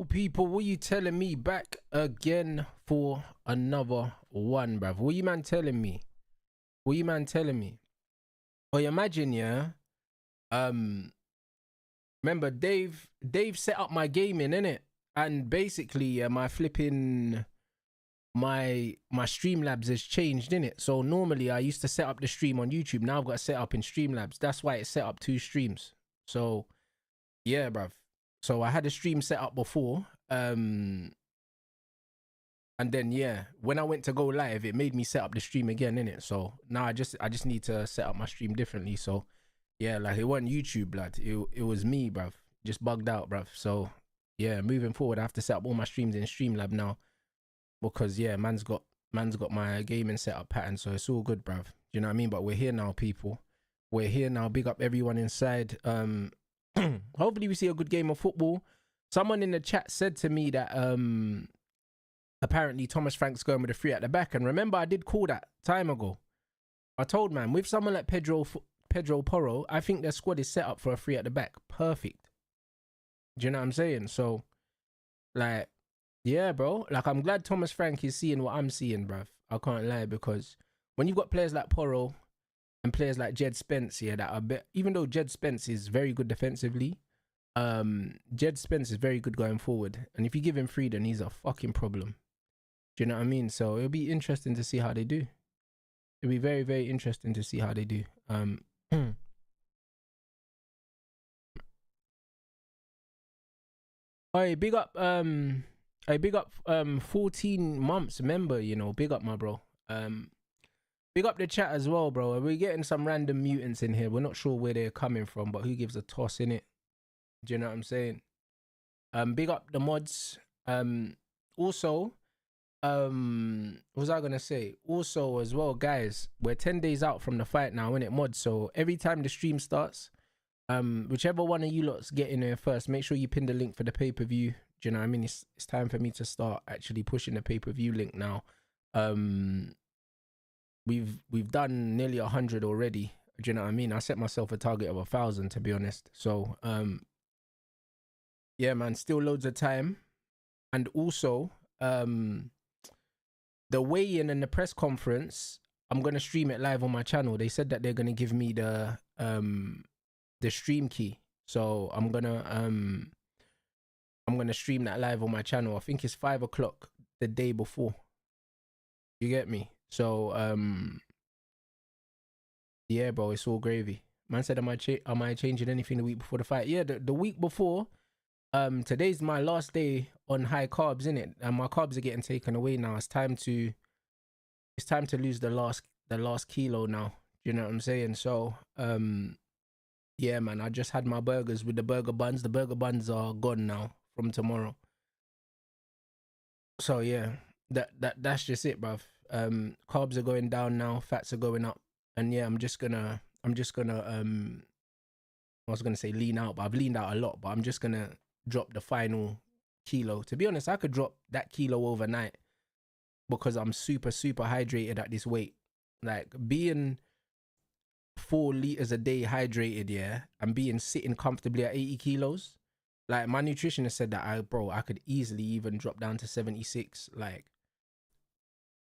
Yo, people, what you telling me? Back again for another one, bruv. What you man telling me? What you man telling me? Oh, imagine, yeah. Remember Dave set up my gaming, innit? And basically, my flipping my Streamlabs has changed, innit? So normally I used to set up the stream on YouTube. Now I've got to set up in Streamlabs. That's why it's set up 2 streams. So yeah, bruv. So I had a stream set up before, and then yeah, when I went to go live, it made me set up the stream again, innit? So now I just need to set up my stream differently. So yeah, like it wasn't YouTube, blood. It was me, bruv. Just bugged out, bruv. So yeah, moving forward, I have to set up all my streams in Streamlab now, because yeah, man's got my gaming setup pattern, so it's all good, bruv. You know what I mean? But we're here now, people. We're here now. Big up everyone inside. Hopefully we see a good game of football. Someone in the chat said to me that apparently Thomas Frank's going with a 3 at the back, and remember I did call that time ago. I told man, with someone like Pedro Porro, I think their squad is set up for a 3 at the back. Perfect. Do you know what I'm saying? So like, yeah, bro, like I'm glad Thomas Frank is seeing what I'm seeing, bruv. I can't lie, because when you've got players like Porro and players like Jed Spence here that are even though Jed Spence is very good defensively, Jed Spence is very good going forward, and if you give him freedom, he's a fucking problem. Do you know what I mean? So it'll be interesting to see how they do. It'll be very, very interesting to see how they do. Hey, big up 14 months member, you know, big up my bro. Big up the chat as well, bro. We're getting some random mutants in here. We're not sure where they're coming from, but who gives a toss, in it? Do you know what I'm saying? Big up the mods. Also, what was I gonna say? Also, as well, guys, we're 10 days out from the fight now, innit, mods? So every time the stream starts, whichever one of you lots get in there first, make sure you pin the link for the pay-per-view. Do you know what I mean? It's time for me to start actually pushing the pay-per-view link now. We've done nearly 100 already. Do you know what I mean? I set myself a target of 1,000, to be honest. So yeah, man, still loads of time. And also the weigh-in and the press conference, I'm gonna stream it live on my channel. They said that they're gonna give me the stream key, so I'm gonna stream that live on my channel. I think it's 5 o'clock the day before. You get me? So yeah, bro, it's all gravy. Man said, am I changing anything the week before the fight? Yeah, the week before. Today's my last day on high carbs, innit? And my carbs are getting taken away now. It's time to lose the last kilo now. You know what I'm saying? So yeah, man, I just had my burgers with the burger buns. The burger buns are gone now from tomorrow. So yeah, that's just it, bruv. Carbs are going down now, fats are going up, and yeah, I'm just gonna I was gonna say lean out, but I've leaned out a lot. But I'm just gonna drop the final kilo. To be honest, I could drop that kilo overnight, because I'm super hydrated at this weight. Like being 4 liters a day hydrated, yeah, and being sitting comfortably at 80 kilos. Like my nutritionist said that I could easily even drop down to 76, like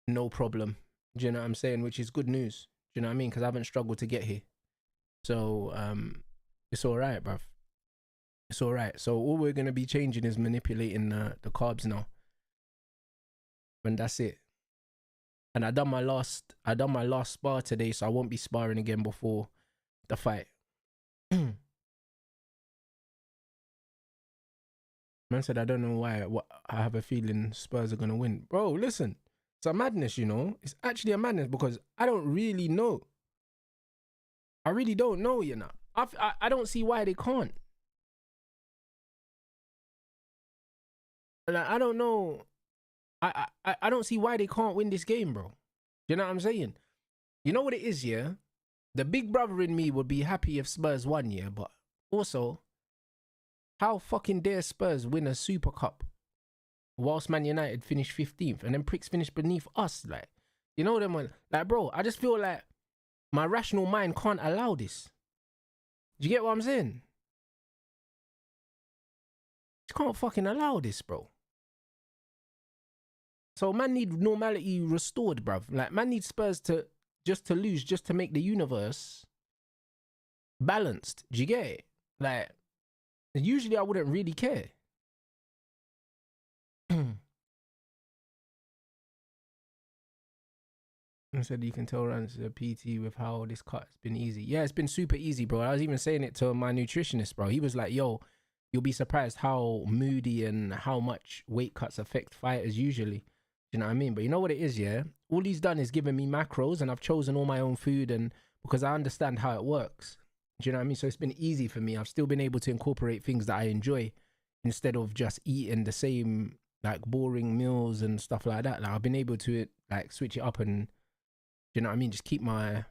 no problem. Do you know what I'm saying? Which is good news. Do you know what I mean? Because I haven't struggled to get here. So it's all right, bruv. It's all right. So all we're gonna be changing is manipulating the carbs now, and that's it. And I done my last spar today, so I won't be sparring again before the fight. Man said, I don't know why. I have a feeling Spurs are gonna win, bro. Listen, it's a madness, you know. It's actually a madness, because I don't really know. I really don't know, you know. I don't see why they can't. Like, I don't know. I don't see why they can't win this game, bro. You know what I'm saying? You know what it is, yeah? The big brother in me would be happy if Spurs won, yeah? But also, how fucking dare Spurs win a Super Cup whilst Man United finish 15th and then pricks finish beneath us? Like, you know them, like, bro, I just feel like my rational mind can't allow this. Do you get what I'm saying? Just can't fucking allow this, bro. So man need normality restored, bruv. Like, man needs Spurs to lose, just to make the universe balanced. Do you get it? Like, usually I wouldn't really care. I said you can tell Rants a PT with how this cut's been easy. Yeah, it's been super easy, bro. I was even saying it to my nutritionist, bro. He was like, yo, you'll be surprised how moody and how much weight cuts affect fighters usually. You know what I mean? But you know what it is, yeah? All he's done is given me macros, and I've chosen all my own food, and because I understand how it works. Do you know what I mean? So it's been easy for me. I've still been able to incorporate things that I enjoy instead of just eating the same like boring meals and stuff like that. Like, I've been able to like switch it up and, you know what I mean, just keep my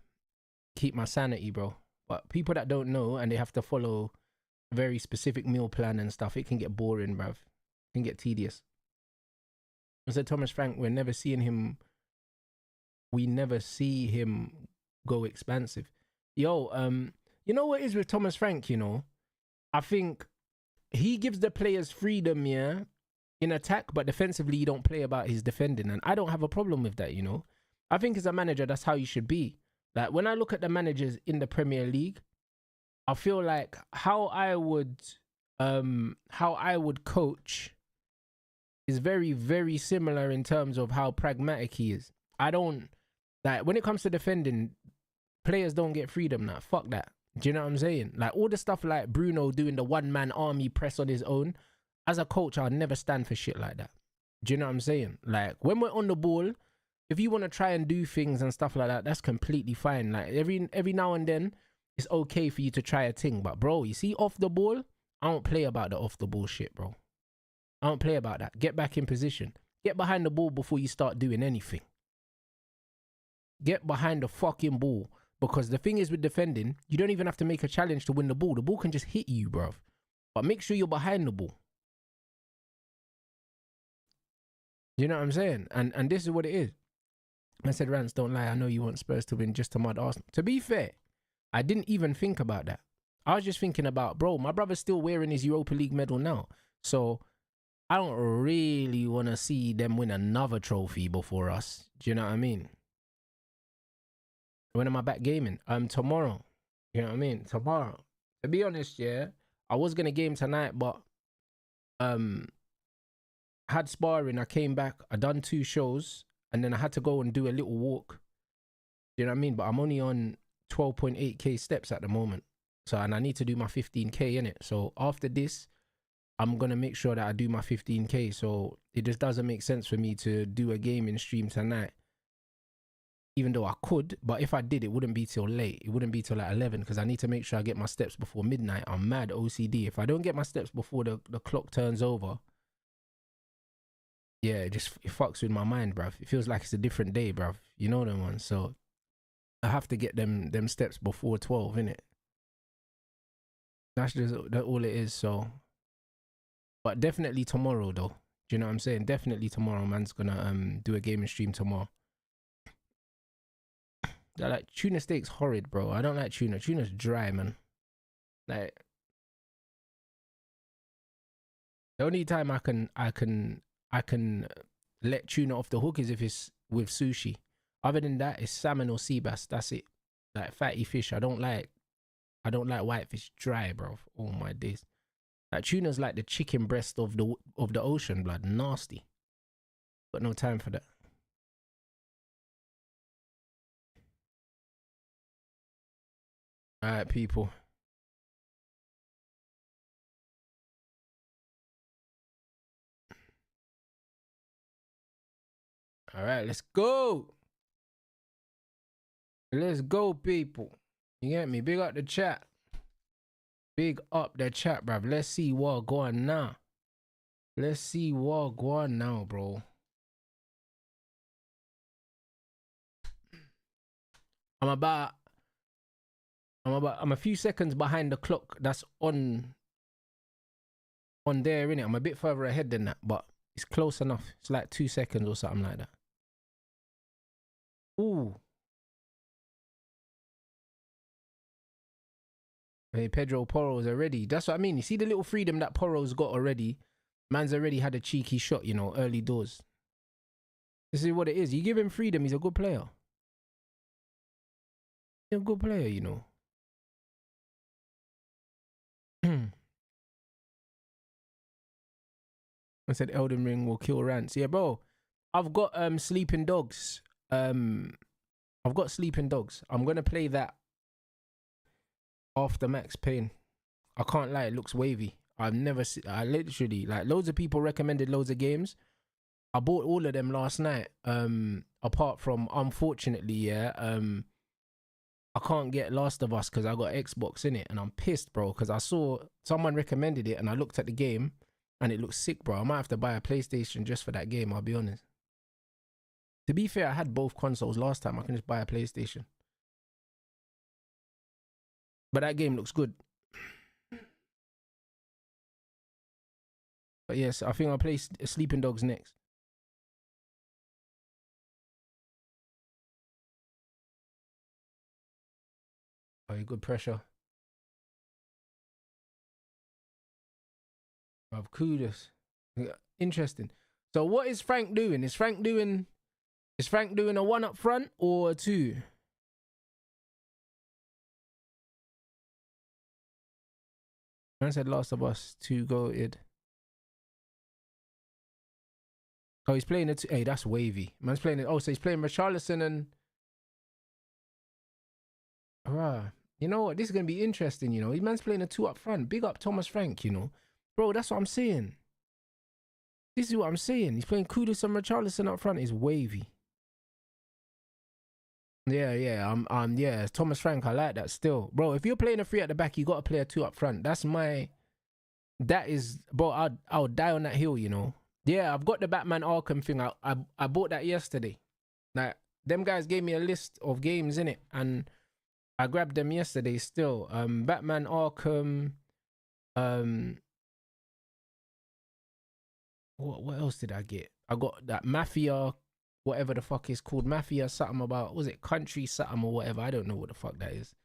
sanity, bro. But people that don't know and they have to follow a very specific meal plan and stuff, it can get boring, bruv. It can get tedious. I said Thomas Frank, we never see him go expansive. Yo, you know what is with Thomas Frank, you know? I think he gives the players freedom, yeah, in attack, but defensively you don't play about his defending. And I don't have a problem with that, you know? I think as a manager, that's how you should be. Like, when I look at the managers in the Premier League, I feel like how I would coach is very, very similar in terms of how pragmatic he is. I don't, like, when it comes to defending, players don't get freedom now. Fuck that. Do you know what I'm saying? Like, all the stuff like Bruno doing the one-man army press on his own, as a coach, I'll never stand for shit like that. Do you know what I'm saying? Like, when we're on the ball, if you want to try and do things and stuff like that, that's completely fine. Like, every now and then, it's okay for you to try a thing. But, bro, you see, off the ball, I don't play about the off the ball shit, bro. I don't play about that. Get back in position. Get behind the ball before you start doing anything. Get behind the fucking ball. Because the thing is with defending, you don't even have to make a challenge to win the ball. The ball can just hit you, bruv. But make sure you're behind the ball. You know what I'm saying? And this is what it is. I said, Rants, don't lie. I know you want Spurs to win just to mud Arsenal. To be fair, I didn't even think about that. I was just thinking about, bro, my brother's still wearing his Europa League medal now. So I don't really want to see them win another trophy before us. Do you know what I mean? When am I back gaming? Tomorrow. You know what I mean? Tomorrow. To be honest, yeah, I was gonna game tonight, but had sparring. I came back. I done 2 shows, and then I had to go and do a little walk. You know what I mean? But I'm only on 12.8k steps at the moment. So, and I need to do my 15k in it. So after this, I'm gonna make sure that I do my 15k. So it just doesn't make sense for me to do a gaming stream tonight. Even though I could, but if I did, it wouldn't be till late. It wouldn't be till like 11 because I need to make sure I get my steps before midnight. I'm mad OCD. If I don't get my steps before the clock turns over, yeah, it fucks with my mind, bruv. It feels like it's a different day, bruv. You know them ones. So I have to get them steps before 12, innit? That's just all it is. So, but definitely tomorrow, though. Do you know what I'm saying? Definitely tomorrow, man's gonna do a gaming stream tomorrow. Like, tuna steak's horrid, bro. I don't like tuna. Tuna's dry, man. Like, the only time I can let tuna off the hook is if it's with sushi. Other than that, it's salmon or sea bass. That's it. Like fatty fish, I don't like whitefish dry, bro. Oh my days. Like, tuna's like the chicken breast of the ocean, blood. Nasty. Got no time for that. All right, people. All right, let's go. Let's go, people. You get me? Big up the chat. Big up the chat, bruv. Let's see what going now. Let's see what going now, bro. I'm a few seconds behind the clock that's on there, innit? I'm a bit further ahead than that, but it's close enough. It's like 2 seconds or something like that. Ooh. Hey, Pedro Porro's already. That's what I mean. You see the little freedom that Porro's got already. Man's already had a cheeky shot, you know, early doors. This is what it is. You give him freedom, he's a good player. He's a good player, you know. I said Elden Ring will kill Rants. Yeah, bro. I've got Sleeping Dogs. I've got Sleeping Dogs. I'm gonna play that after Max Payne. I can't lie, it looks wavy. I've never seen. I literally, like, loads of people recommended loads of games. I bought all of them last night. Apart from, unfortunately, yeah, I can't get Last of Us because I got Xbox in it, and I'm pissed, bro. Because I saw someone recommended it, and I looked at the game, and it looks sick, bro. I might have to buy a PlayStation just for that game. I'll be honest. To be fair, I had both consoles last time. I can just buy a PlayStation. But that game looks good. But yes, I think I'll play Sleeping Dogs next. Oh, good pressure. Of kudos. Interesting. So what is Frank doing? Is Frank doing a one up front or a two? Man said Last of Us 2 goated. Oh, he's playing it. Hey, that's wavy. Man's playing it. Oh, so he's playing Richarlison and. You know what? This is gonna be interesting. You know, his man's playing a 2 up front. Big up Thomas Frank. You know, bro. That's what I'm saying. This is what I'm saying. He's playing Kudus and Richarlison up front. Is wavy. Yeah. Yeah. Thomas Frank. I like that still, bro. If you're playing a 3 at the back, you gotta play a 2 up front. That is, bro. I'll die on that hill. You know. Yeah, I've got the Batman Arkham thing. I bought that yesterday. Like, them guys gave me a list of games in it, and I grabbed them yesterday still. Batman Arkham. What else did I get? I got that Mafia, whatever the fuck is called. Mafia something about, was it Country something or whatever? I don't know what the fuck that is.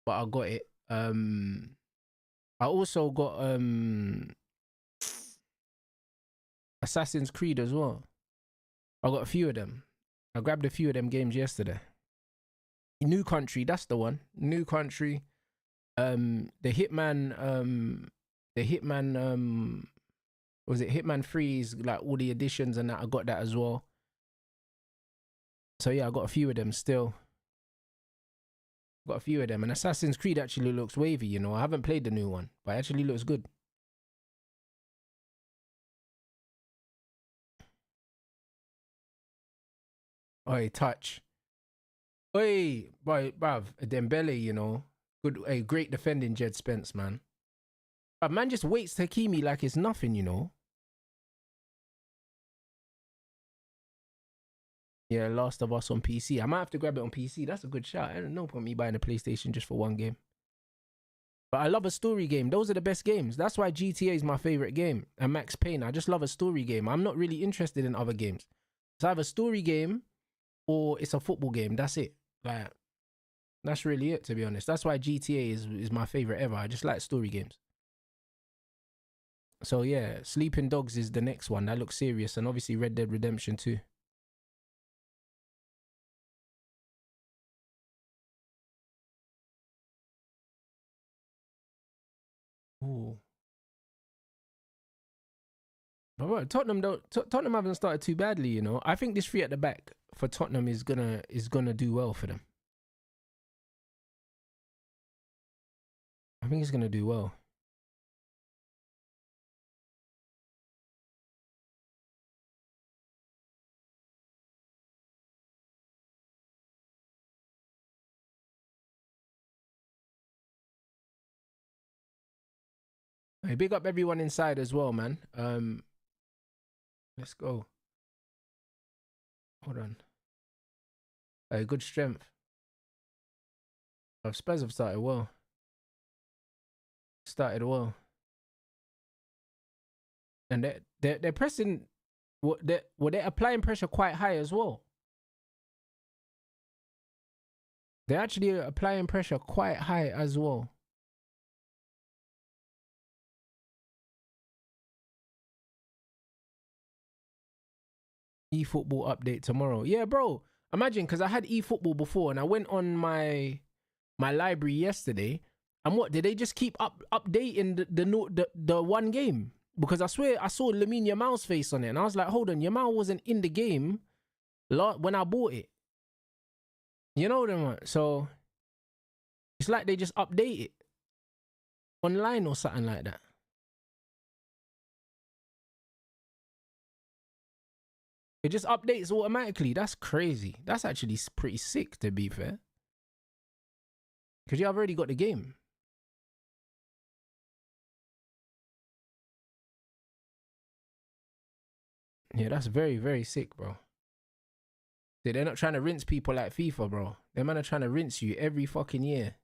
But I got it. I also got Assassin's Creed as well. I got a few of them. I grabbed a few of them games yesterday. New Country, that's the one. New Country. The Hitman, was it Hitman 3's, like, all the editions and that? I got that as well. So yeah, I got a few of them still. Got a few of them. And Assassin's Creed actually looks wavy, you know. I haven't played the new one, but it actually looks good. Oi, touch. Oi, bruv, Dembele, you know. Good, a great defending Jed Spence, man. But man just waits Hakimi like it's nothing, you know. Yeah, Last of Us on PC. I might have to grab it on PC. That's a good shot. I don't know about me buying a PlayStation just for one game. But I love a story game. Those are the best games. That's why GTA is my favorite game. And Max Payne. I just love a story game. I'm not really interested in other games. It's either a story game or it's a football game. That's it. Like, that's really it, to be honest. That's why GTA is my favorite ever. I just like story games. So yeah, Sleeping Dogs is the next one. That looks serious. And obviously Red Dead Redemption 2. Ooh. But Tottenham haven't started too badly, you know. I think this 3 at the back for Tottenham is gonna do well for them. I think it's gonna do well. Hey, big up everyone inside as well, man. Let's go. Hold on. Hey, good strength. Spurs have started well. And they're pressing. They're applying pressure quite high as well. They're actually applying pressure quite high as well. eFootball update tomorrow. Yeah, bro. Imagine, because I had eFootball before and I went on my library yesterday. And what, did they just keep updating the one game? Because I swear I saw Lamine Yamal's face on it. And I was like, hold on, Yamal wasn't in the game when I bought it. You know them, so it's like they just update it online or something like that. It just updates automatically. That's crazy. That's actually pretty sick, to be fair. Because you have already got the game. Yeah, that's very, very sick, bro. They're not trying to rinse people like FIFA, bro. Them man are trying to rinse you every fucking year.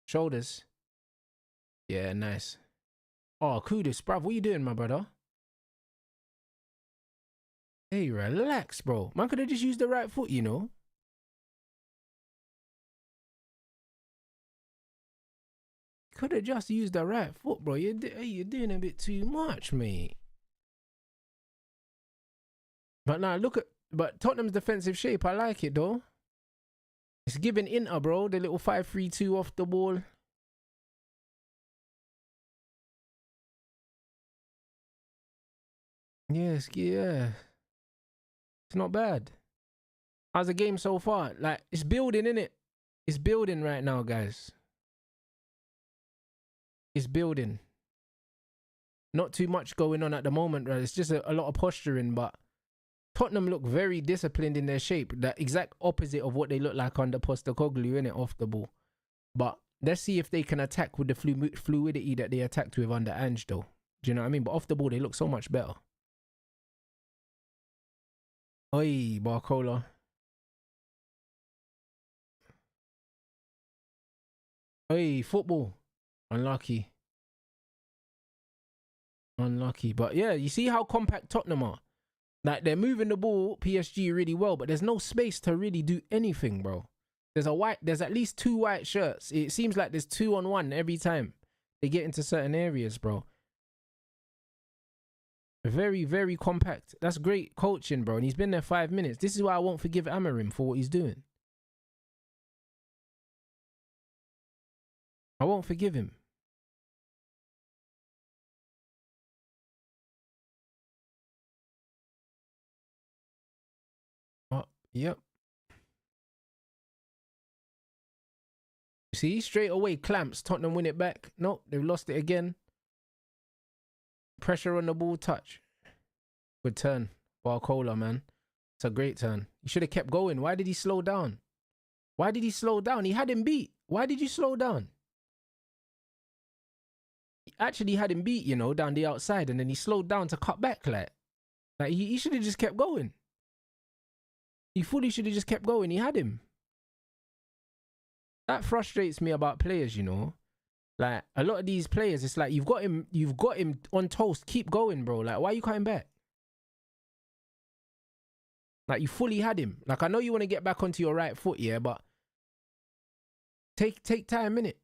Shoulders. Yeah, nice. Oh, Kudus, bruv, what you doing, my brother? Hey, relax, bro. Man could have just used the right foot, you know. Could have just used the right foot, bro. You're doing a bit too much, mate. But now, but Tottenham's defensive shape, I like it, though. It's giving Inter, bro. The little 5-3-2 off the ball. Yes, yeah. It's not bad. How's the game so far? Like, it's building, innit? It's building right now, guys. It's building. Not too much going on at the moment, right? It's just a lot of posturing, but Tottenham look very disciplined in their shape. The exact opposite of what they look like under Postecoglou, innit? Off the ball. But let's see if they can attack with the fluidity that they attacked with under Ange, though. Do you know what I mean? But off the ball, they look so much better. Oi, Barcola. Oi, football. Unlucky. Unlucky. But yeah, you see how compact Tottenham are? Like, they're moving the ball, PSG, really well, but there's no space to really do anything, bro. There's at least 2 white shirts. It seems like there's 2 on 1 every time they get into certain areas, bro. Very, very compact. That's great coaching, bro. And he's been there 5 minutes. This is why I won't forgive Amorim for what he's doing. I won't forgive him. Oh, yep. See, straight away, clamps. Tottenham win it back. Nope, they've lost it again. Pressure on the ball, touch. Good turn. Barcola, man. It's a great turn. He should have kept going. Why did he slow down? Why did he slow down? He had him beat. Why did you slow down? He actually had him beat, you know, down the outside, and then he slowed down to cut back, like he should have just kept going. He fully should have just kept going. He had him. That frustrates me about players, you know. Like, a lot of these players, it's like you've got him on toast. Keep going, bro. Like, why are you cutting back? Like, you fully had him. Like, I know you want to get back onto your right foot, yeah, but take time, innit?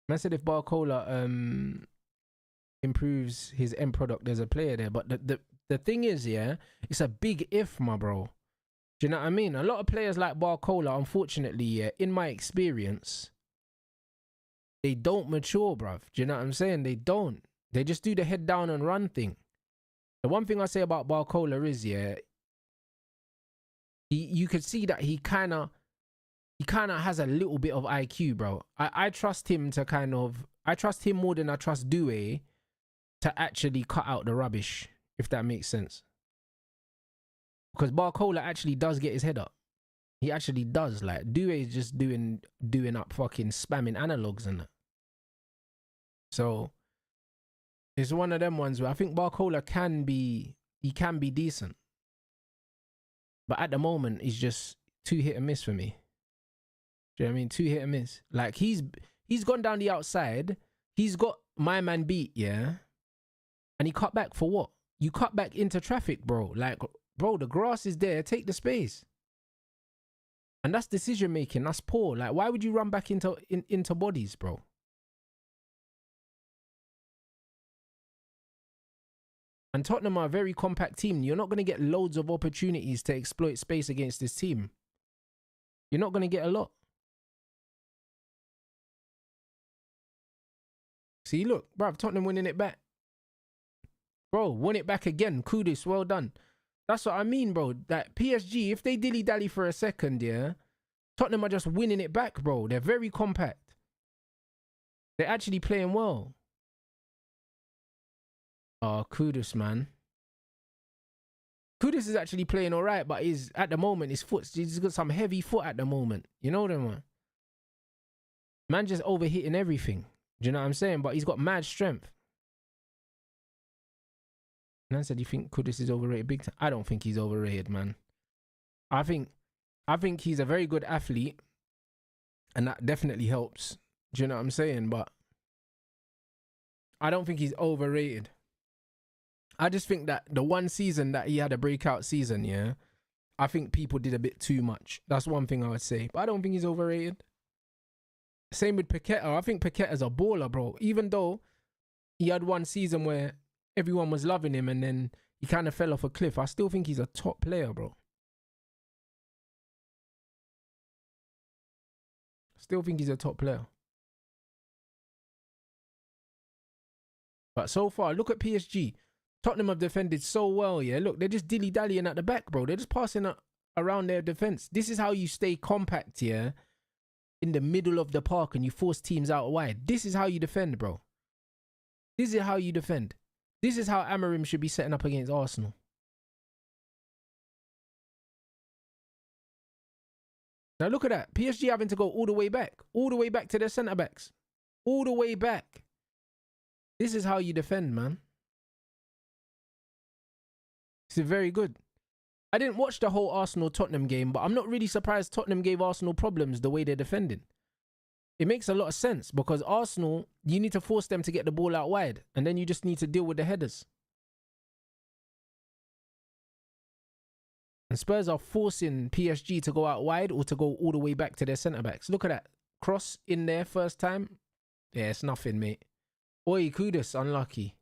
Man said if Barcola improves his end product as a player there, but the thing is, yeah, it's a big if, my bro. Do you know what I mean? A lot of players like Barcola, unfortunately, yeah, in my experience, they don't mature, bruv. Do you know what I'm saying? They don't. They just do the head down and run thing. The one thing I say about Barcola is, yeah, you could see that he kind of has a little bit of IQ, bro. I trust him I trust him more than I trust Due to actually cut out the rubbish, if that makes sense. Because Barcola actually does get his head up. He actually does. Like, Due is just doing up fucking spamming analogs and that. So it's one of them ones where I think Barcola can be decent. But at the moment, he's just 2 hit and miss for me. Do you know what I mean? 2 hit and miss. Like, he's gone down the outside. He's got my man beat, yeah? And he cut back for what? You cut back into traffic, bro. Like, bro, the grass is there. Take the space. And that's decision making. That's poor. Like, why would you run back into bodies, bro? And Tottenham are a very compact team. You're not going to get loads of opportunities to exploit space against this team. You're not going to get a lot. See, look, bruv, Tottenham winning it back. Bro, won it back again. Kudos, well done. That's what I mean, bro. That PSG, if they dilly-dally for a second, yeah, Tottenham are just winning it back, bro. They're very compact. They're actually playing well. Oh, Kudus, man. Kudus is actually playing all right, but at the moment, he's got some heavy foot at the moment. You know what I mean? Man just overhitting everything. Do you know what I'm saying? But he's got mad strength. Man said, you think Kudus is overrated big time? I don't think he's overrated, man. I think he's a very good athlete, and that definitely helps. Do you know what I'm saying? But I don't think he's overrated. I just think that the one season that he had a breakout season, yeah, I think people did a bit too much. That's one thing I would say. But I don't think he's overrated. Same with Paqueta. I think Paqueta's a baller, bro. Even though he had one season where everyone was loving him and then he kind of fell off a cliff, I still think he's a top player, bro. Still think he's a top player. But so far, look at PSG. Tottenham have defended so well, yeah. Look, they're just dilly-dallying at the back, bro. They're just passing around their defense. This is how you stay compact, yeah, in the middle of the park and you force teams out wide. This is how you defend, bro. This is how you defend. This is how Amorim should be setting up against Arsenal. Now look at that. PSG having to go all the way back to their centre-backs. All the way back. This is how you defend, man. This is very good. I didn't watch the whole Arsenal-Tottenham game, but I'm not really surprised Tottenham gave Arsenal problems the way they're defending. It makes a lot of sense because Arsenal, you need to force them to get the ball out wide and then you just need to deal with the headers. And Spurs are forcing PSG to go out wide or to go all the way back to their centre-backs. Look at that. Cross in there first time. Yeah, it's nothing, mate. Oi, Kudus, unlucky.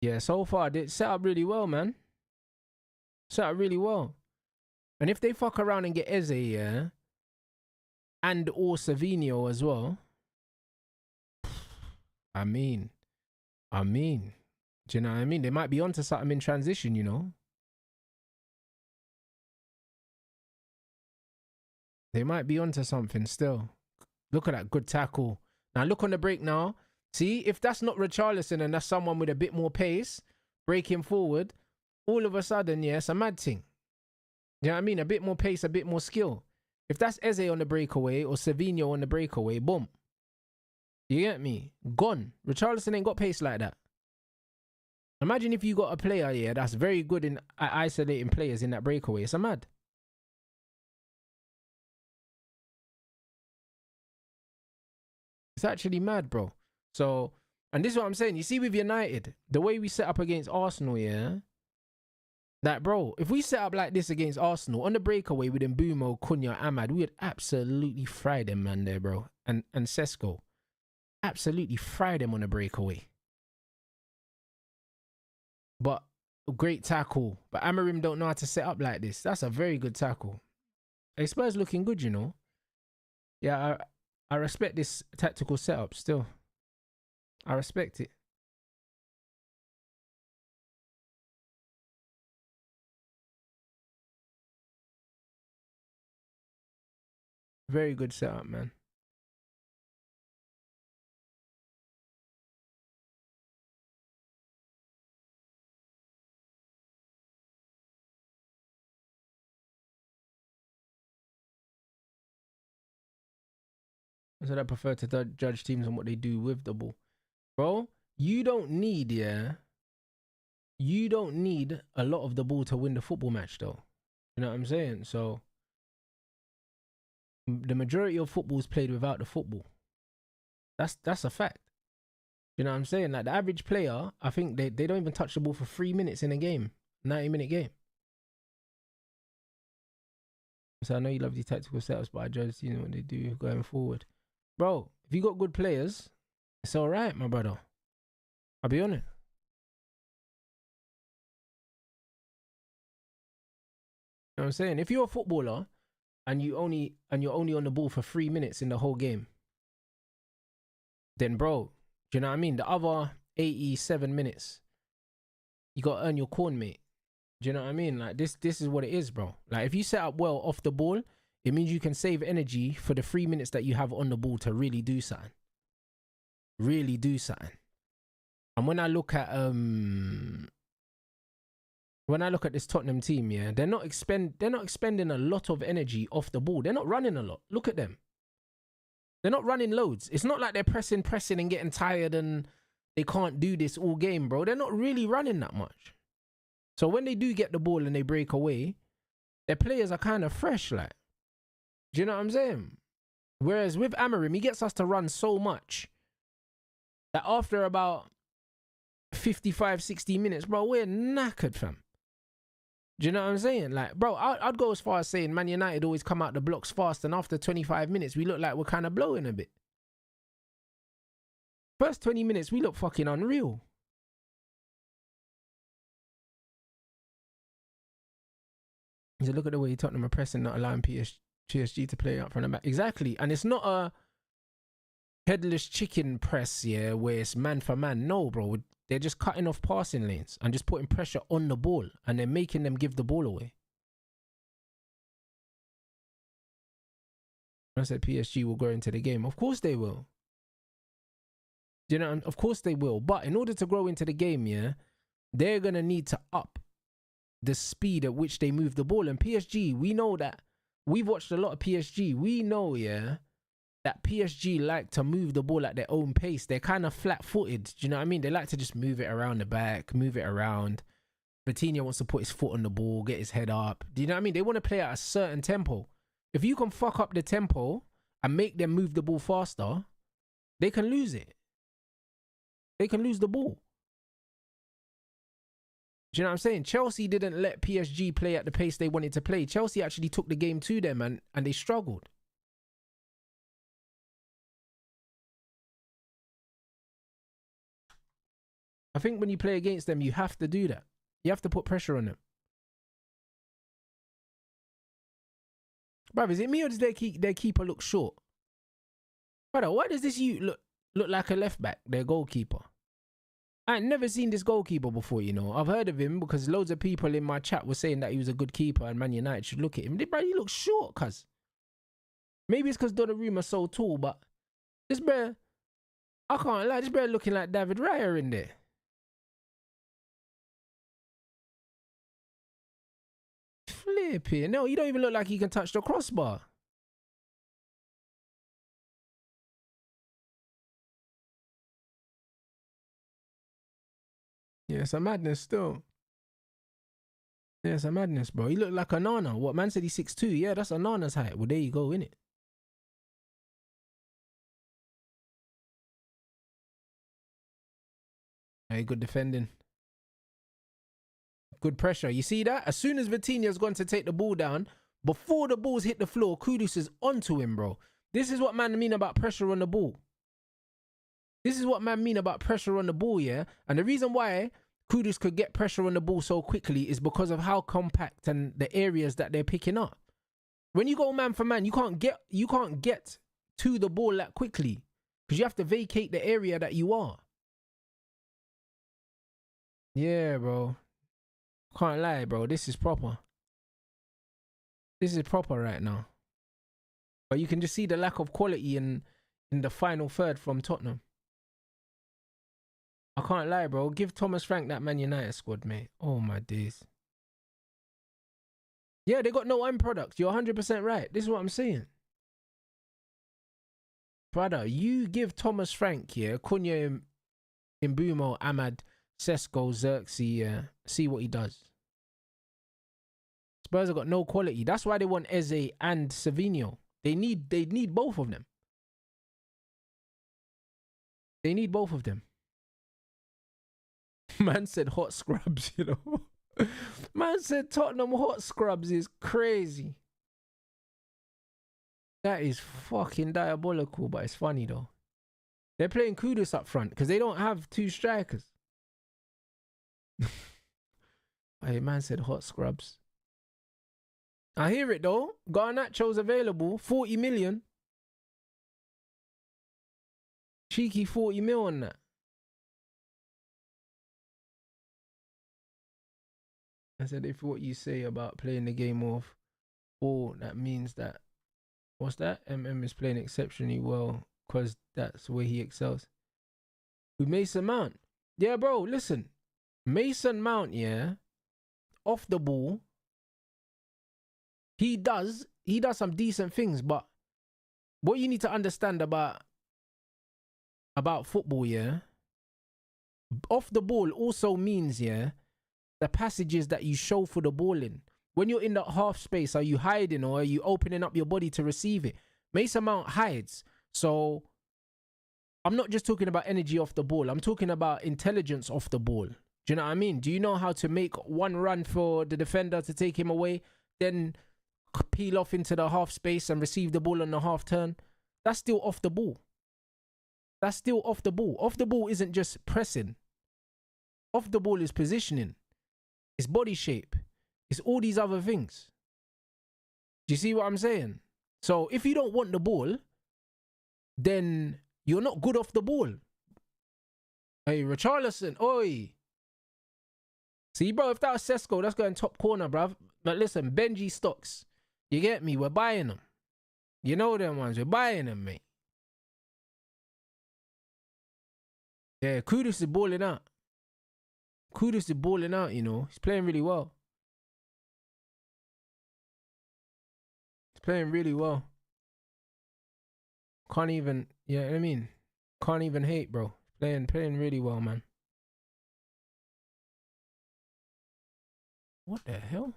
Yeah, so far, they set up really well, man. Set up really well. And if they fuck around and get Eze, yeah, and or Savinho as well, I mean, do you know what I mean? They might be onto something in transition, you know? They might be onto something still. Look at that, good tackle. Now look on the break now. See, if that's not Richarlison and that's someone with a bit more pace, breaking forward, all of a sudden, yeah, it's a mad thing. You know what I mean? A bit more pace, a bit more skill. If that's Eze on the breakaway or Savinho on the breakaway, boom. You get me? Gone. Richarlison ain't got pace like that. Imagine if you got a player, yeah, that's very good in isolating players in that breakaway. It's a mad. It's actually mad, bro. So, and this is what I'm saying. You see with United, the way we set up against Arsenal, yeah? That, bro, if we set up like this against Arsenal, on the breakaway with Mbumo, Cunha, Ahmad, we would absolutely fry them, man, there, bro. And Sesko. Absolutely fry them on the breakaway. But, great tackle. But Amorim don't know how to set up like this. That's a very good tackle. Hey, Spurs looking good, you know. Yeah, I respect this tactical setup still. I respect it. Very good setup, man. I said I prefer to judge teams on what they do with the ball. Bro, you don't need, yeah, you don't need a lot of the ball to win the football match, though. You know what I'm saying? So, the majority of football is played without the football. That's a fact. You know what I'm saying? Like, the average player, I think they don't even touch the ball for 3 minutes in a game. 90-minute game. So I know you love these tactical setups, but I judge, you know, what they do going forward. Bro, if you got good players, it's all right, my brother. I'll be honest. You know what I'm saying? If you're a footballer and you're only on the ball for 3 minutes in the whole game, then bro, do you know what I mean? The other 87 minutes, you gotta earn your corn, mate. Do you know what I mean? Like this is what it is, bro. Like if you set up well off the ball, it means you can save energy for the 3 minutes that you have on the ball to really do something. Really do something. And when I look at this Tottenham team, yeah, they're not expending a lot of energy off the ball. They're not running a lot. Look at them. They're not running loads. It's not like they're pressing and getting tired and they can't do this all game, bro. They're not really running that much. So when they do get the ball and they break away, their players are kind of fresh, like. Do you know what I'm saying? Whereas with Amorim, he gets us to run so much that after about 55, 60 minutes, bro, we're knackered, fam. Do you know what I'm saying? Like, bro, I'd go as far as saying Man United always come out the blocks fast, and after 25 minutes, we look like we're kind of blowing a bit. First 20 minutes, we look fucking unreal. So look at the way Tottenham are pressing, not allowing PSG to play up from the back. Exactly. And it's not a headless chicken press, yeah, where it's man for man. No, bro. They're just cutting off passing lanes and just putting pressure on the ball, and they're making them give the ball away. I said PSG will go into the game. Of course they will. You know, of course they will. But in order to grow into the game, yeah, they're going to need to up the speed at which they move the ball. And PSG, we know that. We've watched a lot of PSG. We know, yeah, that PSG like to move the ball at their own pace. They're kind of flat-footed. Do you know what I mean? They like to just move it around the back, move it around. Vitinha wants to put his foot on the ball, get his head up. Do you know what I mean? They want to play at a certain tempo. If you can fuck up the tempo and make them move the ball faster, they can lose it. They can lose the ball. Do you know what I'm saying? Chelsea didn't let PSG play at the pace they wanted to play. Chelsea actually took the game to them and they struggled. I think when you play against them, you have to do that. You have to put pressure on them. Bruv, is it me or does their keeper look short? Brother, why does this look like a left back, their goalkeeper? I ain't never seen this goalkeeper before, you know. I've heard of him because loads of people in my chat were saying that he was a good keeper and Man United should look at him. Bro, he looks short, cuz. Maybe it's because Donnarumma's so tall, but this bro, I can't lie, this bro looking like David Raya in there. Flipping. No, you don't even look like he can touch the crossbar. Yeah, it's a madness still. Yeah, it's a madness, bro. He looked like a Nana. What, man said he's 6'2"? Yeah, that's a Nana's height. Well, there you go, innit? Hey, good defending. Good pressure. You see that? As soon as Vitinha's gone to take the ball down, before the ball's hit the floor, Kudus is onto him, bro. This is what man mean about pressure on the ball. This is what man mean about pressure on the ball, yeah? And the reason why Kudus could get pressure on the ball so quickly is because of how compact and the areas that they're picking up. When you go man for man, you can't get to the ball that quickly because you have to vacate the area that you are. Yeah, bro. Can't lie, bro. This is proper. This is proper right now. But you can just see the lack of quality in the final third from Tottenham. I can't lie, bro. Give Thomas Frank that Man United squad, mate. Oh, my days. Yeah, they got no end product. You're 100% right. This is what I'm saying. Brother, you give Thomas Frank, yeah, Cunha, Mbumo, Ahmad, Sesko, Xerxes, see what he does. Spurs have got no quality. That's why they want Eze and Savinho. They need both of them. They need both of them. Man said hot scrubs, you know. Man said Tottenham hot scrubs is crazy. That is fucking diabolical, but it's funny though. They're playing Kudus up front because they don't have two strikers. Hey, man said hot scrubs. I hear it though. Garnacho's available. 40 million. Cheeky 40 mil on that. I said, if what you say about playing the game of ball, that means that, what's that? MM is playing exceptionally well because that's where he excels. With Mason Mount. Yeah, bro, listen. Mason Mount, yeah, off the ball, he does some decent things, but what you need to understand about football, yeah, off the ball also means, yeah, the passages that you show for the ball in. When you're in that half space, are you hiding or are you opening up your body to receive it? Mason Mount hides. So I'm not just talking about energy off the ball. I'm talking about intelligence off the ball. Do you know what I mean? Do you know how to make one run for the defender to take him away, then peel off into the half space and receive the ball on the half turn? That's still off the ball. That's still off the ball. Off the ball isn't just pressing. Off the ball is positioning. It's body shape. It's all these other things. Do you see what I'm saying? So if you don't want the ball, then you're not good off the ball. Hey, Richarlison, oi. See, bro, if that was Sesko, that's going top corner, bruv. But listen, Benji stocks. You get me? We're buying them. You know them ones. We're buying them, mate. Yeah, Kudus is balling out. Kudus is balling out, you know. He's playing really well. He's playing really well. Can't even, you know what I mean? Can't even hate, bro. Playing really well, man. What the hell?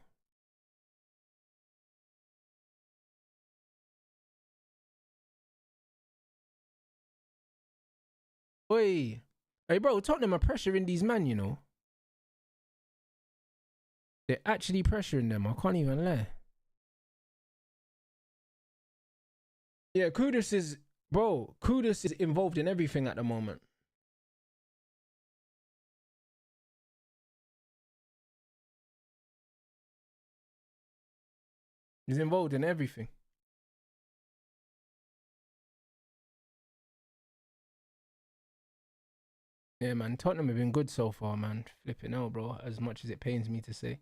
Oi. Hey, bro, Tottenham are pressuring these men, you know. They're actually pressuring them. I can't even lie. Yeah, Kudus is involved in everything at the moment. He's involved in everything. Yeah, man. Tottenham have been good so far, man. Flipping out, bro. As much as it pains me to say.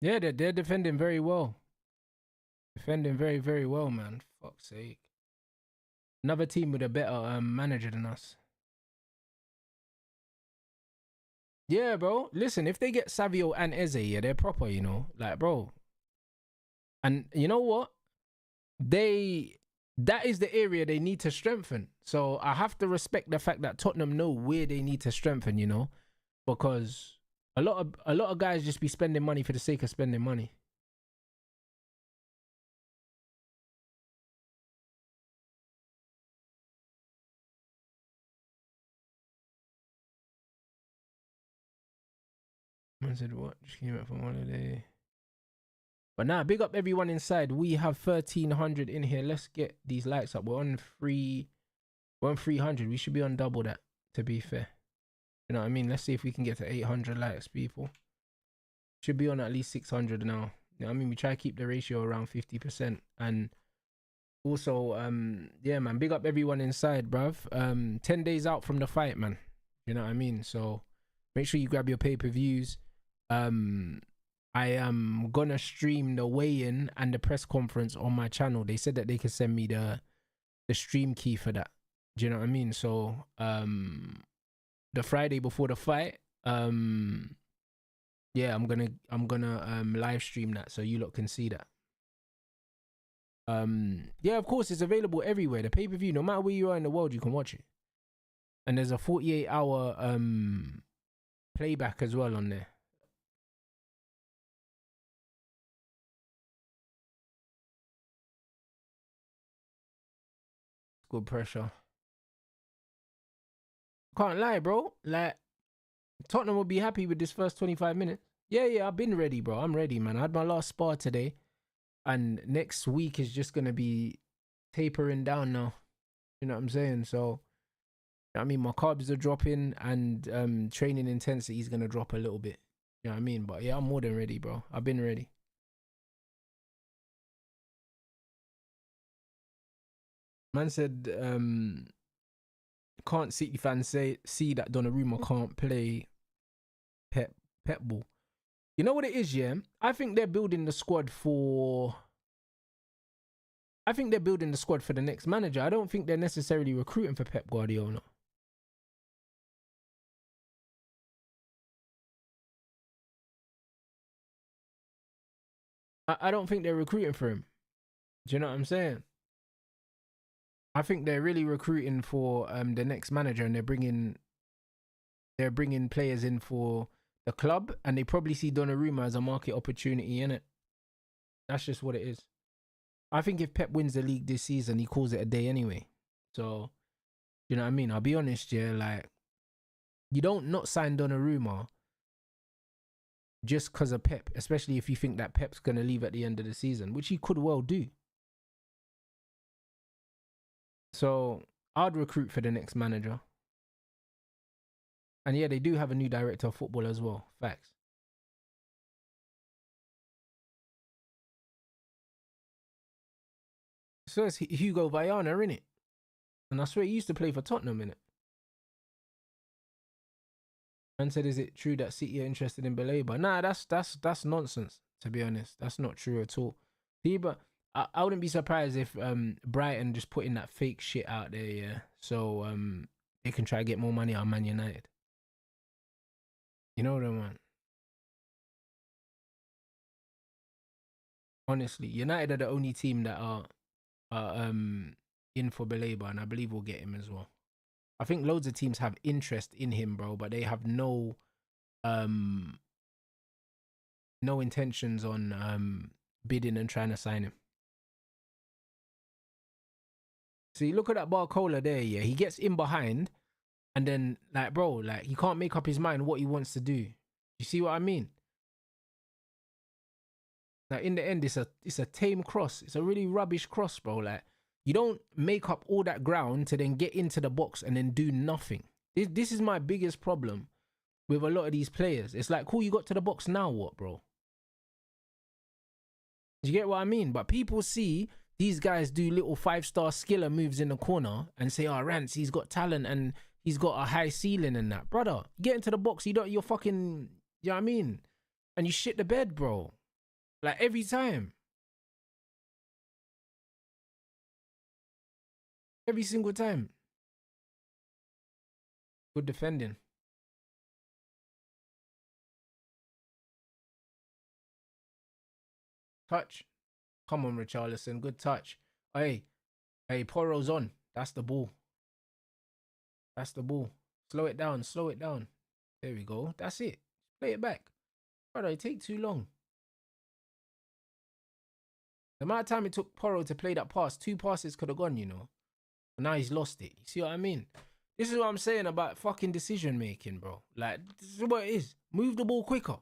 Yeah, they're defending very well. Defending very, very well, man. Fuck's sake. Another team with a better manager than us. Yeah, bro. Listen, if they get Savio and Eze, yeah, they're proper, you know. Like, bro. And you know what? That is the area they need to strengthen. So I have to respect the fact that Tottenham know where they need to strengthen, you know, because a lot of guys just be spending money for the sake of spending money. I said, what? Just came out from holiday. But now, big up everyone inside. We have 1,300 in here. Let's get these likes up. We're on 300. We should be on double that, to be fair. You know what I mean? Let's see if we can get to 800 likes, people. Should be on at least 600 now. You know what I mean? We try to keep the ratio around 50%. And also, yeah, man, big up everyone inside, bruv. 10 days out from the fight, man. You know what I mean? So make sure you grab your pay-per-views. I am gonna stream the weigh-in and the press conference on my channel. They said that they could send me the stream key for that. Do you know what I mean? So the Friday before the fight, yeah, I'm gonna live stream that so you lot can see that. Yeah, of course it's available everywhere. The pay-per-view, no matter where you are in the world, you can watch it. And there's a 48-hour playback as well on there. Good pressure. Can't lie, bro. Like, Tottenham will be happy with this first 25 minutes. Yeah, I've been ready, bro. I'm ready, man. I had my last spar today. And next week is just going to be tapering down now. You know what I'm saying? So, I mean, my carbs are dropping and training intensity is going to drop a little bit. You know what I mean? But yeah, I'm more than ready, bro. I've been ready. Man said, can't City fans see that Donnarumma can't play Pep ball. You know what it is, yeah? I think they're building the squad for. I think they're building the squad for the next manager. I don't think they're necessarily recruiting for Pep Guardiola. I don't think they're recruiting for him. Do you know what I'm saying? I think they're really recruiting for the next manager, and they're bringing players in for the club, and they probably see Donnarumma as a market opportunity in it. That's just what it is. I think if Pep wins the league this season, he calls it a day anyway. So, you know what I mean? I'll be honest, yeah, like, you don't not sign Donnarumma just because of Pep, especially if you think that Pep's going to leave at the end of the season, which he could well do. So, I'd recruit for the next manager. And yeah, they do have a new director of football as well. Facts. So it's Hugo Viana, innit? And I swear he used to play for Tottenham, innit? Man said, is it true that City are interested in Baleba? Nah, that's nonsense, to be honest. That's not true at all. See, but I wouldn't be surprised if Brighton just putting that fake shit out there, yeah. So they can try to get more money out of Man United. You know what I mean? Honestly, United are the only team that are in for Baleba, and I believe we'll get him as well. I think loads of teams have interest in him, bro, but they have no intentions on bidding and trying to sign him. See, look at that Barcola there, yeah. He gets in behind, and then, like, bro, like, he can't make up his mind what he wants to do. You see what I mean? Like, in the end, it's a tame cross. It's a really rubbish cross, bro. Like, you don't make up all that ground to then get into the box and then do nothing. This is my biggest problem with a lot of these players. It's like, cool, you got to the box, now what, bro? Do you get what I mean? But people see these guys do little 5-star skiller moves in the corner and say, oh, Rants, he's got talent and he's got a high ceiling and that. Brother, get into the box, you're fucking, you know what I mean? And you shit the bed, bro. Like, every time. Every single time. Good defending. Touch. Come on, Richarlison. Good touch. Hey, Poro's on. That's the ball. That's the ball. Slow it down. Slow it down. There we go. That's it. Play it back. Brother, it take too long. The amount of time it took Poro to play that pass, 2 passes could have gone, you know. But now he's lost it. You see what I mean? This is what I'm saying about fucking decision making, bro. Like, this is what it is. Move the ball quicker.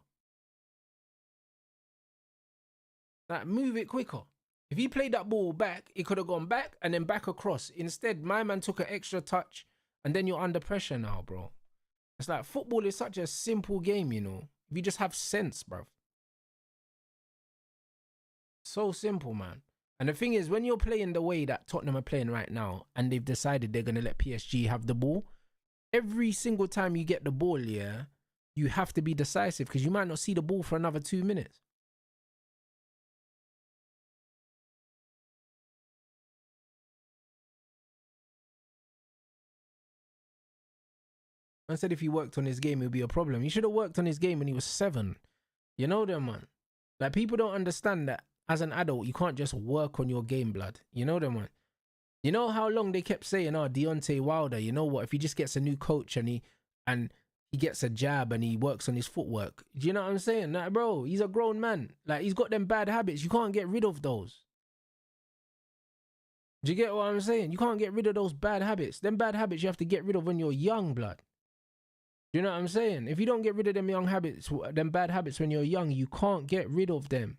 Like, move it quicker. If he played that ball back, it could have gone back and then back across. Instead, my man took an extra touch and then you're under pressure now, bro. It's like, football is such a simple game, you know. If you just have sense, bro. So simple, man. And the thing is, when you're playing the way that Tottenham are playing right now and they've decided they're going to let PSG have the ball, every single time you get the ball, yeah, you have to be decisive because you might not see the ball for another 2 minutes. I said if he worked on his game, it would be a problem. He should have worked on his game when he was 7. You know them, man. Like, people don't understand that as an adult, you can't just work on your game, blood. You know them, man. You know how long they kept saying, oh, Deontay Wilder, you know what? If he just gets a new coach and he gets a jab and he works on his footwork. Do you know what I'm saying? Like, bro, he's a grown man. Like, he's got them bad habits. You can't get rid of those. Do you get what I'm saying? You can't get rid of those bad habits. Them bad habits you have to get rid of when you're young, blood. Do you know what I'm saying? If you don't get rid of them young habits, them bad habits when you're young, you can't get rid of them.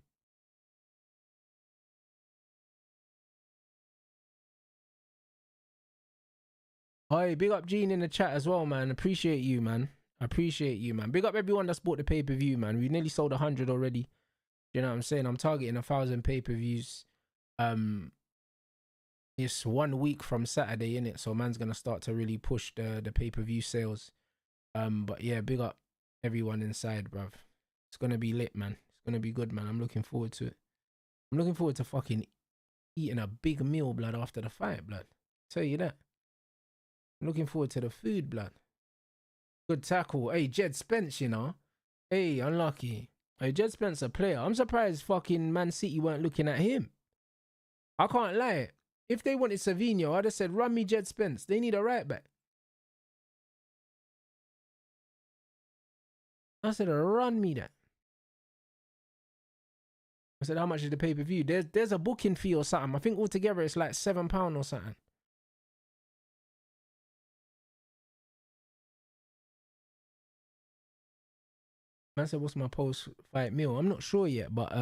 Hi, big up Gene in the chat as well, man. Appreciate you, man. I appreciate you, man. Big up everyone that's bought the pay-per-view, man. We nearly sold 100 already. You know what I'm saying? I'm targeting 1,000 pay-per-views. It's 1 week from Saturday, innit? So man's gonna start to really push the pay-per-view sales. But yeah, big up everyone inside, bruv. It's gonna be lit, man. It's gonna be good, man. I'm looking forward to it. I'm looking forward to fucking eating a big meal, blood, after the fight, blood. Tell you that. I'm looking forward to the food, blood. Good tackle. Hey, Jed Spence, you know. Hey, unlucky. Hey, Jed Spence a player. I'm surprised fucking Man City weren't looking at him. I can't lie. If they wanted Savinho, I'd have said, run me Jed Spence. They need a right back. I said, run me that. I said, how much is the pay-per-view? There's a booking fee or something. I think altogether it's like £7 or something. Man said, what's my post-fight meal? I'm not sure yet, but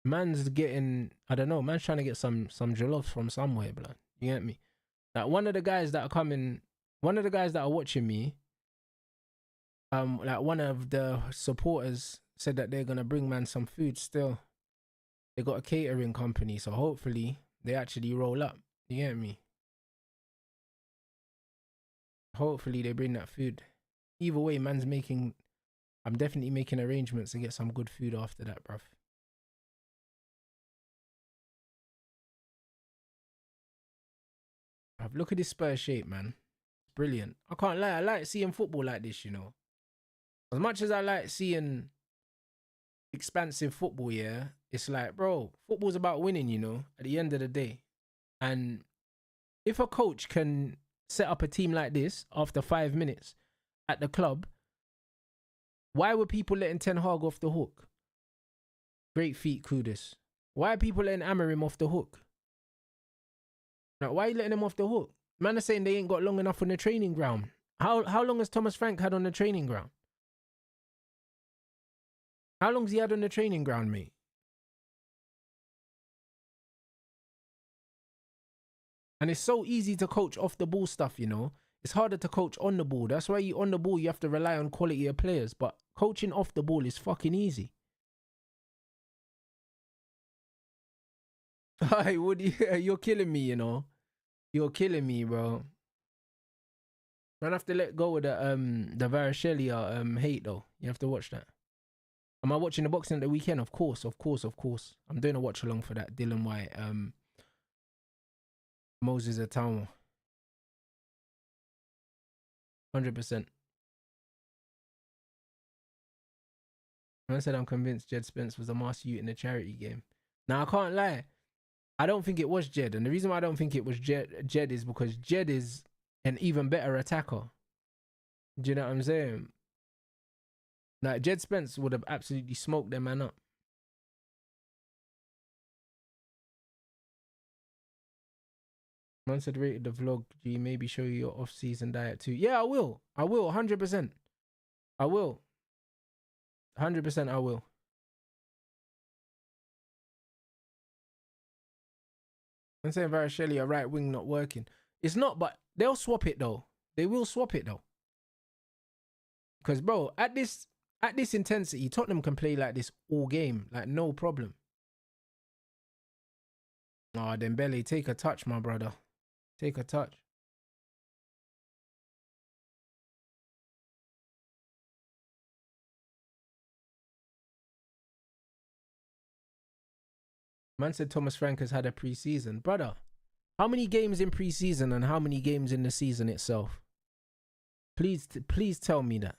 man's getting, I don't know, man's trying to get some jollof from somewhere, blood. You get me? Like one of the guys that are watching me, like one of the supporters said that they're gonna bring man some food still. They got a catering company, so hopefully they actually roll up. You get me? Hopefully they bring that food. Either way, I'm definitely making arrangements to get some good food after that, bruv. Look at this Spurs shape, man. Brilliant. I can't lie, I like seeing football like this, you know. As much as I like seeing expansive football, yeah, it's like, bro, football's about winning, you know, at the end of the day. And if a coach can set up a team like this after 5 minutes at the club, why were people letting Ten Hag off the hook? Great feat, Kudus. Why are people letting Amorim off the hook? Like, why are you letting them off the hook? Man are saying they ain't got long enough on the training ground. How long has Thomas Frank had on the training ground? How long's he had on the training ground, mate? And it's so easy to coach off the ball stuff, you know. It's harder to coach on the ball. That's why you on the ball, you have to rely on quality of players. But coaching off the ball is fucking easy. Hi, Woody, you're killing me, you know. You're killing me, bro. Man, I have to let go of the Varashelia hate though. You have to watch that. Am I watching the boxing at the weekend? Of course. I'm doing a watch along for that. Dylan White, Moses Atamo. 100%. I said I'm convinced Jed Spence was a master youth in the charity game. Now I can't lie. I don't think it was Jed, and the reason why I don't think it was Jed is because Jed is an even better attacker. Do you know what I'm saying? Like Jed Spence would have absolutely smoked them man up. Man said rated the vlog. G, maybe show you your off-season diet too. Yeah, I will. 100%. I will. 100% I will. I'm saying Varashelli, a right wing not working. It's not, but they'll swap it though. They will swap it though. Because bro, at this intensity, Tottenham can play like this all game, like no problem. Oh, Dembele, take a touch, my brother. Take a touch. Man said Thomas Frank has had a pre-season. Brother, how many games in pre-season and how many games in the season itself? Please tell me that.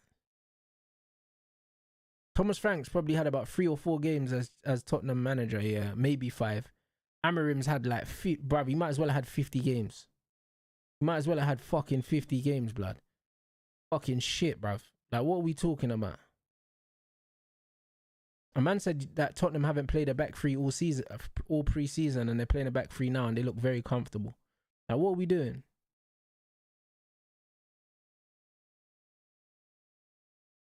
Thomas Frank's probably had about 3 or 4 games as Tottenham manager, yeah, maybe 5. Amorim's had like, bruv, he might as well have had 50 games. He might as well have had fucking 50 games, blood. Fucking shit, bruv. Like, what are we talking about? A man said that Tottenham haven't played a back three all pre-season, and they're playing a back three now, and they look very comfortable. Now, what are we doing?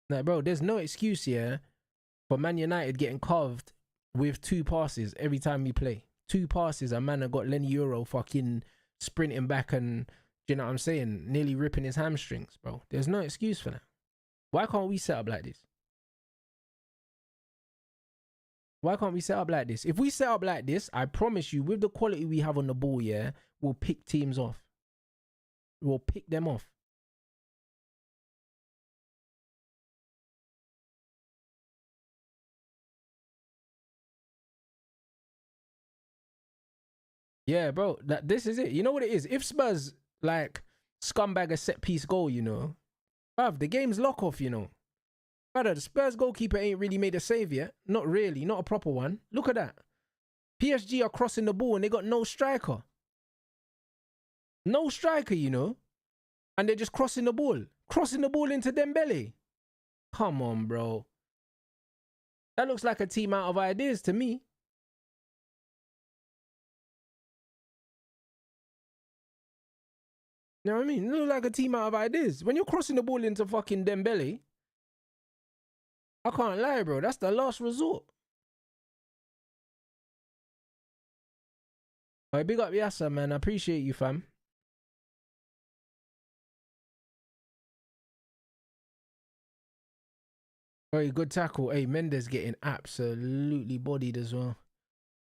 Like, bro, there's no excuse here for Man United getting carved with 2 passes every time we play. 2 passes, a man have got Lenny Euro fucking sprinting back and Do you know what I'm saying? Nearly ripping his hamstrings, bro. There's no excuse for that. Why can't we set up like this? Why can't we set up like this? If we set up like this, I promise you, with the quality we have on the ball, yeah, we'll pick teams off. We'll pick them off. Yeah, bro. This is it. You know what it is? If Spurs, like, scumbag a set-piece goal, you know, bruv, the game's lock off, you know. Brother, the Spurs goalkeeper ain't really made a save yet. Not really. Not a proper one. Look at that. PSG are crossing the ball and they got no striker. No striker, you know. And they're just crossing the ball. Crossing the ball into Dembele. Come on, bro. That looks like a team out of ideas to me. You know what I mean? It looks like a team out of ideas. When you're crossing the ball into fucking Dembele, I can't lie, bro. That's the last resort. Alright, big up Yasser, man. I appreciate you, fam. Very good tackle. Hey, Mendes getting absolutely bodied as well.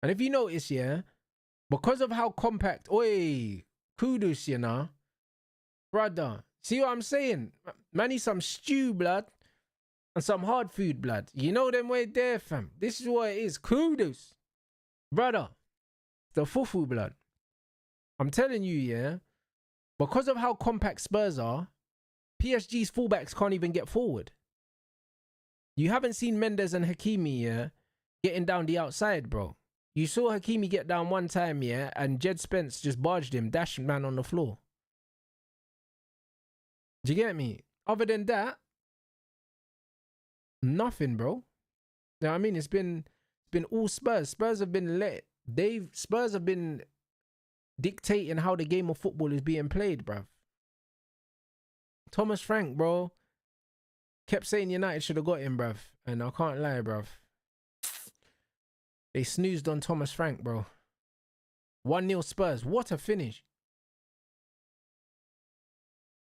And if you notice, yeah, because of how compact, oi, kudos, you know, brother. See what I'm saying? Man, need some stew, blood, and some hard food, blood. You know them way there, fam. This is what it is. Kudos, brother. The fufu, blood. I'm telling you, yeah, because of how compact Spurs are, PSG's fullbacks can't even get forward. You haven't seen Mendes and Hakimi, yeah, getting down the outside, bro. You saw Hakimi get down one time, yeah, and Jed Spence just barged him, dashed man on the floor. Do you get me? Other than that, nothing, bro. You know what I mean? It's been all Spurs. Spurs have been Spurs have been dictating how the game of football is being played, bruv. Thomas Frank, bro, kept saying United should have got him, bruv. And I can't lie, bruv. They snoozed on Thomas Frank, bro. 1-0 Spurs. What a finish.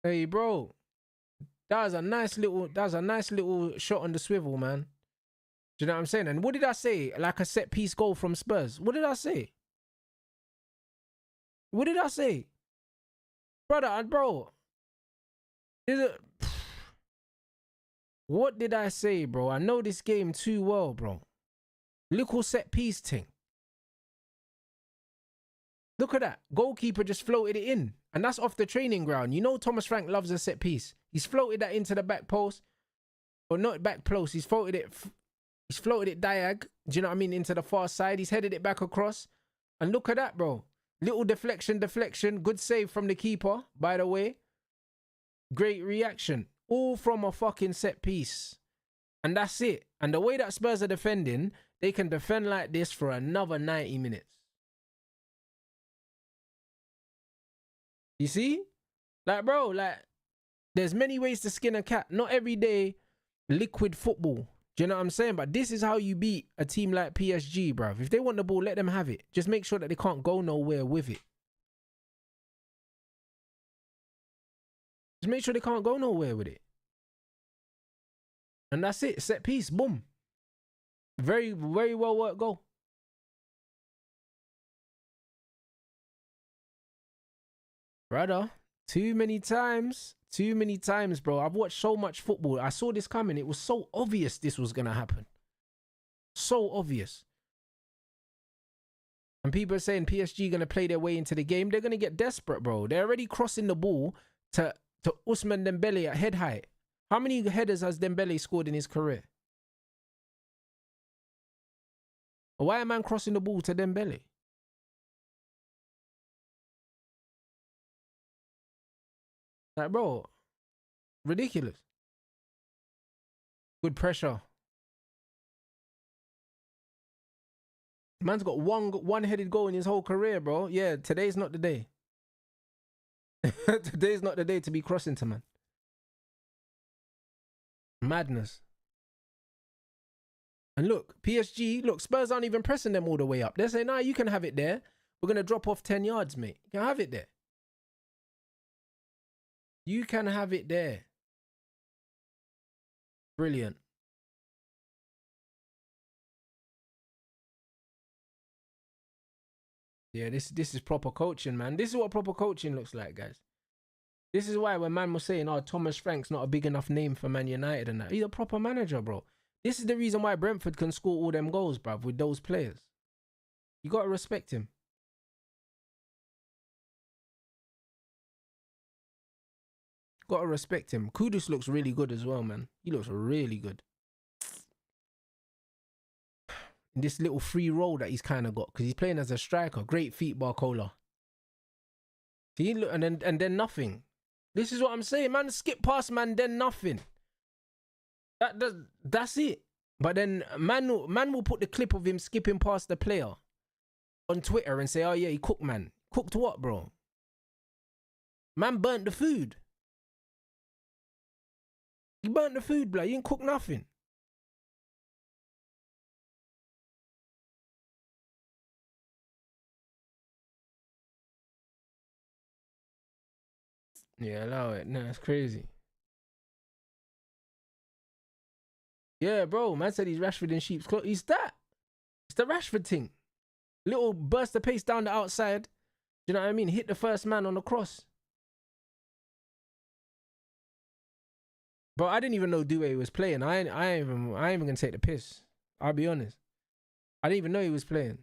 Hey, bro. That was a nice little shot on the swivel, man. Do you know what I'm saying? And what did I say? Like a set piece goal from Spurs. What did I say? What did I say? Brother, bro. What did I say, bro? I know this game too well, bro. Little set piece thing. Look at that. Goalkeeper just floated it in. And that's off the training ground. You know Thomas Frank loves a set piece. He's floated that into the back post. Or not back post. He's floated it diag. Do you know what I mean? Into the far side. He's headed it back across. And look at that, bro. Little deflection. Good save from the keeper, by the way. Great reaction. All from a fucking set piece. And that's it. And the way that Spurs are defending, they can defend like this for another 90 minutes. You see? Like, bro, like, there's many ways to skin a cat. Not every day liquid football. Do you know what I'm saying? But this is how you beat a team like PSG, bruv. If they want the ball, let them have it. Just make sure that they can't go nowhere with it. Just make sure they can't go nowhere with it. And that's it. Set piece. Boom. Very, very well worked goal. Brother, too many times, bro. I've watched so much football. I saw this coming. It was so obvious this was going to happen. So obvious. And people are saying PSG going to play their way into the game. They're going to get desperate, bro. They're already crossing the ball to Ousmane Dembele at head height. How many headers has Dembele scored in his career? Why am I crossing the ball to Dembele? Like, bro, ridiculous. Good pressure. Man's got one-headed goal in his whole career, bro. Yeah, today's not the day. Today's not the day to be crossing to man. Madness. And look, PSG, look, Spurs aren't even pressing them all the way up. They're saying, nah, you can have it there. We're going to drop off 10 yards, mate. You can have it there. You can have it there. Brilliant. Yeah, this is proper coaching, man. This is what proper coaching looks like, guys. This is why when man was saying, oh, Thomas Frank's not a big enough name for Man United and that, he's a proper manager, bro. This is the reason why Brentford can score all them goals, bruv, with those players. You got to respect him. Got to respect him. Kudus looks really good as well, man. He looks really good. In this little free role that he's kind of got, because he's playing as a striker. Great feet, Barcola. See, look, and then nothing. This is what I'm saying, man. Skip past, man, then nothing. That's it. But then man will put the clip of him skipping past the player on Twitter and say, oh yeah, he cooked, man. Cooked what, bro? Man burnt the food. He burnt the food, blood. He didn't cook nothing. Yeah, allow it. No, it's crazy. Yeah, bro. Man said he's Rashford in sheep's clothes. He's that. It's the Rashford thing. Little burst of pace down the outside. Do you know what I mean? Hit the first man on the cross. Bro, I didn't even know Doué was playing. I ain't even gonna take the piss. I'll be honest. I didn't even know he was playing.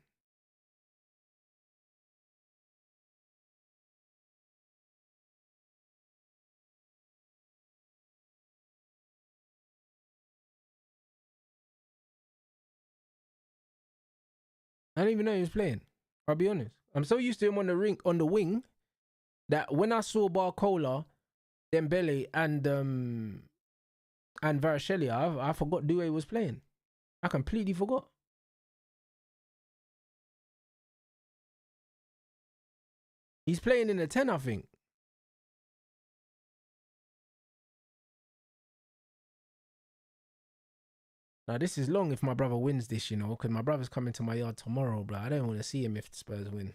I didn't even know he was playing. I'll be honest. I'm so used to him on the wing, that when I saw Barcola, Dembele, and Varashelli, I forgot Doué was playing. I completely forgot. He's playing in the 10, I think. Now, this is long if my brother wins this, you know, because my brother's coming to my yard tomorrow, bro. I don't want to see him if the Spurs win.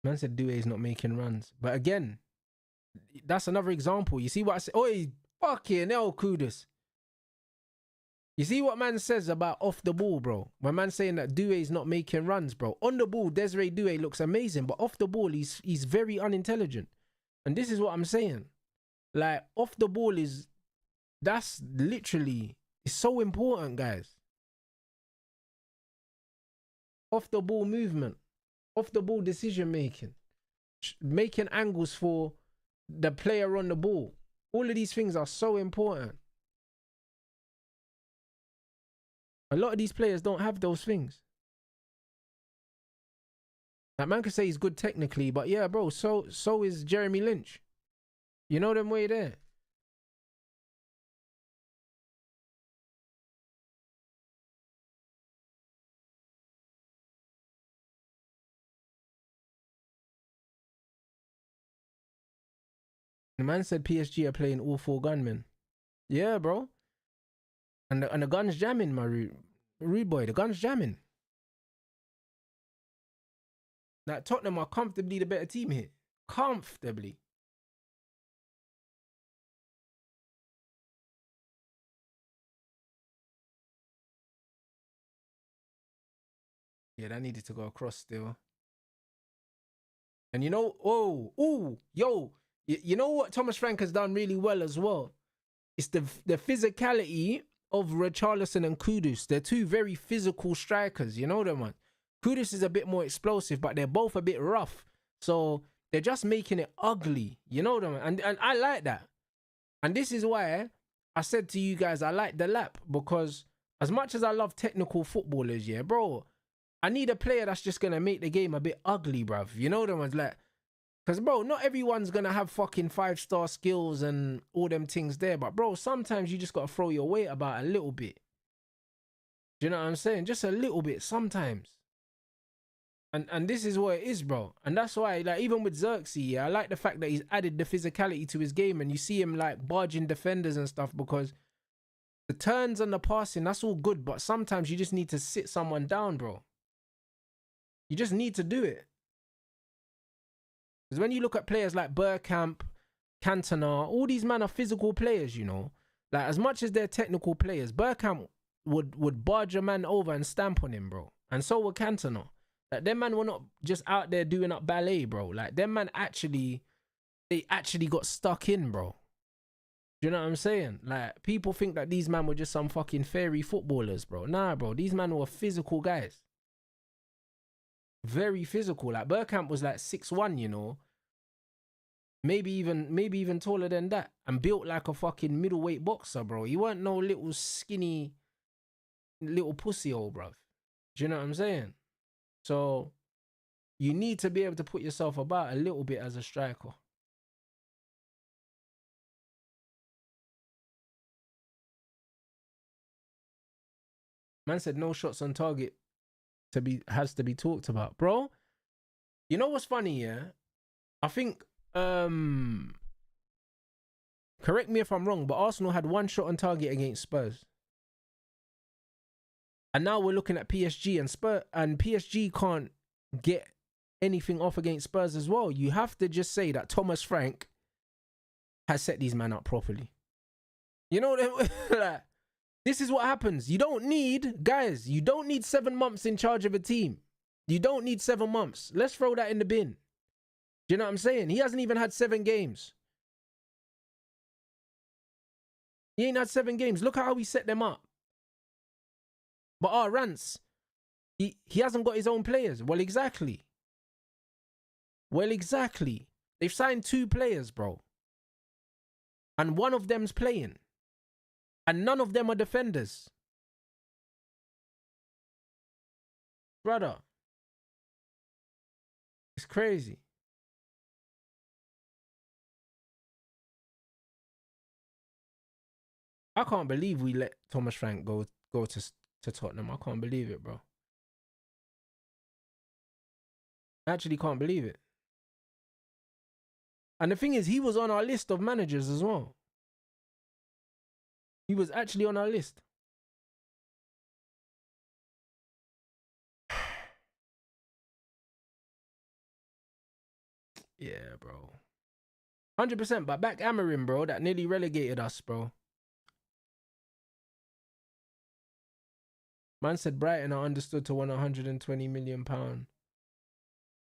Man said Doué's not making runs. But again, that's another example. You see what I say? Oh, fucking hell, Kudus. You see what man says about off the ball, bro? My man saying that Doué's not making runs, bro. On the ball, Desiree Doué looks amazing, but off the ball, he's very unintelligent. And this is what I'm saying. Like, off the ball that's literally, it's so important, guys. Off the ball movement, off the ball decision making, making angles for the player on the ball. All of these things are so important. A lot of these players don't have those things. That man could say he's good technically, but yeah, bro, so is Jeremy Lynch. You know them way there. The man said PSG are playing all 4 gunmen. Yeah, bro. And the gun's jamming, my rude boy. The gun's jamming. Like, Tottenham are comfortably the better team here. Comfortably. Yeah, that needed to go across still. And you know, you know what Thomas Frank has done really well as well? It's the physicality of Richarlison and Kudus. They're 2 very physical strikers, you know them, man. Kudus is a bit more explosive, but they're both a bit rough. So they're just making it ugly, you know them, and I like that. And this is why I said to you guys, I like the lap, because as much as I love technical footballers, yeah, bro, I need a player that's just gonna make the game a bit ugly, bruv. You know them ones, like, because, bro, not everyone's gonna have fucking 5-star skills and all them things there, but, bro, sometimes you just gotta throw your weight about a little bit. Do you know what I'm saying? Just a little bit sometimes. And this is what it is, bro. And that's why, like, even with Xerxes, yeah, I like the fact that he's added the physicality to his game, and you see him, like, barging defenders and stuff, because The turns and the passing, that's all good, but sometimes you just need to sit someone down, bro. You just need to do it. Because when you look at players like Bergkamp, Cantona, all these men are physical players, you know. Like, as much as they're technical players, Bergkamp would barge a man over and stamp on him, bro. And so would Cantona. Like, them man were not just out there doing up ballet, bro. Like, them man they actually got stuck in, bro. Do you know what I'm saying? Like, people think that these men were just some fucking fairy footballers, bro. Nah, bro. These men were physical guys. Very physical. Like, Bergkamp was like 6'1", you know. Maybe even taller than that. And built like a fucking middleweight boxer, bro. He weren't no little skinny little pussy hole, bro. Do you know what I'm saying? So, you need to be able to put yourself about a little bit as a striker. Man said no shots on target has to be talked about. Bro, you know what's funny, yeah? I think, correct me if I'm wrong, but Arsenal had one shot on target against Spurs. And now we're looking at PSG, and PSG can't get anything off against Spurs as well. You have to just say that Thomas Frank has set these men up properly. You know what like, this is what happens. You don't need 7 months in charge of a team. You don't need 7 months. Let's throw that in the bin. Do you know what I'm saying? He hasn't even had 7 games. He ain't had 7 games. Look at how he set them up. But Rants, he hasn't got his own players. Well, exactly. They've signed 2 players, bro. And one of them's playing. And none of them are defenders. Brother. It's crazy. I can't believe we let Thomas Frank go to Tottenham. I can't believe it, bro. I actually can't believe it. And the thing is, he was on our list of managers as well. He was actually on our list. Yeah, bro. 100%, but back Amorim, bro, that nearly relegated us, bro. Man said Brighton are understood to want £120 million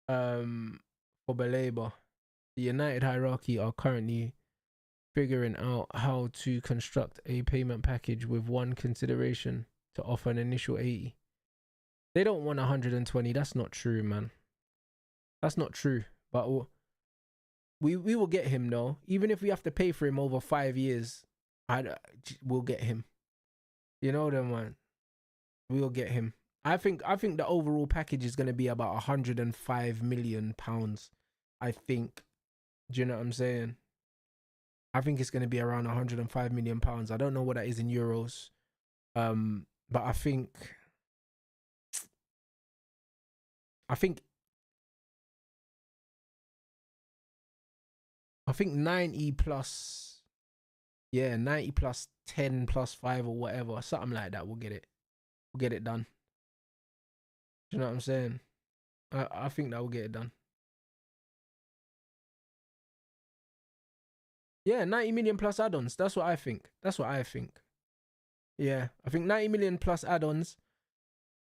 for Baleba. The United hierarchy are currently figuring out how to construct a payment package with one consideration to offer an initial 80. They don't want 120. That's not true, man. That's not true. But we will get him, though. Even if we have to pay for him over 5 years, we'll get him. You know them, man. We'll get him. I think the overall package is going to be about £105 million. I think. Do you know what I'm saying? I think it's going to be around £105 million. I don't know what that is in euros. But I think 90 plus, 90 plus 10 plus 5 or whatever, something like that. We'll get it done. Do you know what I'm saying? I think that will get it done. Yeah, 90 million plus add-ons. That's what I think. Yeah, I think 90 million plus add-ons,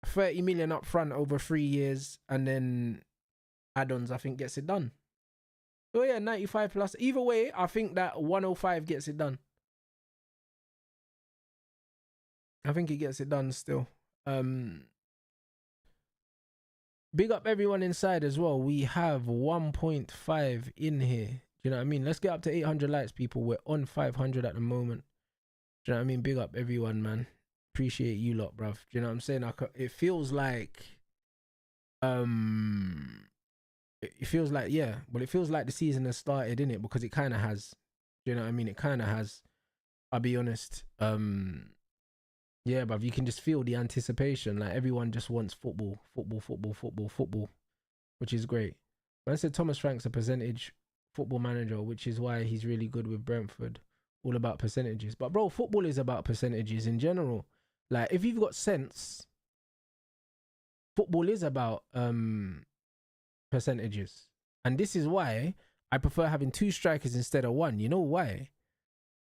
30 million up front over 3 years, and then add-ons, I think, gets it done. Oh yeah, 95 plus. Either way, I think that 105 gets it done. I think he gets it done still. Big up everyone inside as well. We have 1.5 in here. Do you know what I mean? Let's get up to 800 likes, people. We're on 500 at the moment. Do you know what I mean? Big up everyone, man. Appreciate you lot, bruv. Do you know what I'm saying? It feels like, it feels like the season has started, innit? Because it kind of has. Do you know what I mean? It kind of has. I'll be honest. Yeah, bruv, you can just feel the anticipation. Like, everyone just wants football, which is great. Man said Thomas Frank's a percentage football manager, which is why he's really good with Brentford. all about percentages. But bro, football is about percentages in general. Like, if you've got sense, football is about percentages. And this is why I prefer having 2 strikers instead of 1. You know why?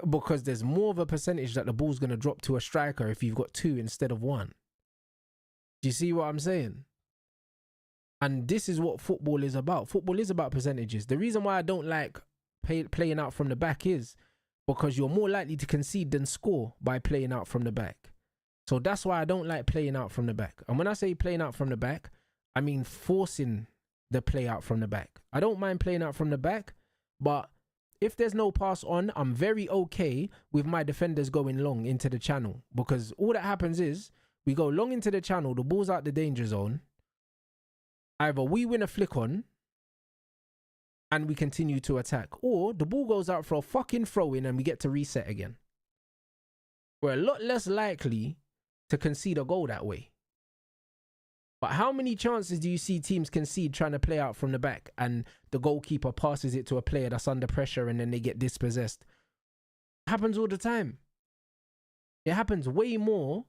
Because there's more of a percentage that the ball's going to drop to a striker if you've got 2 instead of 1. Do you see what I'm saying? And this is what football is about. Football is about percentages. The reason why I don't like playing out from the back is because you're more likely to concede than score by playing out from the back. So that's why I don't like playing out from the back. And when I say playing out from the back, I mean forcing the play out from the back. I don't mind playing out from the back, but if there's no pass on, I'm very okay with my defenders going long into the channel, because all that happens is we go long into the channel, the ball's out the danger zone. Either we win a flick on and we continue to attack, or the ball goes out for a fucking throw in and we get to reset again. We're a lot less likely to concede a goal that way. But how many chances do you see teams concede trying to play out from the back and the goalkeeper passes it to a player that's under pressure and then they get dispossessed? It happens all the time. It happens way more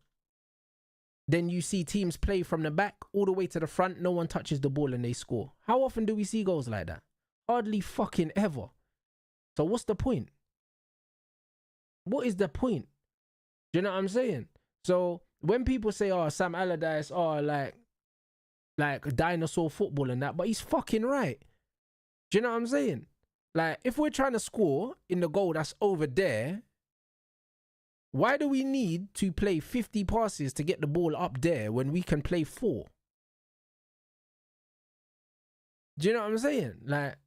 than you see teams play from the back all the way to the front. No one touches the ball and they score. How often do we see goals like that? Hardly fucking ever. So what's the point? What is the point? Do you know what I'm saying? So when people say, oh, Sam Allardyce, oh, like dinosaur football and that, but he's fucking right. Do you know what I'm saying? Like, if we're trying to score in the goal that's over there, why do we need to play 50 passes to get the ball up there when we can play 4? Do you know what I'm saying? Like,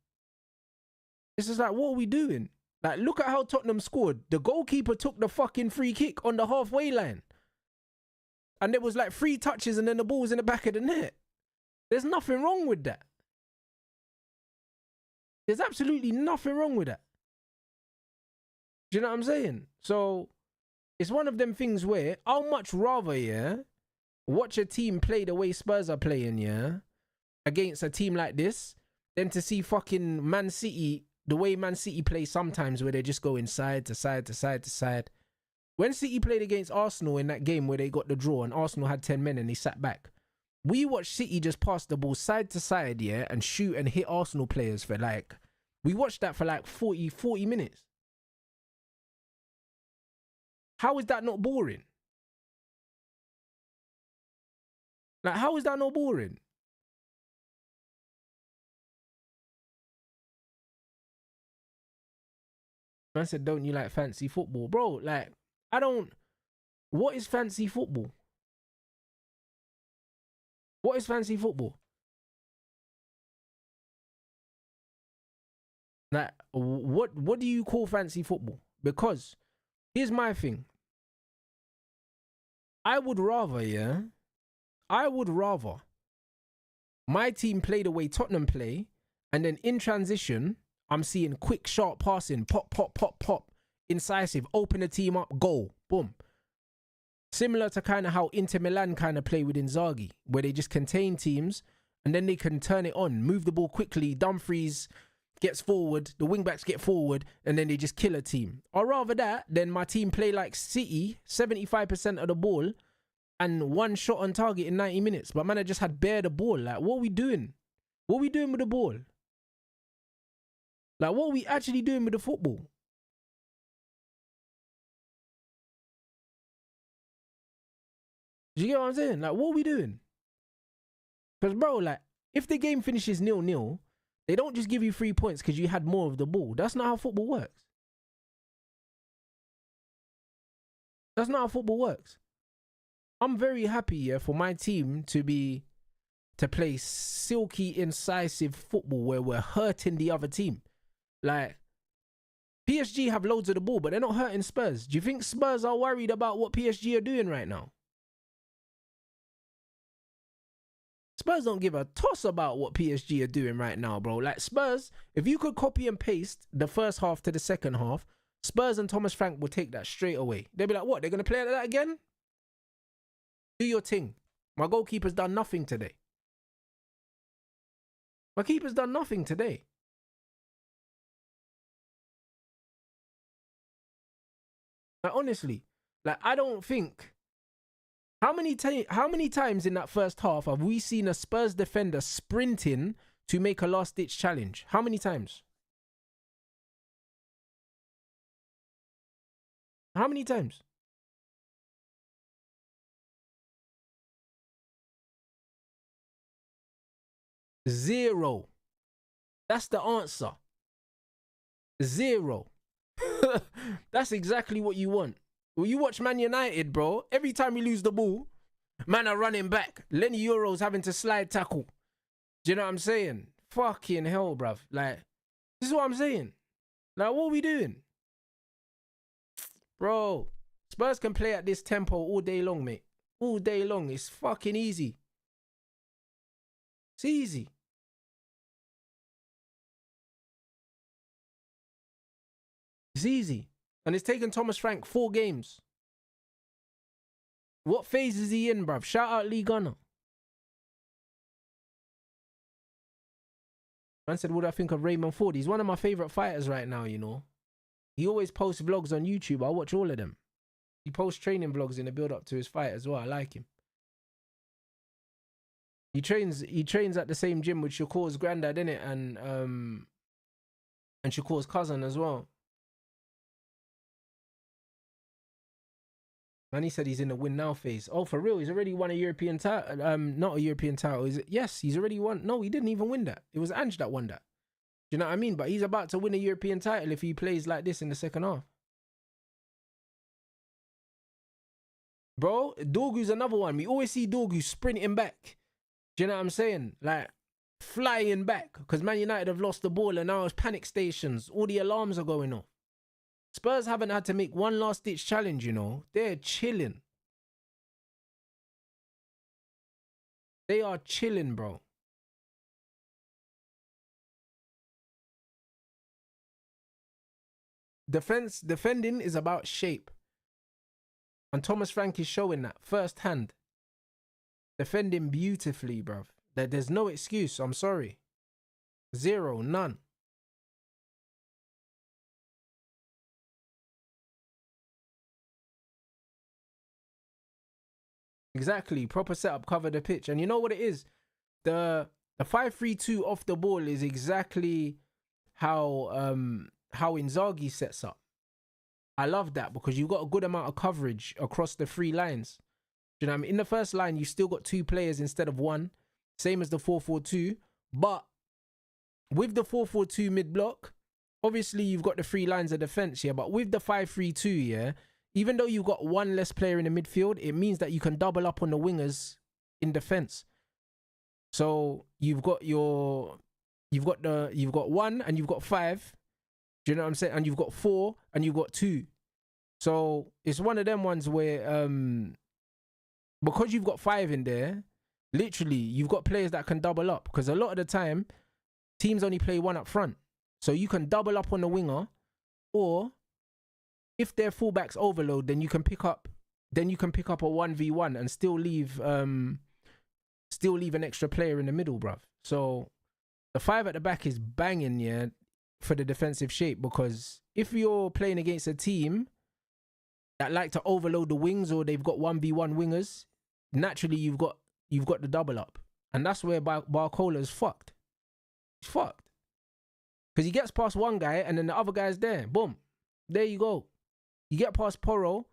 it's just like, what are we doing? Like, look at how Tottenham scored. The goalkeeper took the fucking free kick on the halfway line. And there was like 3 touches and then the ball was in the back of the net. There's nothing wrong with that. There's absolutely nothing wrong with that. Do you know what I'm saying? So it's one of them things where I'll much rather, watch a team play the way Spurs are playing, against a team like this, than to see fucking Man City, the way Man City play sometimes, where they're just going side to side to side to side. When City played against Arsenal in that game where they got the draw and Arsenal had 10 men and they sat back, we watched City just pass the ball side to side, and shoot and hit Arsenal players for like, we watched that for like 40 minutes. How is that not boring? Like, how is that not boring? Man said, don't you like fancy football? Bro, like, I don't... What is fancy football? What is fancy football? Like, what do you call fancy football? Because here's my thing. I would rather my team play the way Tottenham play, and then in transition, I'm seeing quick, sharp passing, pop, pop, pop, pop, incisive, open the team up, goal, boom. Similar to kind of how Inter Milan kind of play with Inzaghi, where they just contain teams and then they can turn it on, move the ball quickly. Dumfries gets forward, the wing-backs get forward, and then they just kill a team. Or rather that, then my team play like City, 75% of the ball, and 1 shot on target in 90 minutes. But man, I just had bare the ball. Like, what are we doing? What are we doing with the ball? Like, what are we actually doing with the football? Do you get what I'm saying? Like, what are we doing? Because, bro, like, if the game finishes 0-0, they don't just give you 3 points because you had more of the ball. That's not how football works. That's not how football works. I'm very happy for my team to play silky, incisive football where we're hurting the other team. Like, PSG have loads of the ball, but they're not hurting Spurs. Do you think Spurs are worried about what PSG are doing right now? Spurs don't give a toss about what PSG are doing right now, bro. Like, Spurs, if you could copy and paste the first half to the second half, Spurs and Thomas Frank will take that straight away. They'll be like, what, they're going to play like that again? Do your thing. My goalkeeper's done nothing today. My keeper's done nothing today. Like, honestly, like, I don't think. How many times in that first half have we seen a Spurs defender sprinting to make a last-ditch challenge? How many times? How many times? Zero. That's the answer. Zero. That's exactly what you want. Well, you watch Man United, bro. Every time we lose the ball, man are running back. Lenny Euro's having to slide tackle. Do you know what I'm saying? Fucking hell, bruv. Like, this is what I'm saying. Like, what are we doing? Bro, Spurs can play at this tempo all day long, mate. All day long. It's fucking easy. It's easy. It's easy. And it's taken Thomas Frank 4 games. What phase is he in, bruv? Shout out Lee Gunner. Man said, what do I think of Raymond Ford? He's one of my favourite fighters right now, you know. He always posts vlogs on YouTube. I watch all of them. He posts training vlogs in the build-up to his fight as well. I like him. He trains at the same gym with Shakur's granddad, innit? And Shakur's cousin as well. Man, he said he's in the win now phase. Oh, for real? He's already won a European title. Not a European title. Is it? Yes, he's already won. No, he didn't even win that. It was Ange that won that. Do you know what I mean? But he's about to win a European title if he plays like this in the second half. Bro, Dorgu's another one. We always see Dorgu sprinting back. Do you know what I'm saying? Like, flying back. Because Man United have lost the ball and now it's panic stations. All the alarms are going off. Spurs haven't had to make one last-ditch challenge, you know. They're chilling. They are chilling, bro. Defending is about shape. And Thomas Frank is showing that firsthand. Defending beautifully, bruv. There's no excuse. I'm sorry. Zero. None. Exactly. Proper setup, cover the pitch. And you know what it is? The 5-3-2 off the ball is exactly how Inzaghi sets up. I love that because you've got a good amount of coverage across the 3 lines. You know what I mean? In the first line, you still got 2 players instead of 1. Same as the 4-4-2. But with the 4-4-2 mid-block, obviously you've got the 3 lines of defense here. But with the 5-3-2, yeah, even though you've got 1 less player in the midfield, it means that you can double up on the wingers in defense. So you've got 1 and you've got 5. Do you know what I'm saying? And you've got 4 and you've got 2. So it's one of them ones where because you've got 5 in there, literally you've got players that can double up. Because a lot of the time, teams only play 1 up front. So you can double up on the winger, or if their fullbacks overload, then you can pick up a 1v1 and still leave an extra player in the middle, bruv. So the 5 at the back is banging, yeah, for the defensive shape, because if you're playing against a team that like to overload the wings or they've got 1v1 wingers, naturally you've got the double up. And that's where Barcola is fucked. He's fucked. Because he gets past one guy and then the other guy's there. Boom. There you go. You get past Porro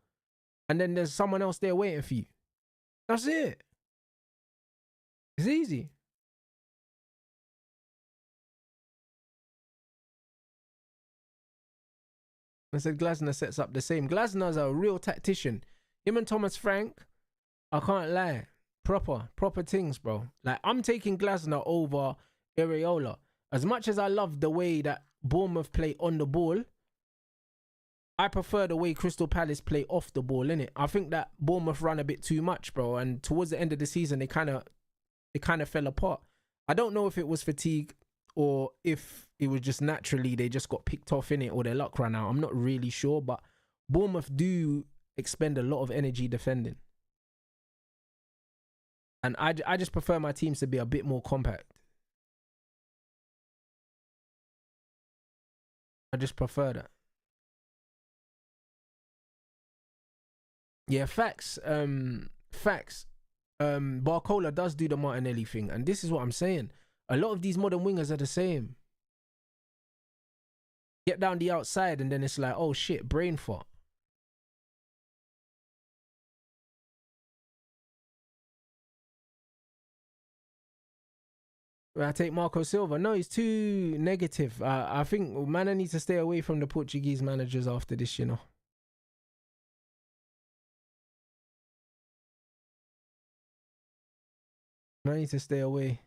and then there's someone else there waiting for you. That's it. It's easy. I said Glasner sets up the same. Glasner's a real tactician. Him and Thomas Frank, I can't lie. Proper things, bro. Like, I'm taking Glasner over Areola. As much as I love the way that Bournemouth play on the ball, I prefer the way Crystal Palace play off the ball, innit? I think that Bournemouth run a bit too much, bro. And towards the end of the season, they kind of fell apart. I don't know if it was fatigue or if it was just naturally they just got picked off in it or their luck ran out. I'm not really sure, but Bournemouth do expend a lot of energy defending. And I just prefer my teams to be a bit more compact. I just prefer that. Yeah, facts. Facts. Barcola does do the Martinelli thing, and this is what I'm saying. A lot of these modern wingers are the same. Get down the outside, and then it's like, oh shit, brain fart. I take Marco Silva. No, he's too negative. I think man, I need to stay away from the Portuguese managers after this, you know. I need to stay away.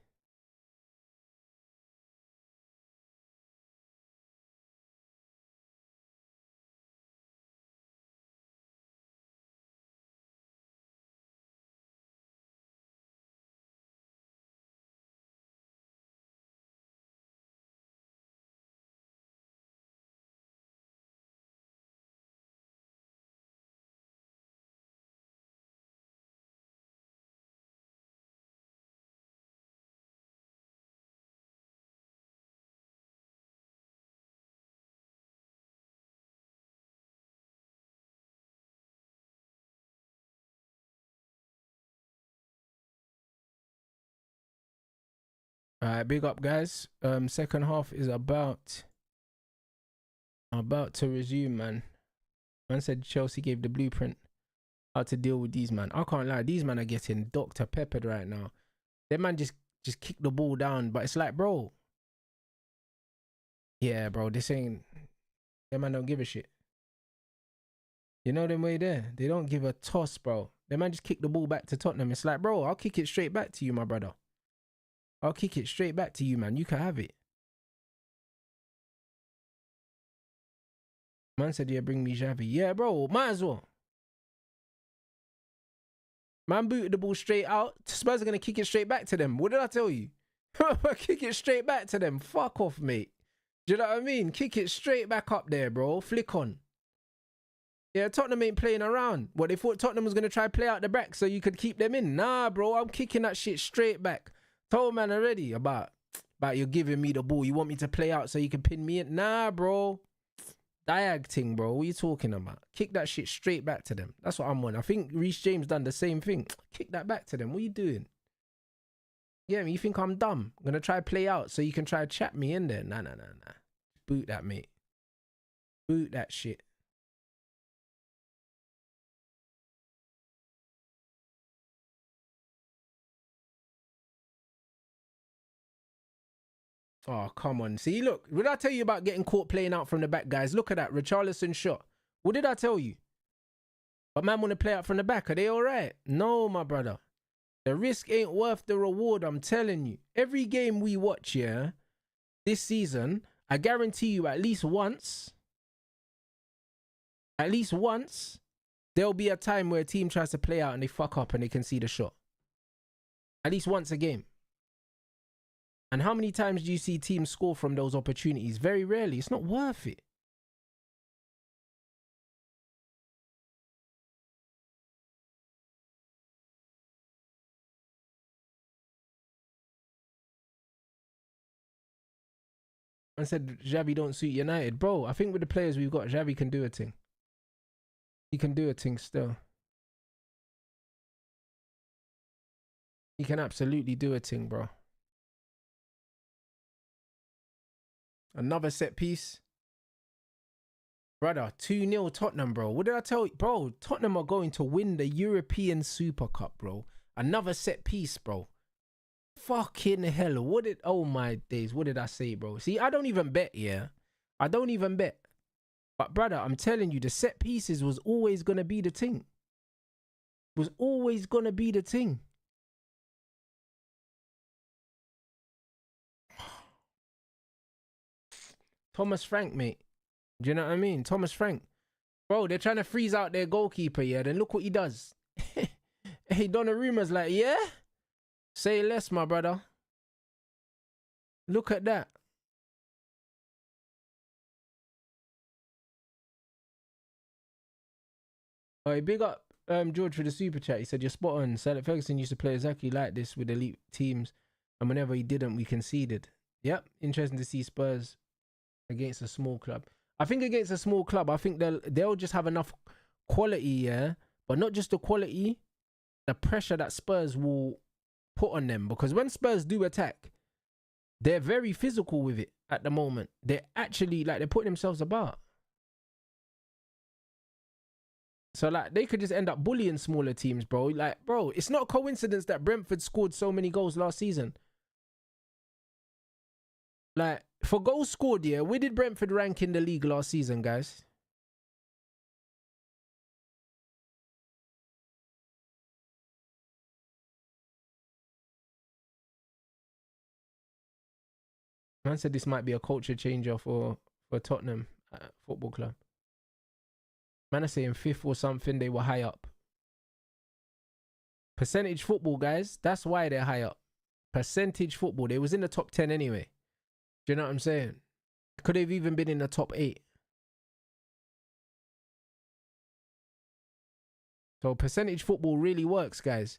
All right, big up, guys. Second half is about to resume, man. Man said Chelsea gave the blueprint how to deal with these man. I can't lie, these man are getting Dr. Peppered right now. That man just kick the ball down, but it's like, bro. Yeah, bro, this ain't. That man don't give a shit. You know them way there. They don't give a toss, bro. That man just kick the ball back to Tottenham. It's like, bro, I'll kick it straight back to you, my brother. I'll kick it straight back to you, man. You can have it. Man said, yeah, bring me Xavi. Yeah, bro, might as well. Man booted the ball straight out. Spurs are going to kick it straight back to them. What did I tell you? Kick it straight back to them. Fuck off, mate. Do you know what I mean? Kick it straight back up there, bro. Flick on. Yeah, Tottenham ain't playing around. What, they thought Tottenham was going to try play out the back so you could keep them in? Nah, bro. I'm kicking that shit straight back. Told man already about you're giving me the ball. You want me to play out so you can pin me in? Nah, bro. Diag thing, bro. What are you talking about? Kick that shit straight back to them. That's what I'm on. I think Reece James done the same thing. Kick that back to them. What are you doing? Yeah, you think I'm dumb? I'm going to try play out so you can try chat me in there. Nah. Boot that, mate. Boot that shit. Oh, come on. See, look. What did I tell you about getting caught playing out from the back, guys? Look at that. Richarlison shot. What did I tell you? But man want to play out from the back. Are they all right? No, my brother. The risk ain't worth the reward, I'm telling you. Every game we watch, yeah, this season, I guarantee you at least once, there'll be a time where a team tries to play out and they fuck up and they can see the shot. At least once a game. And how many times do you see teams score from those opportunities? Very rarely. It's not worth it. And said Xavi don't suit United. Bro, I think with the players we've got, Xavi can do a thing. He can do a thing still. He can absolutely do a thing, bro. Another set piece. Brother, 2-0 Tottenham, bro. What did I tell you? Bro, Tottenham are going to win the European Super Cup, bro. Another set piece, bro. Fucking hell. Oh my days. What did I say, bro? See, I don't even bet, yeah. I don't even bet. But brother, I'm telling you, the set pieces was always going to be the thing. Was always going to be the thing. Thomas Frank, mate. Do you know what I mean? Thomas Frank. Bro, they're trying to freeze out their goalkeeper, yeah? Then look what he does. Hey, Donnarumma's like, yeah? Say less, my brother. Look at that. Oh, big up George for the super chat. He said, you're spot on. Sir Alex Ferguson used to play exactly like this with elite teams. And whenever he didn't, we conceded. Yep. Interesting to see Spurs against a small club. I think against a small club, I think they'll just have enough quality, yeah, but not just the quality, the pressure that Spurs will put on them. Because when Spurs do attack, they're very physical with it at the moment. They're actually, like, they're putting themselves about. So, like, they could just end up bullying smaller teams, bro. Like, bro, it's not a coincidence that Brentford scored so many goals last season. Like, for goals scored, yeah, where did Brentford rank in the league last season, guys? Man said this might be a culture changer for Tottenham Football Club. Man are saying 5th or something, they were high up. Percentage football, guys, that's why they're high up. Percentage football, they was in the top 10 anyway. Do you know what I'm saying? Could have even been in the top 8. So percentage football really works, guys.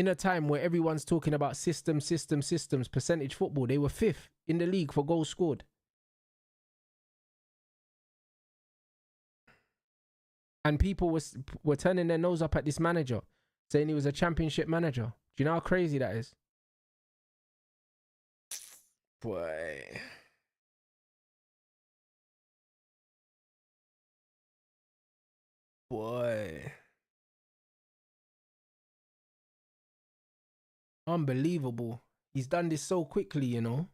In a time where everyone's talking about systems, percentage football, they were 5th in the league for goals scored. And people were turning their nose up at this manager, saying he was a championship manager. Do you know how crazy that is? Boy. Boy. Unbelievable. He's done this so quickly, you know.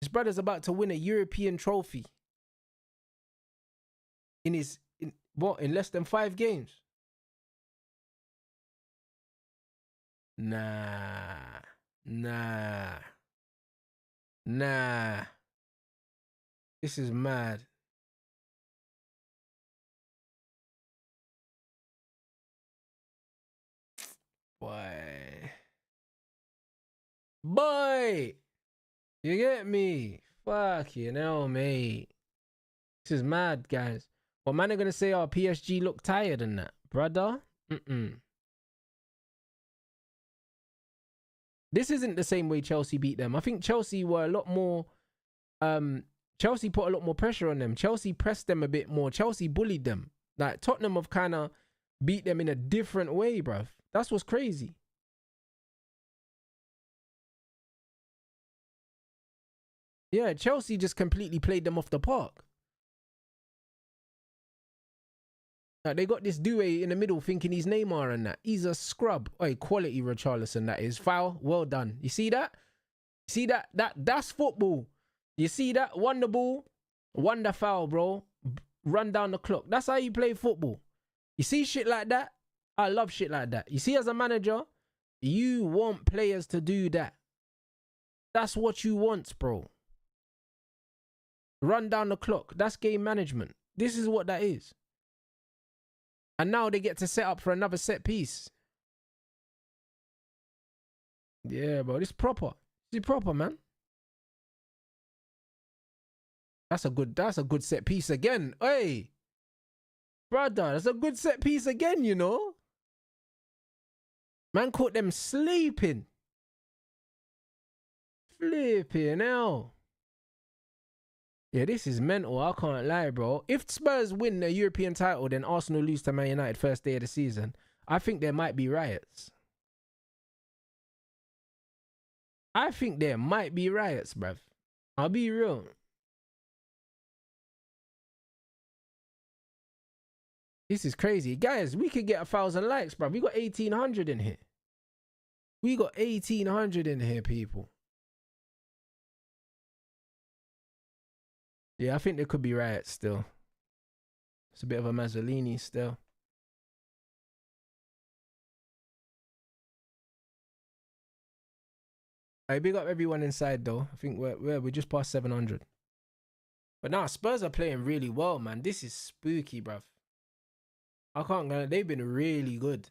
His brother's about to win a European trophy. In less than 5 games? Nah. This is mad. Boy! You get me? Fucking hell, mate. This is mad, guys. What man are gonna say, oh, PSG look tired and that? Brother? This isn't the same way Chelsea beat them. I think Chelsea were a lot more... Chelsea put a lot more pressure on them. Chelsea pressed them a bit more. Chelsea bullied them. Like, Tottenham have kind of beat them in a different way, bruv. That's what's crazy. Yeah, Chelsea just completely played them off the park. Like, they got this Doué in the middle thinking he's Neymar and that. He's a scrub. Oi, quality Richarlison, that is. Foul, well done. You see that? See that? That's football. You see that? Won the ball, wonder foul, bro. Run down the clock. That's how you play football. You see shit like that? I love shit like that. You see, as a manager, you want players to do that. That's what you want, bro. Run down the clock. That's game management. This is what that is. And now they get to set up for another set piece. Yeah, bro. This is proper. This is proper, man. That's a good set piece again. Hey, brother, that's a good set piece again, you know. Man caught them sleeping. Flipping hell. Yeah, this is mental. I can't lie, bro. If Spurs win the European title, then Arsenal lose to Man United first day of the season, I think there might be riots. I think there might be riots, bruv. I'll be real. This is crazy. Guys, we could get 1,000 likes, bruv. We got 1,800 in here. We got 1,800 in here, people. Yeah, I think there could be riots still. It's a bit of a Mazzolini still. I big up everyone inside though. I think we're just past 700. But now Spurs are playing really well, man. This is spooky, bruv. I can't go. They've been really good.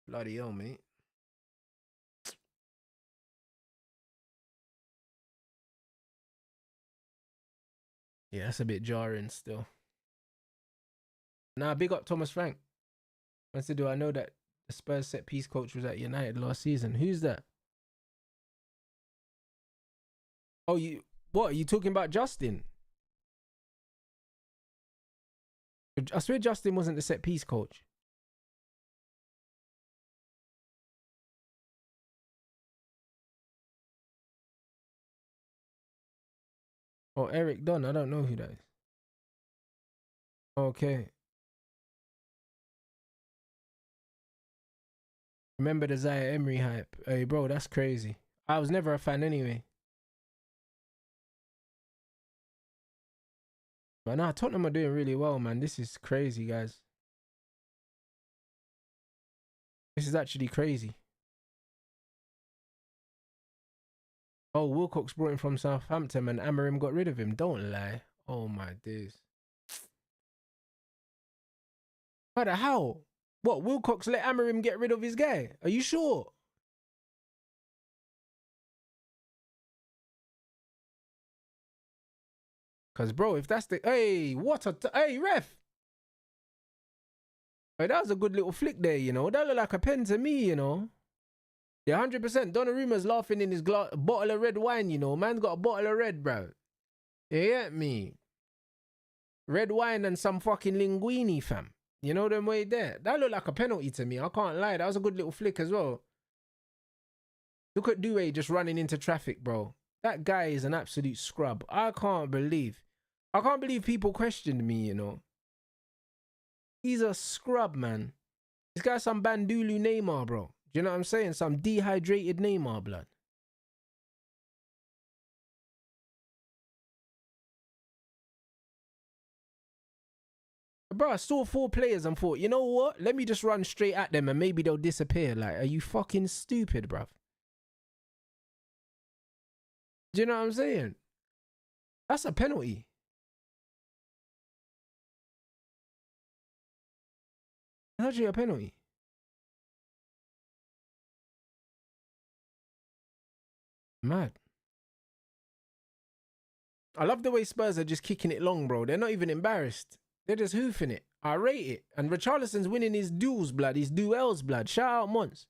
Bloody hell, mate. Yeah, that's a bit jarring still. Nah, big up Thomas Frank. I said, do I know that the Spurs set piece coach was at United last season? Who's that? Oh, What, are you talking about Justin? I swear Justin wasn't the set piece coach. Oh, Eric Dunn. I don't know who that is. Okay. Remember the Zaire Emery hype? Hey, bro, that's crazy. I was never a fan anyway. But nah, Tottenham are doing really well, man. This is crazy, guys. This is actually crazy. Oh, Wilcox brought him from Southampton and Amorim got rid of him. Don't lie. Oh, my days. But how? What, Wilcox let Amorim get rid of his guy? Are you sure? Because, bro, if that's the... Hey, what a... Hey, ref! Hey, that was a good little flick there, you know. That looked like a pen to me, you know. Yeah, 100%. Donnarumma's laughing in his bottle of red wine, you know. Man's got a bottle of red, bro. You get me? Red wine and some fucking linguine, fam. You know them way there. That looked like a penalty to me. I can't lie. That was a good little flick as well. Look at Doué just running into traffic, bro. That guy is an absolute scrub. I can't believe people questioned me, you know. He's a scrub, man. This guy's some Bandulu Neymar, bro. Do you know what I'm saying? Some dehydrated Neymar, blood. Bro, I saw 4 players and thought, you know what? Let me just run straight at them and maybe they'll disappear. Like, are you fucking stupid, bruv? Do you know what I'm saying? That's a penalty. That's actually a penalty. Mad. I love the way Spurs are just kicking it long, bro. They're not even embarrassed. They're just hoofing it. I rate it. And Richarlison's winning his duels, blood. His duels, blood. Shout out Mons.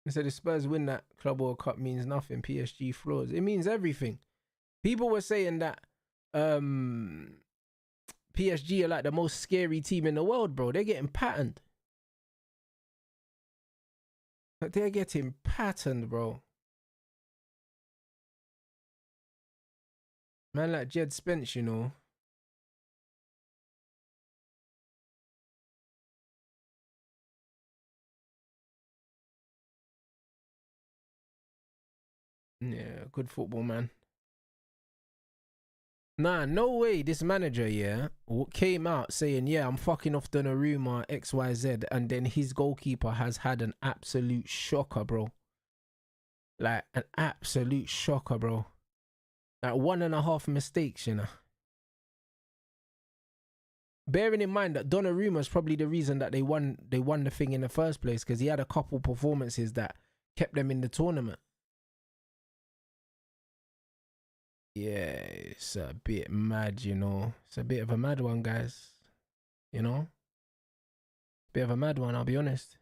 They said the Spurs win that Club World Cup means nothing. PSG flaws. It means everything. People were saying that PSG are like the most scary team in the world, bro. They're getting patterned. They're getting patterned, bro. Man like Jed Spence, you know. Yeah, good football, man. Nah, no way this manager, yeah, came out saying, yeah, I'm fucking off Donnarumma, XYZ, and then his goalkeeper has had an absolute shocker, bro. Like, an absolute shocker, bro. Like, 1.5 mistakes, you know. Bearing in mind that Donnarumma's probably the reason that they won the thing in the first place, because he had a couple performances that kept them in the tournament. Yeah, it's a bit mad, you know. It's a bit of a mad one, guys. You know? Bit of a mad one, I'll be honest.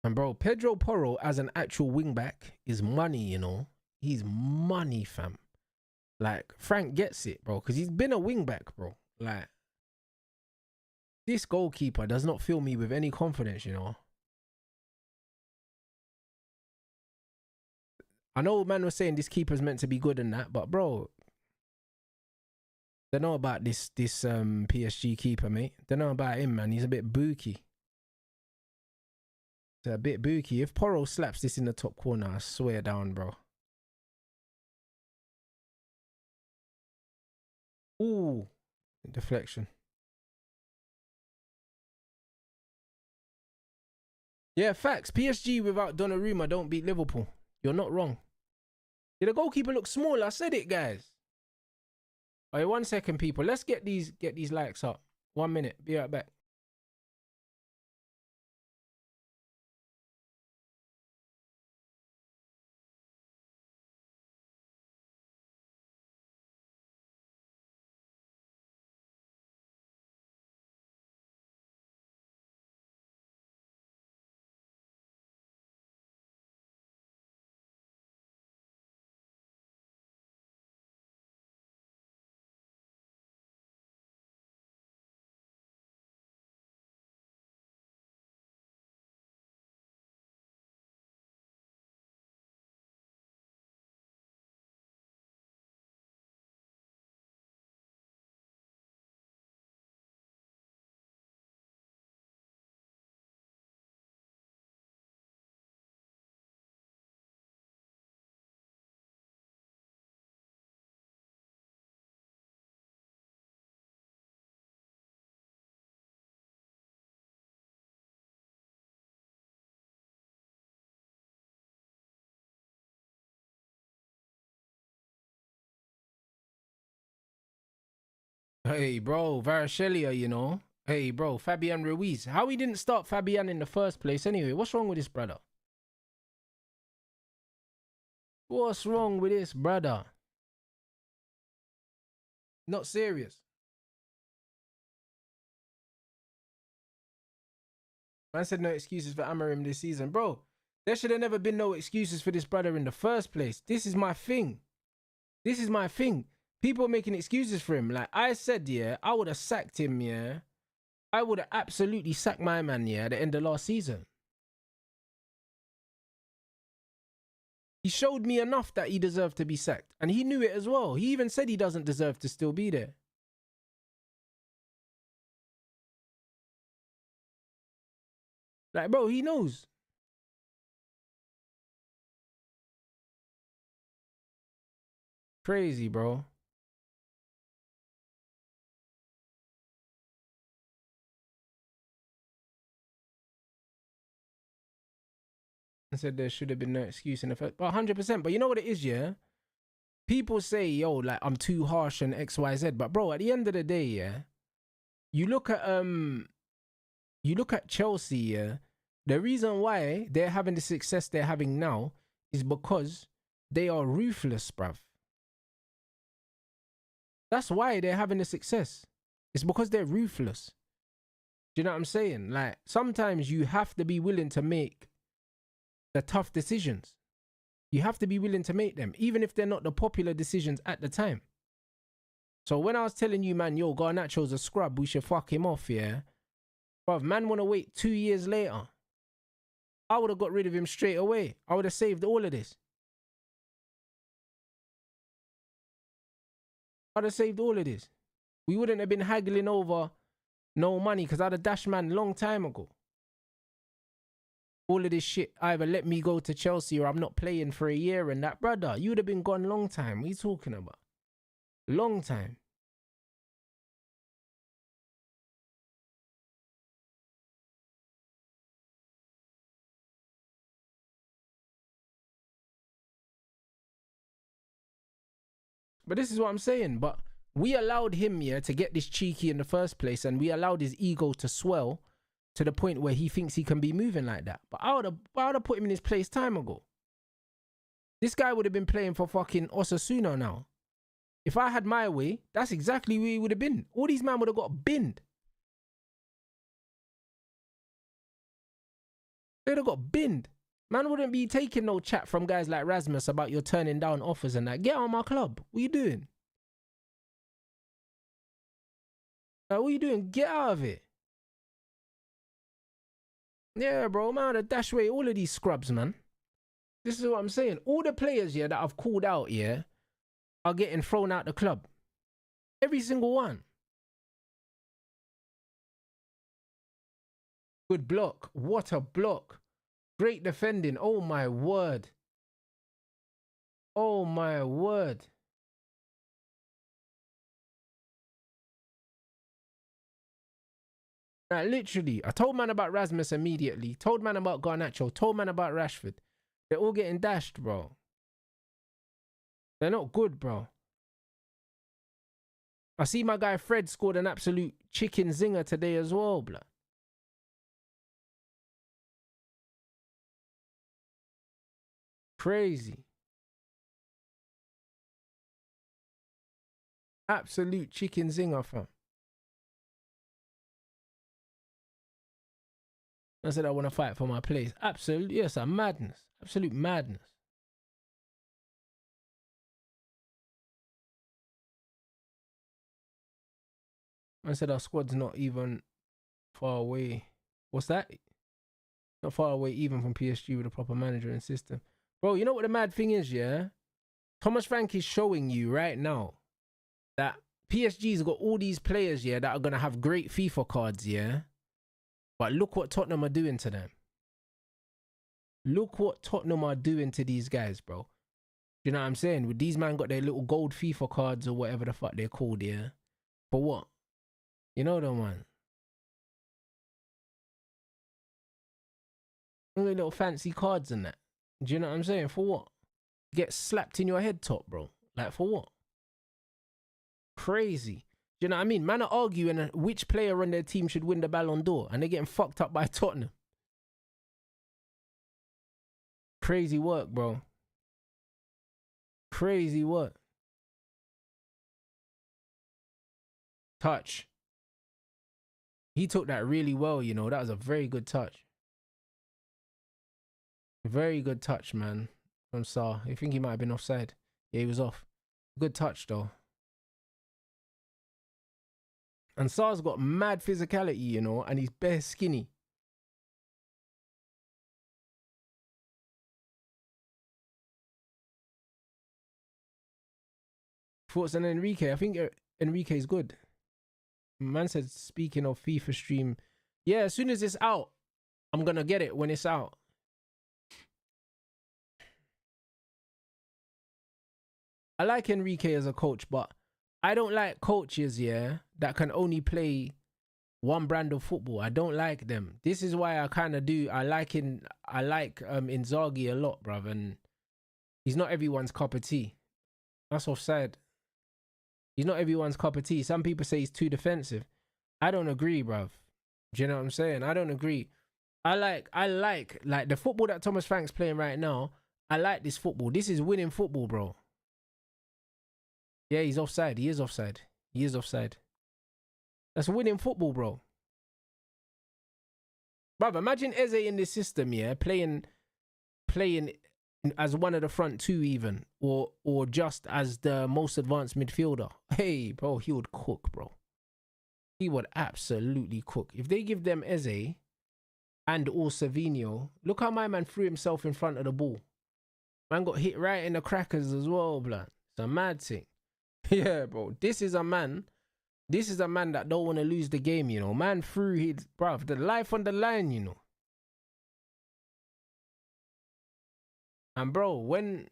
And bro, Pedro Porro as an actual wingback is money, you know. He's money, fam. Like, Frank gets it, bro, because he's been a wingback, bro. Like, this goalkeeper does not fill me with any confidence, you know. I know man was saying this keeper's meant to be good and that, but bro, don't know about this PSG keeper, mate. Don't know about him, man. He's a bit booky. It's a bit booky. If Porro slaps this in the top corner, I swear down, bro. Ooh, deflection. Yeah, facts. PSG without Donnarumma don't beat Liverpool. You're not wrong. Did the goalkeeper look small? I said it, guys. All right, 1 second, people. Let's get these likes up. 1 minute. Be right back. Hey, bro, Varashelia, you know. Hey, bro, Fabian Ruiz. How he didn't start Fabian in the first place anyway? What's wrong with this brother? What's wrong with this brother? Not serious. Man said no excuses for Amarim this season. Bro, there should have never been no excuses for this brother in the first place. This is my thing. This is my thing. People making excuses for him. Like I said, yeah, I would have sacked him, yeah. I would have absolutely sacked my man, yeah, at the end of last season. He showed me enough that he deserved to be sacked. And he knew it as well. He even said he doesn't deserve to still be there. Like, bro, he knows. Crazy, bro. I said there should have been no excuse in the first. But 100%. But you know what it is, yeah? People say, yo, like, I'm too harsh and XYZ. But, bro, at the end of the day, yeah, you look at Chelsea, yeah, the reason why they're having the success they're having now is because they are ruthless, bruv. That's why they're having the success. It's because they're ruthless. Do you know what I'm saying? Like, sometimes you have to be willing to make the tough decisions. You have to be willing to make them, even if they're not the popular decisions at the time. So when I was telling you, man, yo, Garnacho's a scrub, we should fuck him off, yeah? Bruv, man want to wait 2 years later. I would have got rid of him straight away. I would have saved all of this. I'd have saved all of this. We wouldn't have been haggling over no money because I'd have dashed man long time ago. All of this shit, either let me go to Chelsea or I'm not playing for a year and that. Brother, you would have been gone long time. What are you talking about? Long time. But this is what I'm saying. But we allowed him, yeah, to get this cheeky in the first place, and we allowed his ego to swell to the point where he thinks he can be moving like that. But I would have put him in his place time ago. This guy would have been playing for fucking Osasuna now. If I had my way, that's exactly where he would have been. All these men would have got binned. They'd have got binned. Man wouldn't be taking no chat from guys like Rasmus about you're turning down offers and that. Get on my club. What are you doing? Like, what are you doing? Get out of it. Yeah, bro, man, the dash away all of these scrubs, man. This is what I'm saying. All the players here that I've called out here are getting thrown out the club. Every single one. Good block. What a block. Great defending. Oh, my word. Oh, my word. Like, literally, I told man about Rasmus immediately. Told man about Garnacho. Told man about Rashford. They're all getting dashed, bro. They're not good, bro. I see my guy Fred scored an absolute chicken zinger today as well, blood. Crazy. Absolute chicken zinger, fam. I said I want to fight for my place. Absolutely, yes, a madness. Absolute madness. I said our squad's not even far away. What's that? Not far away even from PSG with a proper manager and system. Bro, you know what the mad thing is, yeah? Thomas Frank is showing you right now that PSG's got all these players, yeah, that are going to have great FIFA cards, yeah? But look what Tottenham are doing to them. Look what Tottenham are doing to these guys, bro. You know what I'm saying? With these man got their little gold FIFA cards or whatever the fuck they're called, yeah? For what? You know the one. Only little fancy cards and that. Do you know what I'm saying? For what? Get slapped in your head top, bro. Like, for what? Crazy. Do you know what I mean? Man are arguing which player on their team should win the Ballon d'Or, and they're getting fucked up by Tottenham. Crazy work, bro. Crazy work. Touch. He took that really well, you know. That was a very good touch. Very good touch, man, from Sarr. I think he might have been offside. Yeah, he was off. Good touch, though. And Sarr's got mad physicality, you know, and he's bare skinny. Thoughts on Enrique? I think Enrique's good. Man said, speaking of FIFA stream, yeah, as soon as it's out, I'm going to get it when it's out. I like Enrique as a coach, but I don't like coaches, yeah, that can only play one brand of football. I don't like them. This is why I kind of do. I like Inzaghi a lot, bruv, and he's not everyone's cup of tea. That's offside. He's not everyone's cup of tea. Some people say he's too defensive. I don't agree, bruv. Do you know what I'm saying? I don't agree. I like the football that Thomas Frank's playing right now. I like this football. This is winning football, bro. Yeah, he's offside. He is offside. He is offside. That's winning football, bro. Bruv, imagine Eze in this system, yeah, playing as one of the front two even, or just as the most advanced midfielder. Hey, bro, he would cook, bro. He would absolutely cook. If they give them Eze and or Savinho, look how my man threw himself in front of the ball. Man got hit right in the crackers as well, blood. It's a mad thing. Yeah, bro. This is a man that don't want to lose the game, you know. Man threw his, bruv, the life on the line, you know. And bro, when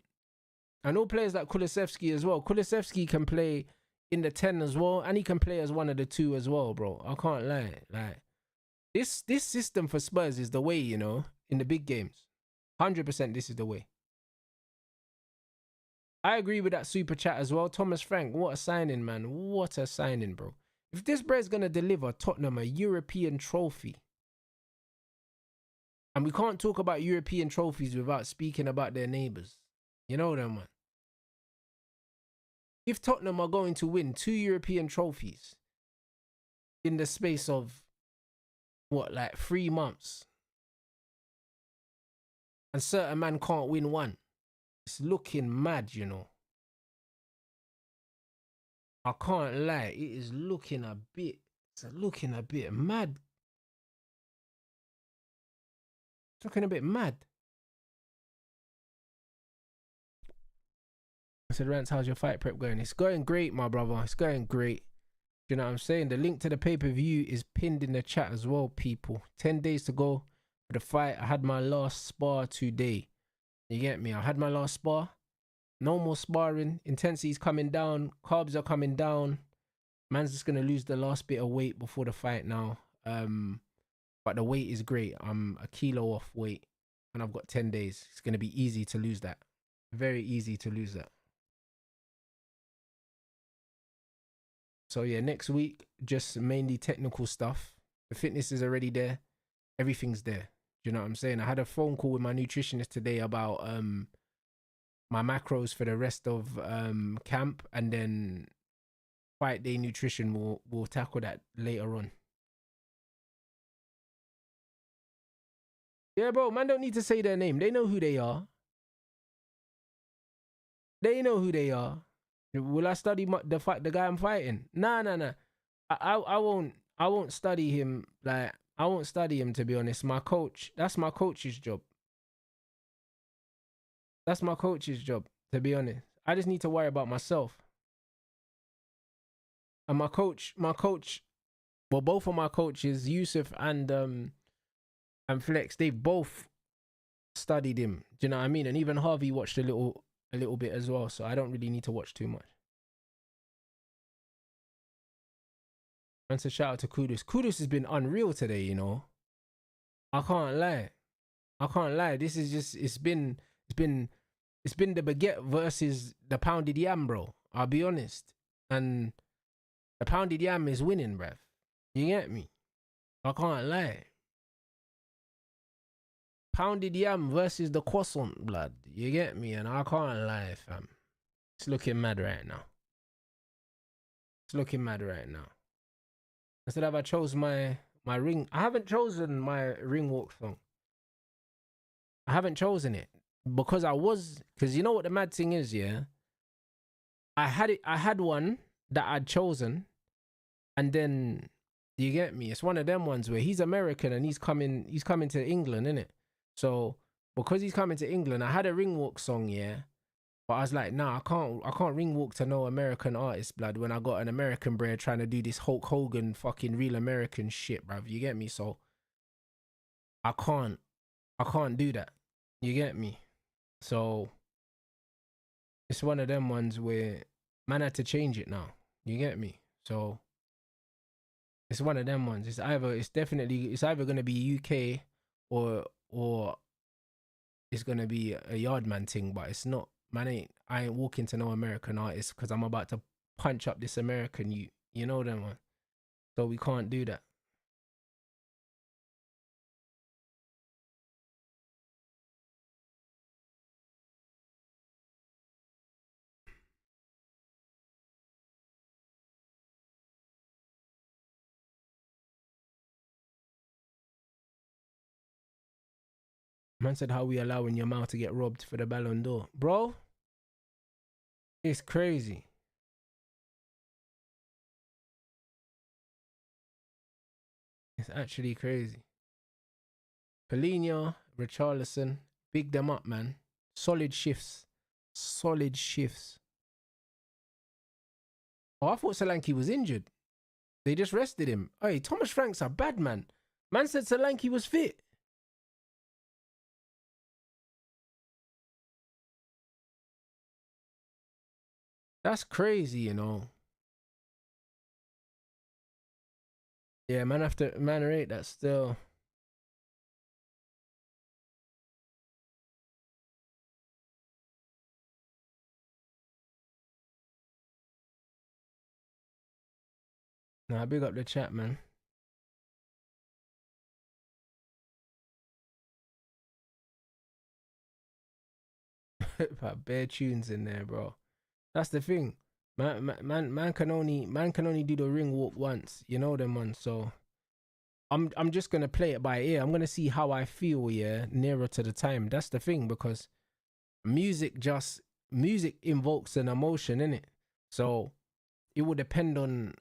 I know players like Kulusevski as well. Kulusevski can play in the 10 as well, and he can play as one of the two as well, bro. I can't lie. Like this system for Spurs is the way, you know, in the big games. 100% this is the way. I agree with that super chat as well. Thomas Frank, what a signing, man. What a signing, bro. If this bread's going to deliver Tottenham a European trophy, and we can't talk about European trophies without speaking about their neighbours. You know them, man. If Tottenham are going to win 2 European trophies in the space of, what, like 3 months, and certain man can't win one, it's looking mad, you know. I can't lie, it is looking a bit mad. It's looking a bit mad. I said, Rants, how's your fight prep going? It's going great, my brother. It's going great. You know what I'm saying? The link to the pay-per-view is pinned in the chat as well, people. 10 days to go for the fight. I had my last spar today. You get me? I had my last spar. No more sparring. Intensity's coming down. Carbs are coming down. Man's just going to lose the last bit of weight before the fight now. But the weight is great. I'm a kilo off weight. And I've got 10 days. It's going to be easy to lose that. Very easy to lose that. So yeah, next week just mainly technical stuff. The fitness is already there. Everything's there. Do you know what I'm saying? I had a phone call with my nutritionist today about my macros for the rest of camp, and then fight day nutrition. We'll tackle that later on. Yeah, bro, man don't need to say their name. They know who they are. They know who they are. Will I study the guy I'm fighting? Nah. I won't study him. Like, I won't study him, to be honest. My coach, that's my coach's job. That's my coach's job, to be honest. I just need to worry about myself. And my coach, well, both of my coaches, Yusuf and Flex, they've both studied him. Do you know what I mean? And even Harvey watched a little bit as well. So I don't really need to watch too much. And to shout out to Kudus. Kudus has been unreal today, you know. I can't lie. This is just it's been the baguette versus the pounded yam, bro. I'll be honest. And the pounded yam is winning, bruv. You get me? I can't lie. Pounded yam versus the croissant, blood. You get me? And I can't lie, fam. It's looking mad right now. Instead of I chose my ring. I haven't chosen my ring walk song. I haven't chosen it. Because you know what the mad thing is, yeah? I had one that I'd chosen, and then you get me? It's one of them ones where he's American and he's coming to England, innit? So because he's coming to England, I had a ring walk song, yeah. But I was like, nah, I can't ring walk to no American artist, blood, when I got an American bro trying to do this Hulk Hogan fucking real American shit, bruv. You get me? So I can't do that. You get me? So it's one of them ones where man had to change it now. You get me? So it's one of them ones. It's either gonna be UK or it's gonna be a Yardman thing, but it's not. Man, I ain't walking to no American artist because I'm about to punch up this American you know them one. So we can't do that. Man said, how we allowing your mouth to get robbed for the Ballon d'Or, bro? It's crazy. It's actually crazy. Paulinho, Richarlison, big them up, man. Solid shifts. Oh, I thought Solanke was injured. They just rested him. Hey, Thomas Frank's a bad man. Man said Solanke was fit. That's crazy, you know. Yeah, man rate that still. Nah, big up the chat, man. Bare tunes in there, bro. That's the thing. Man can only do the ring walk once. You know them, man. So I'm just gonna play it by ear. I'm gonna see how I feel, yeah, nearer to the time. That's the thing, because music invokes an emotion, innit? So it will depend on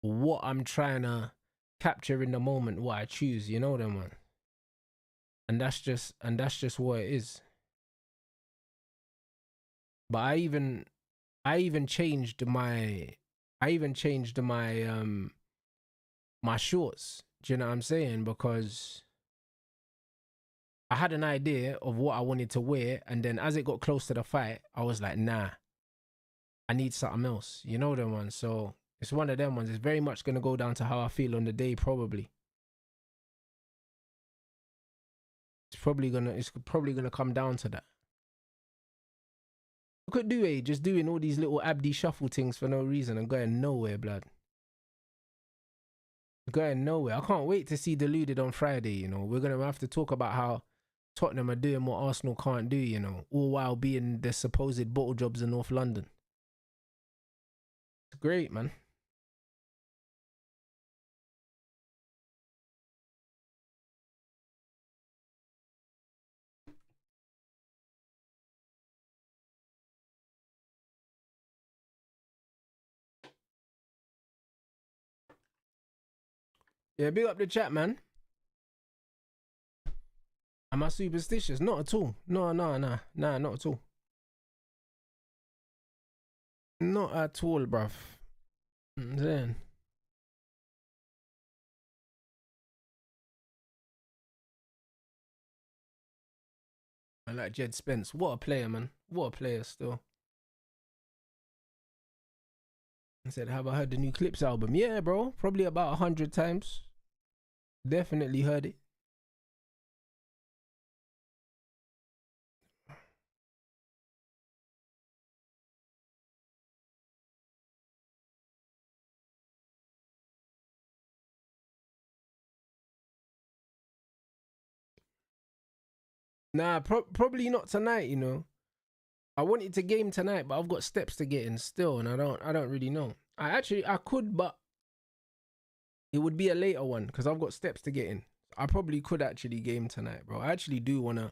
what I'm trying to capture in the moment, what I choose, you know them, man. And that's just what it is. But I even changed my my shorts. Do you know what I'm saying? Because I had an idea of what I wanted to wear, and then as it got close to the fight, I was like, nah, I need something else. You know them ones. So it's one of them ones. It's very much gonna go down to how I feel on the day, probably. It's probably gonna come down to that. Look at Due just doing all these little Abdi shuffle things for no reason and going nowhere, blood. Going nowhere. I can't wait to see Deluded on Friday, you know. We're going to have to talk about how Tottenham are doing what Arsenal can't do, you know, all while being the supposed bottle jobs in North London. It's great, man. Yeah, big up the chat, man. Am I superstitious? Not at all. No, not at all. Not at all, bruv. I'm saying. I like Jed Spence. What a player, man. What a player still. I said, have I heard the new Clips album? Yeah, bro. Probably about 100 times. Definitely heard it. Nah, probably not tonight, you know. I wanted to game tonight, but I've got steps to get in still, and I don't really know. I could, but it would be a later one because I've got steps to get in. I probably could actually game tonight, bro. I do wanna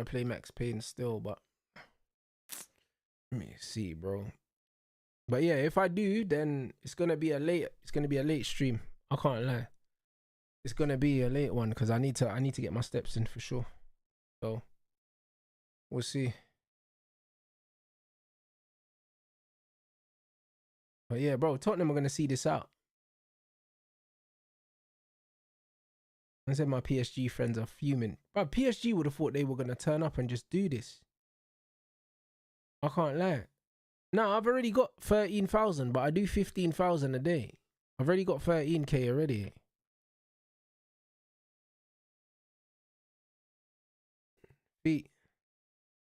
play Max Payne still, but let me see, bro. But yeah, if I do, then it's gonna be a late stream. I can't lie. It's gonna be a late one because I need to get my steps in for sure. So we'll see. But yeah, bro, Tottenham are gonna see this out. I said my PSG friends are fuming. But PSG would have thought they were gonna turn up and just do this. I can't lie. No, I've already got 13,000, but I do 15,000 a day. I've already got 13k already.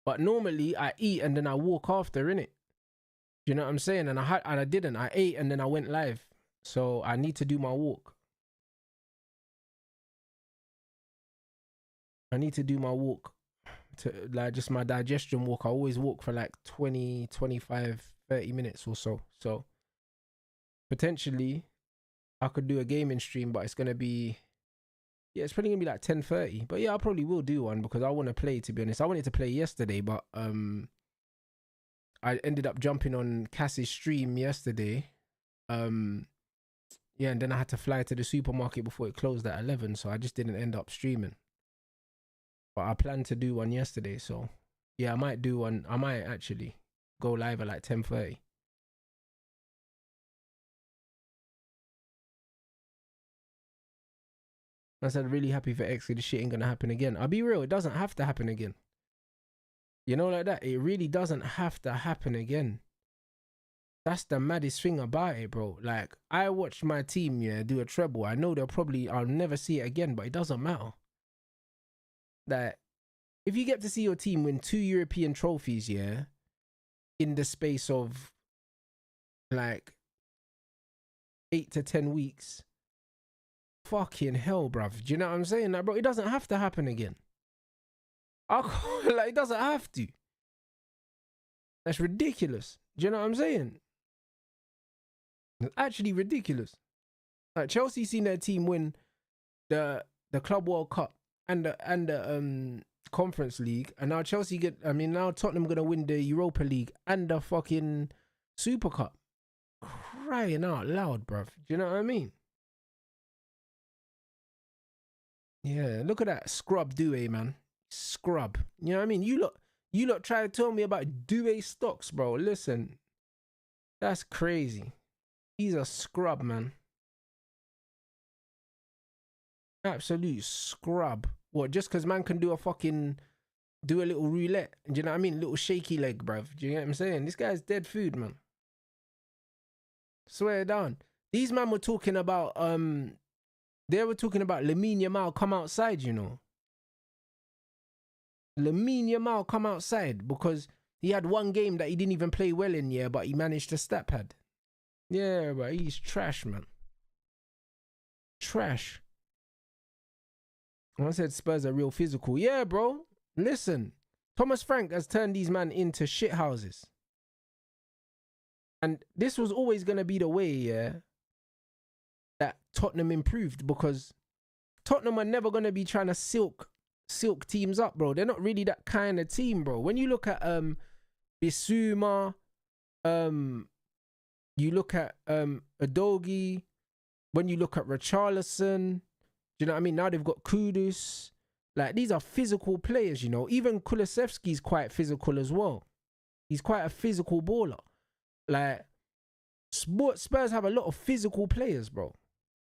But normally I eat and then I walk after, innit? You know what I'm saying? And I didn't. I ate and then I went live. So I need to do my walk. I need to do my walk. To like just my digestion walk. I always walk for like 20, 25, 30 minutes or so. So potentially I could do a gaming stream, but it's gonna be, yeah, it's probably gonna be like 10:30. But yeah, I probably will do one because I want to play, to be honest. I wanted to play yesterday, but I ended up jumping on Cass's stream yesterday. Yeah, and then I had to fly to the supermarket before it closed at 11, so I just didn't end up streaming. But I planned to do one yesterday, so yeah, I might do one. I might actually go live at like 10:30. I said, really happy for X. This shit ain't gonna happen again. I'll be real, it doesn't have to happen again. You know, like that. It really doesn't have to happen again. That's the maddest thing about it, bro. Like, I watched my team, yeah, do a treble. I know I'll never see it again, but it doesn't matter. That if you get to see your team win 2 European trophies, yeah, in the space of like 8 to 10 weeks, fucking hell, bruv. Do you know what I'm saying? Like, bro, it doesn't have to happen again. Like, it doesn't have to. That's ridiculous. Do you know what I'm saying? It's actually ridiculous. Like, Chelsea seen their team win the Club World Cup and the Conference League, and now now Tottenham gonna win the Europa League and the fucking Super Cup. Crying out loud, bruv. Do you know what I mean? Yeah, look at that scrub Due, man. Scrub. You know what I mean? You lot try to tell me about Due stocks, bro. Listen, that's crazy. He's a scrub, man. Absolute scrub. What, just because man can do a little roulette? Do you know what I mean? Little shaky leg, bruv. Do you get what I'm saying? This guy's dead food, man. Swear down. These man were talking about, they were talking about Lamine Yamal come outside, you know. Lamine Yamal come outside because He had one game that he didn't even play well in, yeah, but he managed to stat pad. Yeah, but he's trash, man. Trash. I said Spurs are real physical. Yeah, bro. Listen, Thomas Frank has turned these men into shit houses. And this was always going to be the way, yeah, that Tottenham improved, because Tottenham are never going to be trying to silk teams up, bro. They're not really that kind of team, bro. When you look at Bissouma, you look at Udogie, when you look at Richarlison, do you know what I mean? Now they've got Kudus. Like, these are physical players, you know. Even Kulusevski's quite physical as well. He's quite a physical baller. Like, Spurs have a lot of physical players, bro.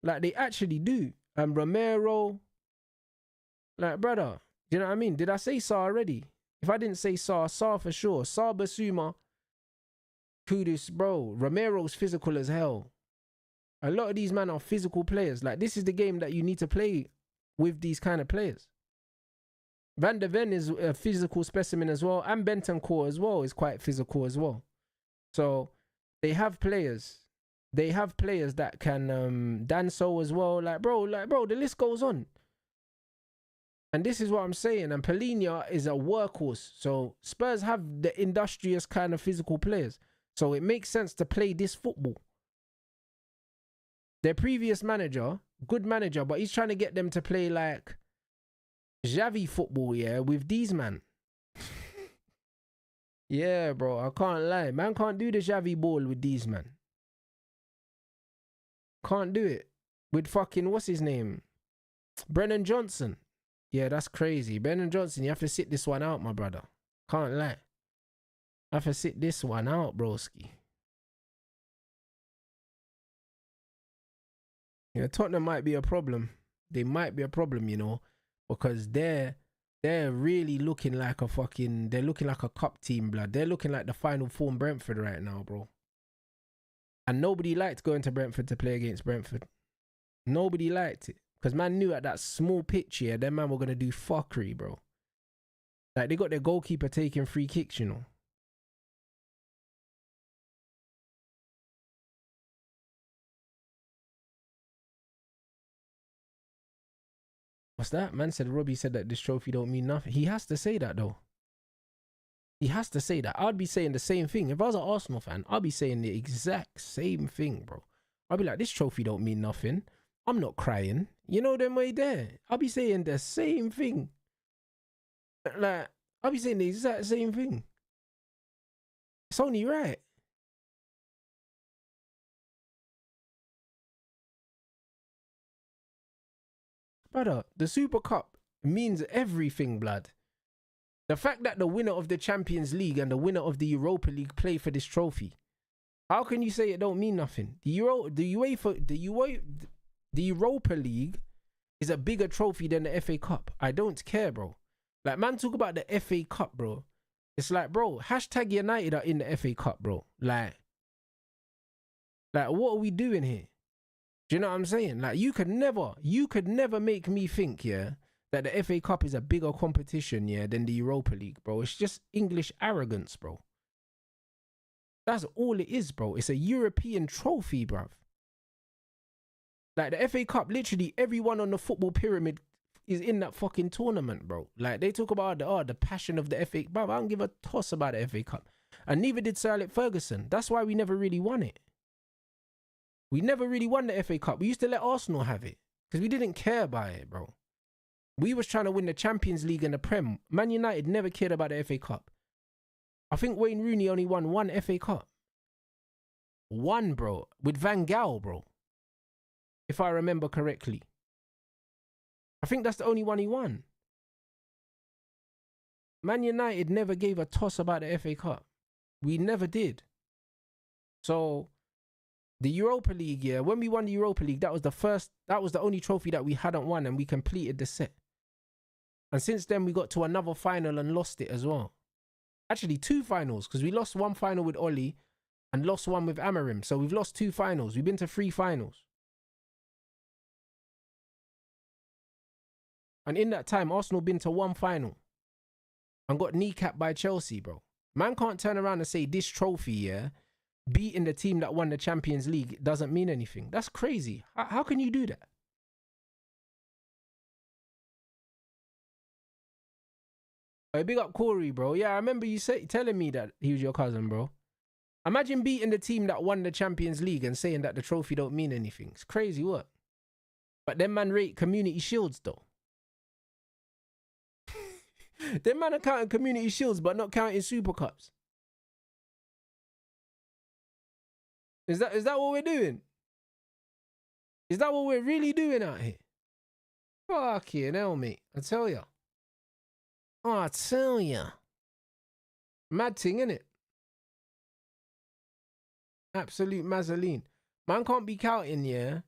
Like, they actually do. Romero. Like, brother, do you know what I mean? Did I say Sa already? If I didn't say Sa for sure. Sa, Basuma, Kudus, bro. Romero's physical as hell. A lot of these men are physical players. Like, this is the game that you need to play with these kind of players. Van de Ven is a physical specimen as well. And Bentancur as well is quite physical as well. So, they have players. They have players that can Danso as well. Like, bro, the list goes on. And this is what I'm saying. And Palhinha is a workhorse. So Spurs have the industrious kind of physical players. So it makes sense to play this football. Their previous manager, good manager, but he's trying to get them to play like Xavi football, yeah, with these man. Yeah, bro, I can't lie. Man can't do the Xavi ball with these man. Can't do it. With fucking, what's his name? Brennan Johnson. Yeah, that's crazy. Brennan Johnson, you have to sit this one out, my brother. Can't lie. I have to sit this one out, broski. Yeah, Tottenham might be a problem. They might be a problem, you know, because they're really looking like a fucking, they're looking like a cup team, blood. They're looking like the final form Brentford right now, bro. And nobody liked going to Brentford to play against Brentford. Nobody liked it. Because man knew at that small pitch here, them man were going to do fuckery, bro. Like, they got their goalkeeper taking free kicks, you know. What's that? Man said, Robbie said that this trophy don't mean nothing. He has to say that, though. He has to say that. I'd be saying the same thing. If I was an Arsenal fan, I'd be saying the exact same thing, bro. I'd be like, this trophy don't mean nothing. I'm not crying. You know them way there. I'll be saying the same thing. Like, I'll be saying the exact same thing. It's only right. Brother, the Super Cup means everything, blood. The fact that the winner of the Champions League and the winner of the Europa League play for this trophy, how can you say it don't mean nothing? The Europa League is a bigger trophy than the FA Cup. I don't care, bro. Like, man, talk about the FA Cup, bro. It's like, bro, hashtag United are in the FA Cup, bro. Like, what are we doing here? Do you know what I'm saying? Like, you could never make me think, yeah, that the FA Cup is a bigger competition, yeah, than the Europa League, bro. It's just English arrogance, bro. That's all it is, bro. It's a European trophy, bruv. Like, the FA Cup, literally everyone on the football pyramid is in that fucking tournament, bro. Like, they talk about the passion of the FA. Bruv, I don't give a toss about the FA Cup. And neither did Sir Alex Ferguson. That's why we never really won it. We never really won the FA Cup. We used to let Arsenal have it because we didn't care about it, bro. We was trying to win the Champions League and the Prem. Man United never cared about the FA Cup. I think Wayne Rooney only won one FA Cup. One, bro. With Van Gaal, bro. If I remember correctly. I think that's the only one he won. Man United never gave a toss about the FA Cup. We never did. So, the Europa League, yeah, when we won the Europa League, that was the only trophy that we hadn't won, and we completed the set. And since then, we got to another final and lost it as well. Actually, 2 finals, because we lost one final with Oli and lost one with Amarim. So we've lost 2 finals. We've been to 3 finals. And in that time, Arsenal been to 1 final and got kneecapped by Chelsea, bro. Man can't turn around and say this trophy, yeah, beating the team that won the Champions League doesn't mean anything. That's crazy. How can you do that? Hey, big up Corey, bro. Yeah, I remember you telling me that he was your cousin, bro. Imagine beating the team that won the Champions League and saying that the trophy don't mean anything. It's crazy work. But them man rate community shields though. Them man are counting community shields but not counting Super Cups. Is that what we're doing? Is that what we're really doing out here? Fucking hell, mate. I tell ya. Oh, I tell ya. Mad thing, innit? Absolute mazzoline. Man can't be counting, yeah,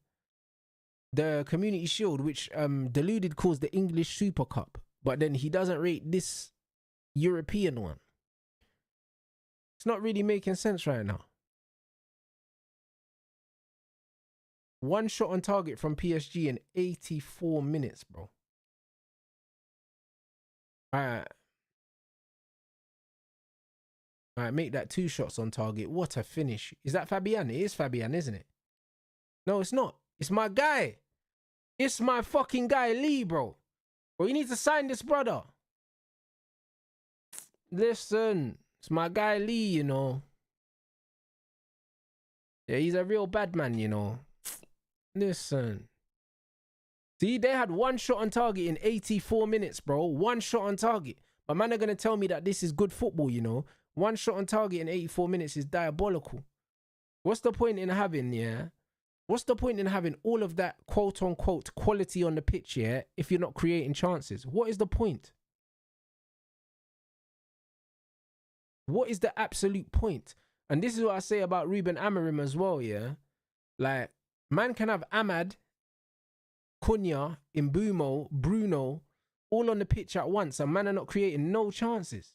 the Community Shield, which Deluded calls the English Super Cup, but then he doesn't rate this European one. It's not really making sense right now. One shot on target from PSG in 84 minutes, bro. Alright, make that 2 shots on target. What a finish. Is that Fabian? It is Fabian, isn't it? No, it's not. It's my guy. It's my fucking guy, Lee, bro. Bro, you need to sign this brother. Listen, it's my guy, Lee, you know. Yeah, he's a real bad man, you know. Listen. See, they had 1 shot on target in 84 minutes, bro. 1 shot on target. But man are going to tell me that this is good football, you know. 1 shot on target in 84 minutes is diabolical. What's the point in having, yeah? What's the point in having all of that quote-unquote quality on the pitch, yeah, if you're not creating chances? What is the point? What is the absolute point? And this is what I say about Ruben Amorim as well, yeah? Like, man can have Ahmad, Cunha, Mbumo, Bruno, all on the pitch at once, and man are not creating no chances.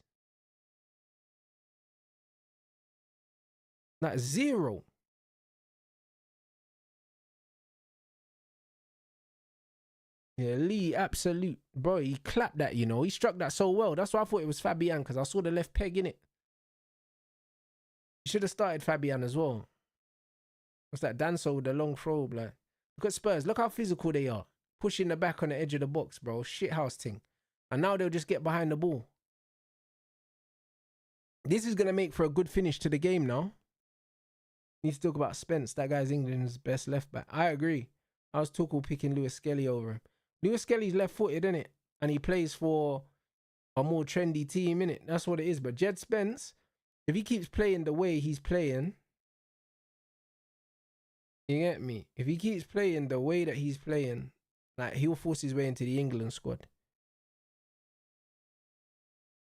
Like, zero. Yeah, Lee, absolute. Bro, he clapped that, you know. He struck that so well. That's why I thought it was Fabian, because I saw the left peg in it. He should have started Fabian as well. What's that? Danso with the long throw, like. Look at Spurs. Look how physical they are. Pushing the back on the edge of the box, bro. Shithouse thing. And now they'll just get behind the ball. This is going to make for a good finish to the game now. Need to talk about Spence. That guy's England's best left back. I agree. I was Tuchel picking Lewis Skelly over him. Lewis Skelly's left-footed, innit? And he plays for a more trendy team, innit? That's what it is. But Jed Spence, if he keeps playing the way he's playing, you get me? If he keeps playing the way that he's playing, like, he'll force his way into the England squad.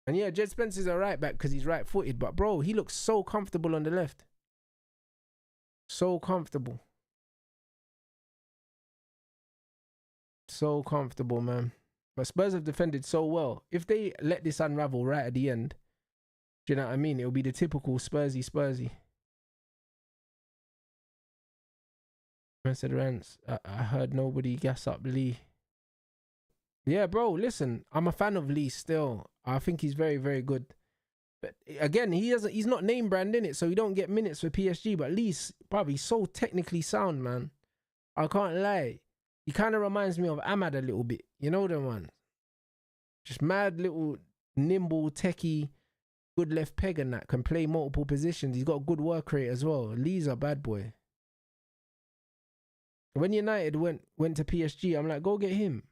And yeah, Jed Spence is a right back because he's right-footed. But bro, he looks so comfortable on the left. So comfortable. So comfortable, man. But Spurs have defended so well. If they let this unravel right at the end, do you know what I mean? It'll be the typical Spursy. I said, Rants, I heard nobody gas up Lee. Yeah, bro, listen, I'm a fan of Lee still. I think he's very, very good. But again, he's not name brand in it, so he don't get minutes for PSG. But Lee's probably so technically sound, man. I can't lie. He kind of reminds me of Ahmad a little bit. You know the one? Just mad little nimble, techie, good left peg and that. Can play multiple positions. He's got a good work rate as well. Lee's a bad boy. When United went to PSG, I'm like, go get him.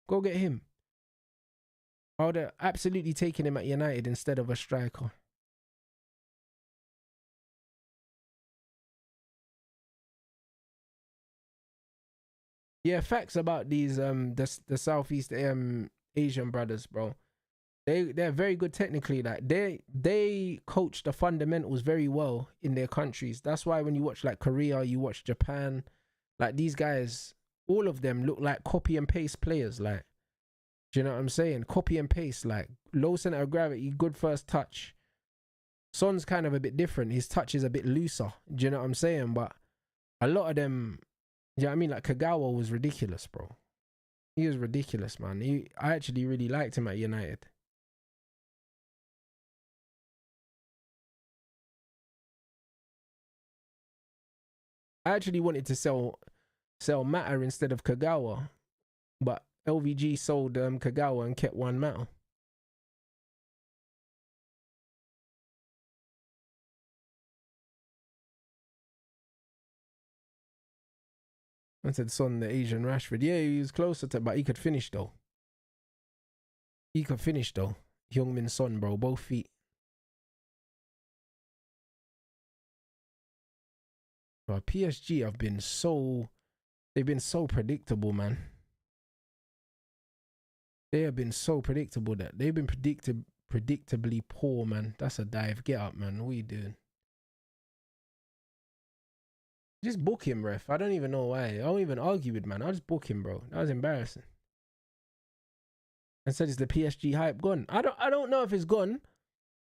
Go get him. I would have absolutely taken him at United instead of a striker. Yeah, facts about these the Southeast Asian brothers, bro. They're very good technically. Like they coach the fundamentals very well in their countries. That's why when you watch like Korea, you watch Japan, like these guys, all of them look like copy and paste players. Like, do you know what I'm saying? Copy and paste, like low center of gravity, good first touch. Son's kind of a bit different. His touch is a bit looser. Do you know what I'm saying? But a lot of them, you know what I mean? Like Kagawa was ridiculous, bro. He was ridiculous, man. I actually really liked him at United. I actually wanted to sell Mata instead of Kagawa, but LVG sold Kagawa and kept one Mata. I said Son, the Asian Rashford. Yeah, he was closer to, but he could finish though. He could finish though. Heung-min Son, bro, both feet. But PSG have been they've been so predictable, man. They have been so predictable that they've been predictably poor, man. That's a dive. Get up, man. What are you doing? Just book him, ref. I don't even know why. I don't even argue with, man. I'll just book him, bro. That was embarrassing. I said, is the PSG hype gone? I don't know if it's gone.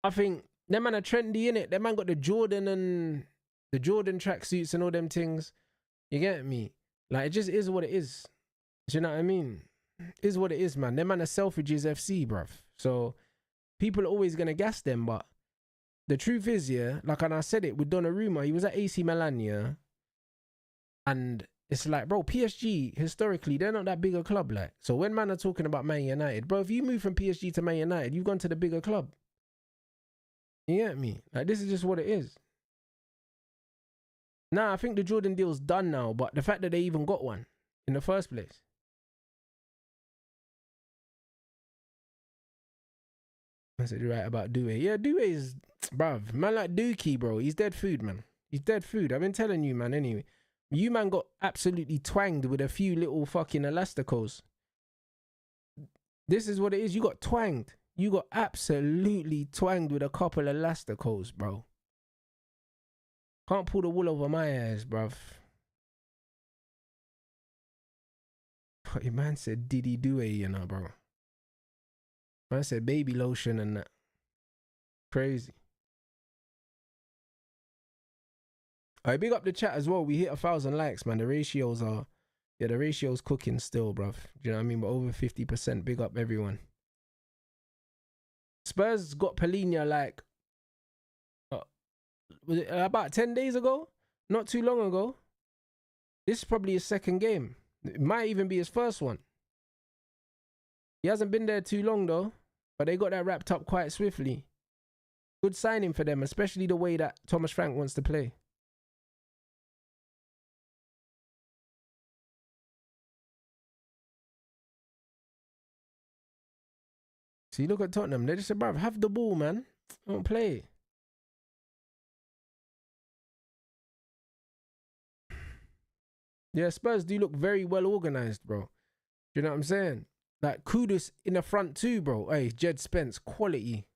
I think them man are trendy, innit? Them man got the Jordan tracksuits and all them things. You get me? Like, it just is what it is. Do you know what I mean? It is what it is, man. Them man are Selfridges FC, bruv. So people are always gonna gas them, but the truth is, yeah, like, and I said it with Donnarumma, he was at AC Milan, yeah. And it's like, bro, PSG, historically, they're not that big a club, like. So when man are talking about Man United, bro, if you move from PSG to Man United, you've gone to the bigger club. You get me? Like, this is just what it is. Nah, I think the Jordan deal's done now, but the fact that they even got one in the first place. I said, you're right about Doué. Yeah, Doué is, bruv, man like Dookie, bro. He's dead food, man. He's dead food. I've been telling you, man, anyway. You, man, got absolutely twanged with a few little fucking elasticos. This is what it is. You got twanged. You got absolutely twanged with a couple elasticos, bro. Can't pull the wool over my eyes, bruv. But your man said Diddy Doué, you know, bro. Man said baby lotion and that. Crazy. I big up the chat as well. We hit 1,000 likes, man. The ratios are, yeah, the ratio's cooking still, bruv. Do you know what I mean? But over 50%. Big up everyone. Spurs got Palhinha like, was it about 10 days ago? Not too long ago. This is probably his second game. It might even be his first one. He hasn't been there too long though, but they got that wrapped up quite swiftly. Good signing for them, especially the way that Thomas Frank wants to play. See, look at Tottenham. They just said, bruv, have the ball, man. Don't play. Yeah, Spurs do look very well organised, bro. You know what I'm saying? Like, Kudus in the front too, bro. Hey, Jed Spence, quality.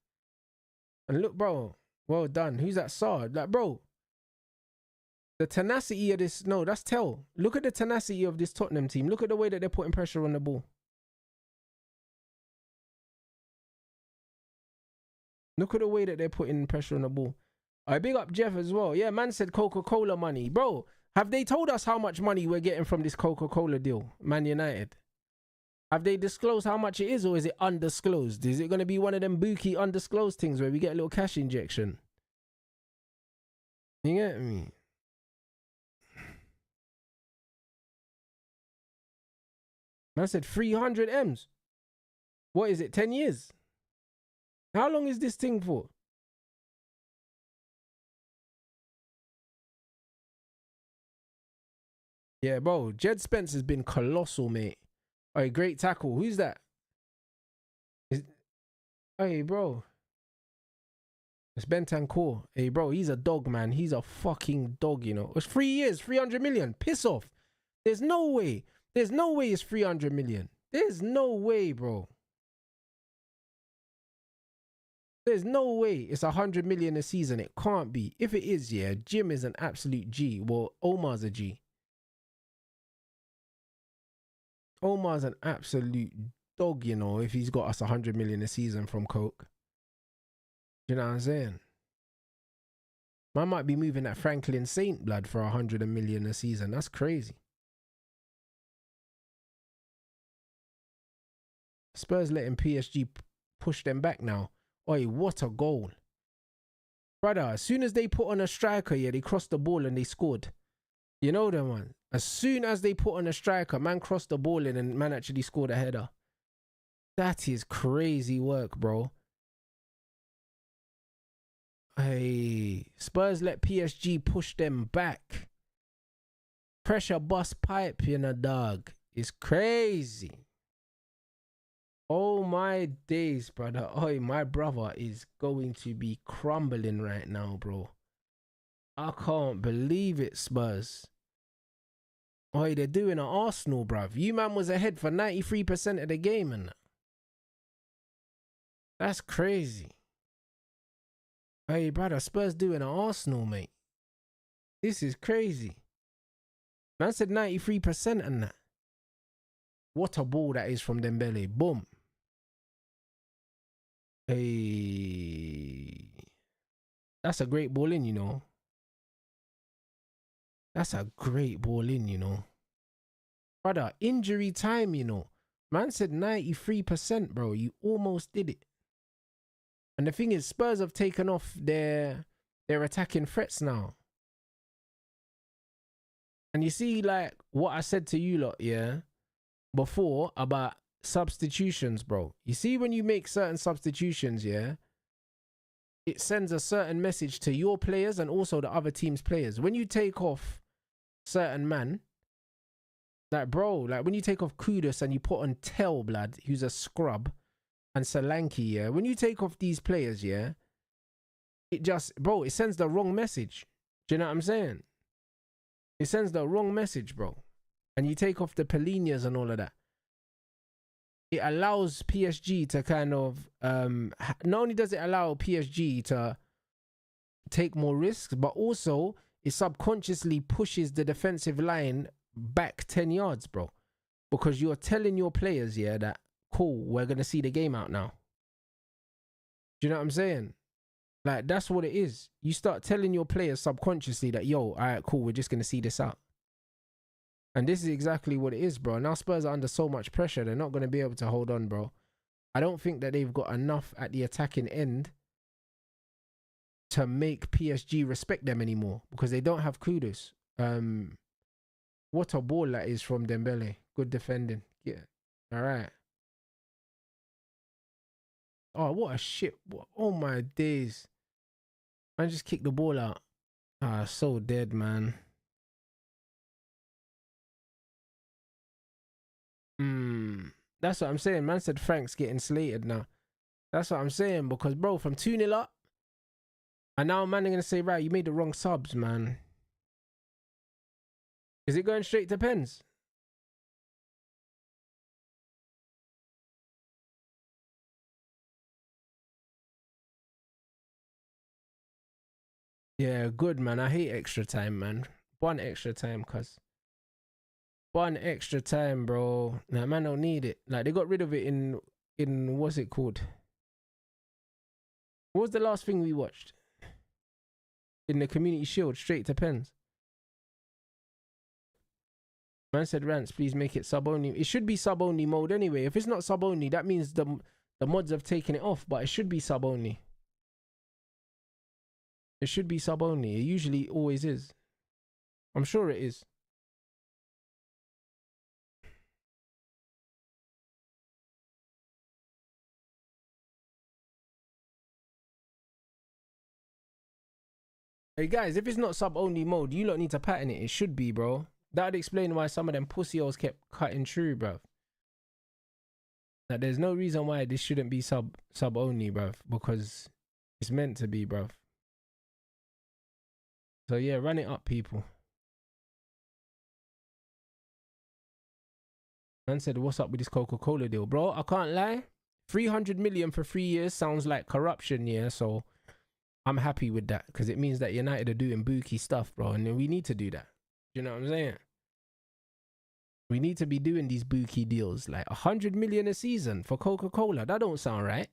And look, bro, well done. Who's that Sard? Like, bro, the tenacity of this, no, that's tell. Look at the tenacity of this Tottenham team. Look at the way that they're putting pressure on the ball. Look at the way that they're putting pressure on the ball. I big up Jeff as well. Yeah, man said Coca-Cola money. Bro, have they told us how much money we're getting from this Coca-Cola deal, Man United? Have they disclosed how much it is, or is it undisclosed? Is it going to be one of them bookie undisclosed things where we get a little cash injection? You get me? Man said 300 M's. What is it, 10 years? How long is this thing for? Yeah, bro, Jed Spence has been colossal, mate. Hey, great tackle. Who's that? Hey, bro. It's Bentancur. Hey, bro, he's a dog, man. He's a fucking dog, you know. It's 3 years, 300 million. Piss off. There's no way. There's no way it's 300 million. There's no way, bro. There's no way it's 100 million a season. It can't be. If it is, yeah, Jim is an absolute G. Well, Omar's a G. Omar's an absolute dog, you know, if he's got us 100 million a season from Coke. You know what I'm saying? Man might be moving that Franklin Saint blood for 100 million a season. That's crazy. Spurs letting PSG push them back now. Oi, what a goal. Brother, as soon as they put on a striker, yeah, they crossed the ball and they scored. You know them one. As soon as they put on a striker, man crossed the ball in and man actually scored a header. That is crazy work, bro. Hey, Spurs let PSG push them back. Pressure bust pipe, you know, dog. It's crazy. Oh my days, brother. Oh, my brother is going to be crumbling right now, bro. I can't believe it, Spurs. Oh, they're doing an Arsenal, bruv. You man was ahead for 93% of the game, and that's crazy. Hey, brother, Spurs doing an Arsenal, mate. This is crazy. Man said 93% and that. What a ball that is from Dembele. Boom. Hey. That's a great ball in, you know. That's a great ball in, you know. Brother, injury time, you know. Man said 93%, bro. You almost did it. And the thing is, Spurs have taken off their attacking threats now. And you see, like, what I said to you lot, yeah, before about substitutions, bro. You see, when you make certain substitutions, yeah, it sends a certain message to your players and also the other team's players. When you take off certain man, like, bro, like, when you take off Kudus and you put on Tel, blood, who's a scrub, and Solanke, yeah, when you take off these players, yeah, it just, bro, it sends the wrong message. Do you know what I'm saying? It sends the wrong message, bro. And you take off the Polinas and all of that. It allows PSG to kind of, not only does it allow PSG to take more risks, but also it subconsciously pushes the defensive line back 10 yards, bro. Because you're telling your players, yeah, that, cool, we're going to see the game out now. Do you know what I'm saying? Like, that's what it is. You start telling your players subconsciously that, yo, all right, cool, we're just going to see this out. And this is exactly what it is, bro. Now Spurs are under so much pressure, they're not going to be able to hold on, bro. I don't think that they've got enough at the attacking end to make PSG respect them anymore because they don't have Kudus. What a ball that is from Dembele. Good defending. Yeah. All right. Oh, what a shit. Oh, my days. Man just kicked the ball out. Ah, so dead, man. That's what I'm saying. Man said Frank's getting slated now. That's what I'm saying because, bro, from 2-0 up, and now man are going to say, right, you made the wrong subs, man. Is it going straight to pens? Yeah, good, man. I hate extra time, man. One extra time, cuz. One extra time, bro. Nah, man don't need it. Like, they got rid of it in what's it called? What was the last thing we watched? In the Community Shield, straight to pens. Man said, Rants, please make it sub-only. It should be sub-only mode anyway. If it's not sub-only, that means the mods have taken it off, but it should be sub-only. It should be sub-only. It usually always is. I'm sure it is. Hey guys, if it's not sub-only mode, you lot need to pattern it. It should be, bro. That'd explain why some of them pussy-holes kept cutting through, bro. Like, there's no reason why this shouldn't be sub-only, bro. Because it's meant to be, bro. So yeah, run it up, people. Man said, what's up with this Coca-Cola deal? Bro, I can't lie. 300 million for 3 years sounds like corruption, yeah? So I'm happy with that because it means that United are doing bookie stuff, bro. And we need to do that. You know what I'm saying? We need to be doing these bookie deals. Like 100 million a season for Coca-Cola. That don't sound right.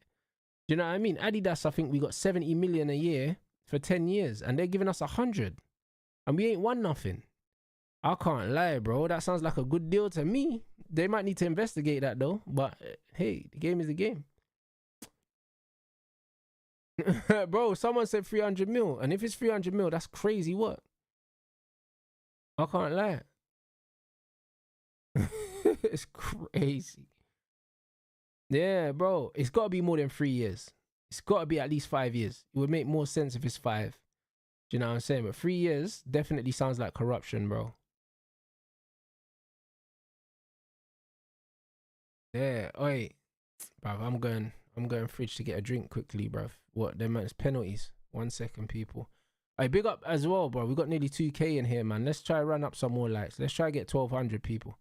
Do you know what I mean? Adidas, I think we got 70 million a year for 10 years. And they're giving us 100. And we ain't won nothing. I can't lie, bro. That sounds like a good deal to me. They might need to investigate that, though. But, hey, the game is the game. Bro, someone said 300 mil. And if it's 300 mil, that's crazy work. I can't lie. It's crazy. Yeah, bro. It's got to be more than 3 years. It's got to be at least 5 years. It would make more sense if it's 5. Do you know what I'm saying? But 3 years definitely sounds like corruption, bro. Yeah. Oi, bruv. I'm going fridge to get a drink quickly, bruv. What? Them man's penalties. 1 second, people. Hey, big up as well, bro. We got nearly 2K in here, man. Let's try run up some more likes. Let's try get 1,200 people.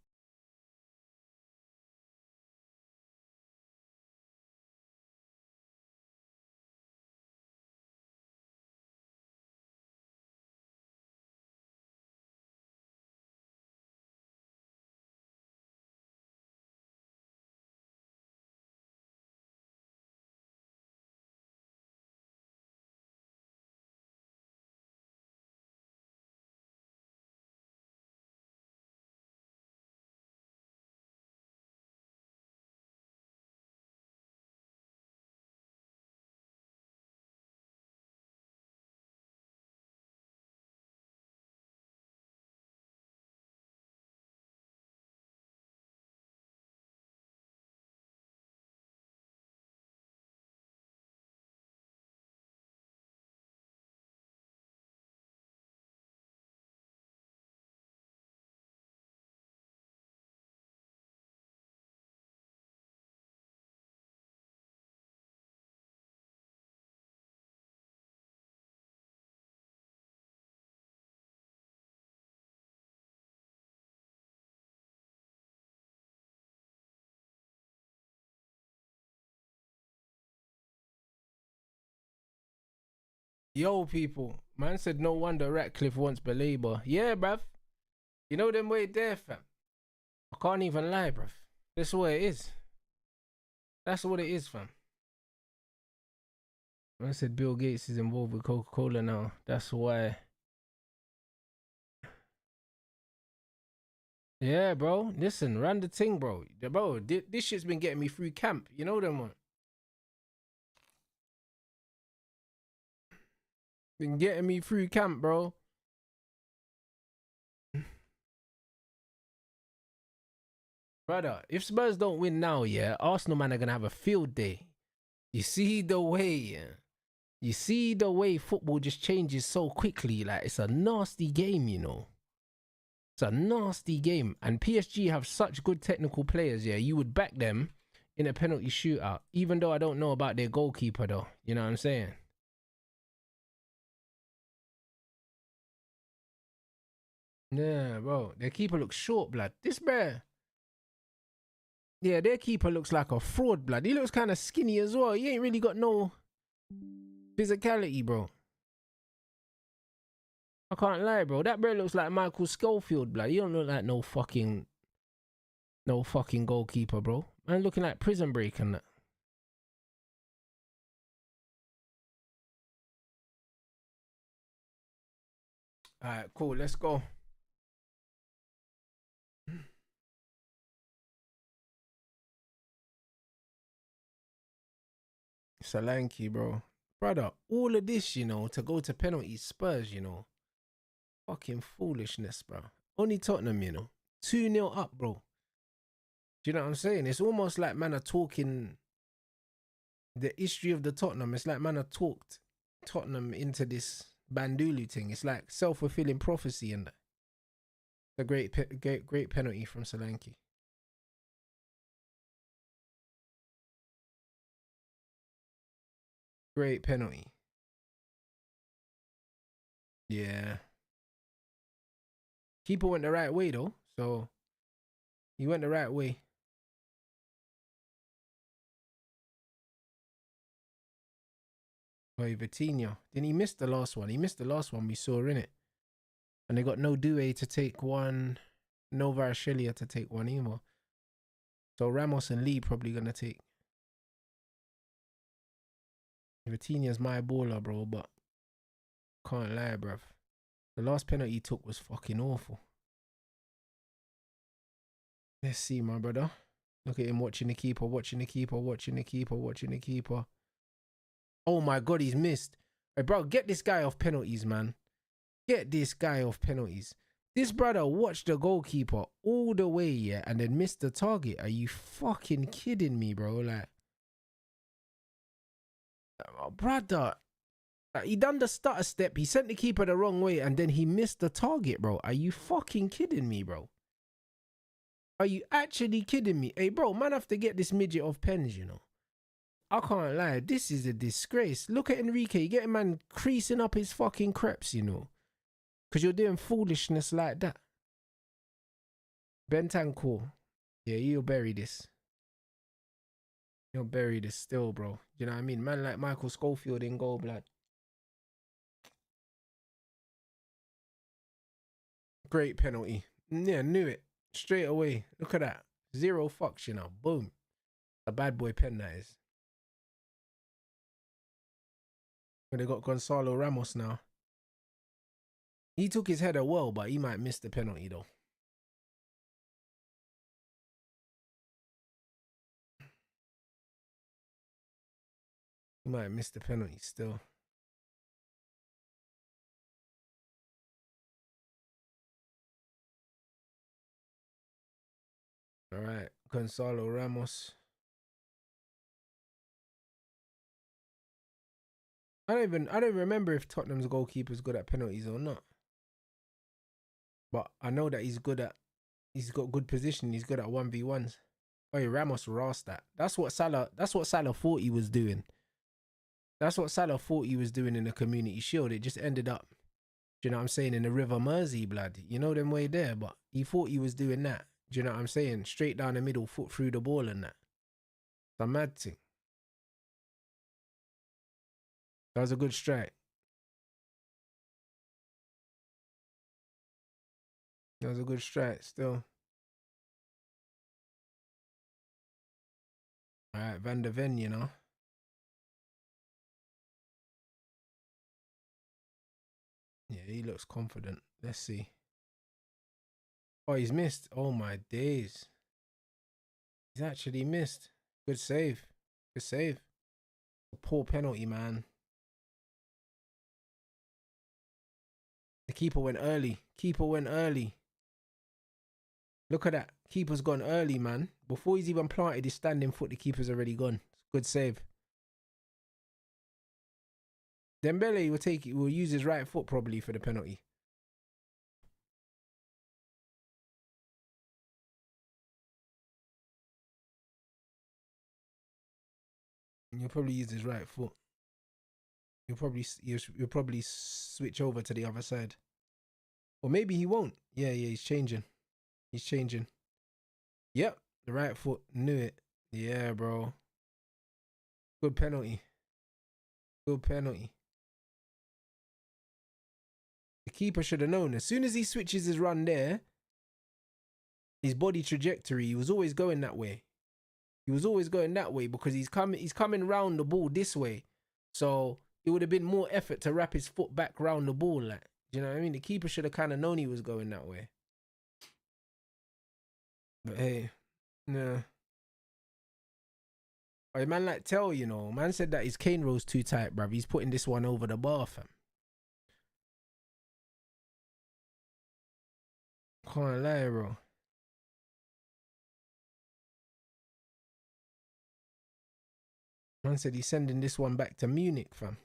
Yo, people. Man said no wonder Ratcliffe wants Belabor. Yeah, bruv. You know them way there, fam. I can't even lie, bruv. That's what it is. That's what it is, fam. Man said Bill Gates is involved with Coca-Cola now. That's why. Yeah, bro. Listen, run the thing, bro. Bro, this shit's been getting me through camp. You know them one. Been getting me through camp, bro. Brother, if Spurs don't win now, yeah, Arsenal man are gonna have a field day. You see the way, yeah. You see the way football just changes so quickly. Like, it's a nasty game, you know. It's a nasty game. And PSG have such good technical players, yeah. You would back them in a penalty shootout. Even though I don't know about their goalkeeper, though. You know what I'm saying? Yeah, bro. Their keeper looks short, blood. This bear. Yeah, their keeper looks like a fraud, blood. He looks kind of skinny as well. He ain't really got no physicality, bro. I can't lie, bro. That bro looks like Michael Schofield, blood. He don't look like no fucking goalkeeper, bro. Man looking like Prison Break and that. Alright, cool. Let's go. Solanke, bro. Brother, all of this, you know, to go to penalties, Spurs, you know. Fucking foolishness, bro. Only Tottenham, you know. 2-0 up, bro. Do you know what I'm saying? It's almost like man are talking the history of the Tottenham. It's like man are talked Tottenham into this Bandulu thing. It's like self-fulfilling prophecy and that. A great penalty from Solanke. Great penalty. Yeah. Keeper went the right way though. So he went the right way. Oh, Vitinha. Didn't he miss the last one? He missed the last one we saw in it. And they got no Due to take one. No Varashelia to take one either. So Ramos and Lee probably gonna take. Vitinha's my baller, bro, but can't lie, bruv. The last penalty he took was fucking awful. Let's see, my brother. Look at him watching the keeper, watching the keeper, watching the keeper, watching the keeper. Oh my God, he's missed. Hey, bro, get this guy off penalties, man. Get this guy off penalties. This brother watched the goalkeeper all the way, yeah, and then missed the target. Are you fucking kidding me, bro? Like, brother, he done the stutter step. He sent the keeper the wrong way, and then he missed the target, bro. Are you fucking kidding me, bro? Are you actually kidding me? Hey, bro, man, have to get this midget off pens, you know. I can't lie. This is a disgrace. Look at Enrique. You get a man creasing up his fucking creps, you know. Because you're doing foolishness like that. Bentancur. Yeah, you'll bury this. You'll bury this still, bro. You know what I mean? Man like Michael Schofield in goal, blood. Great penalty. Yeah, knew it. Straight away. Look at that. 0 fucks, you know. Boom. A bad boy pen, that is. They got Gonzalo Ramos now. He took his header well, but he might miss the penalty, though. He might miss the penalty still. All right, Gonzalo Ramos. I don't remember if Tottenham's goalkeeper's good at penalties or not. But I know that he's got good position. He's good at 1v1s. Oh, yeah, Ramos rasped that. That's what Salah thought he was doing. That's what Salah thought he was doing in the Community Shield. It just ended up, do you know what I'm saying, in the River Mersey, blood. You know them way there, but he thought he was doing that. Do you know what I'm saying? Straight down the middle, foot through the ball and that. It's a mad thing. That was a good strike. That was a good strike still. All right, Van der Ven, you know. Yeah, he looks confident. Let's see. Oh, he's missed. Oh, my days. He's actually missed. Good save. Good save. A poor penalty, man. The keeper went early. Keeper went early. Look at that. Keeper's gone early, man. Before he's even planted his standing foot, the keeper's already gone. Good save. Dembele will use his right foot probably for the penalty. He'll probably use his right foot. You'll probably switch over to the other side. Or maybe he won't. Yeah, he's changing. He's changing. Yep, the right foot. Knew it. Yeah, bro. Good penalty. Good penalty. The keeper should have known. As soon as he switches his run there, his body trajectory, he was always going that way. He was always going that way because he's coming round the ball this way. So it would have been more effort to wrap his foot back round the ball. Like, do you know what I mean? The keeper should have kind of known he was going that way. But hey, yeah. A man like Tell, you know, man said that his cane roll's too tight, bruv. He's putting this one over the bar, fam. Can't lie, bro. Man said he's sending this one back to Munich, fam.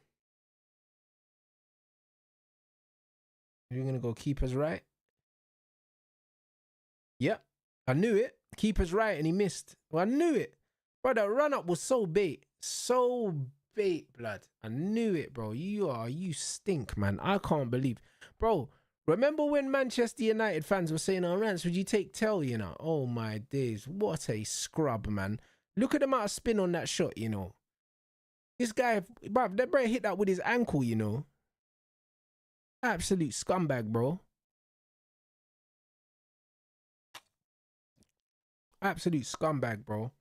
You're gonna go keeper's right? Yep. I knew it. Keeper's right and he missed. Well, I knew it. Bro, the run-up was so bait. So bait, blood. I knew it, bro. You stink, man. I can't believe. Bro, remember when Manchester United fans were saying, oh, Rants, would you take Tell, you know? Oh, my days. What a scrub, man. Look at the amount of spin on that shot, you know. This guy, bro, that bro hit that with his ankle, you know. Absolute scumbag, bro. Absolute scumbag, bro.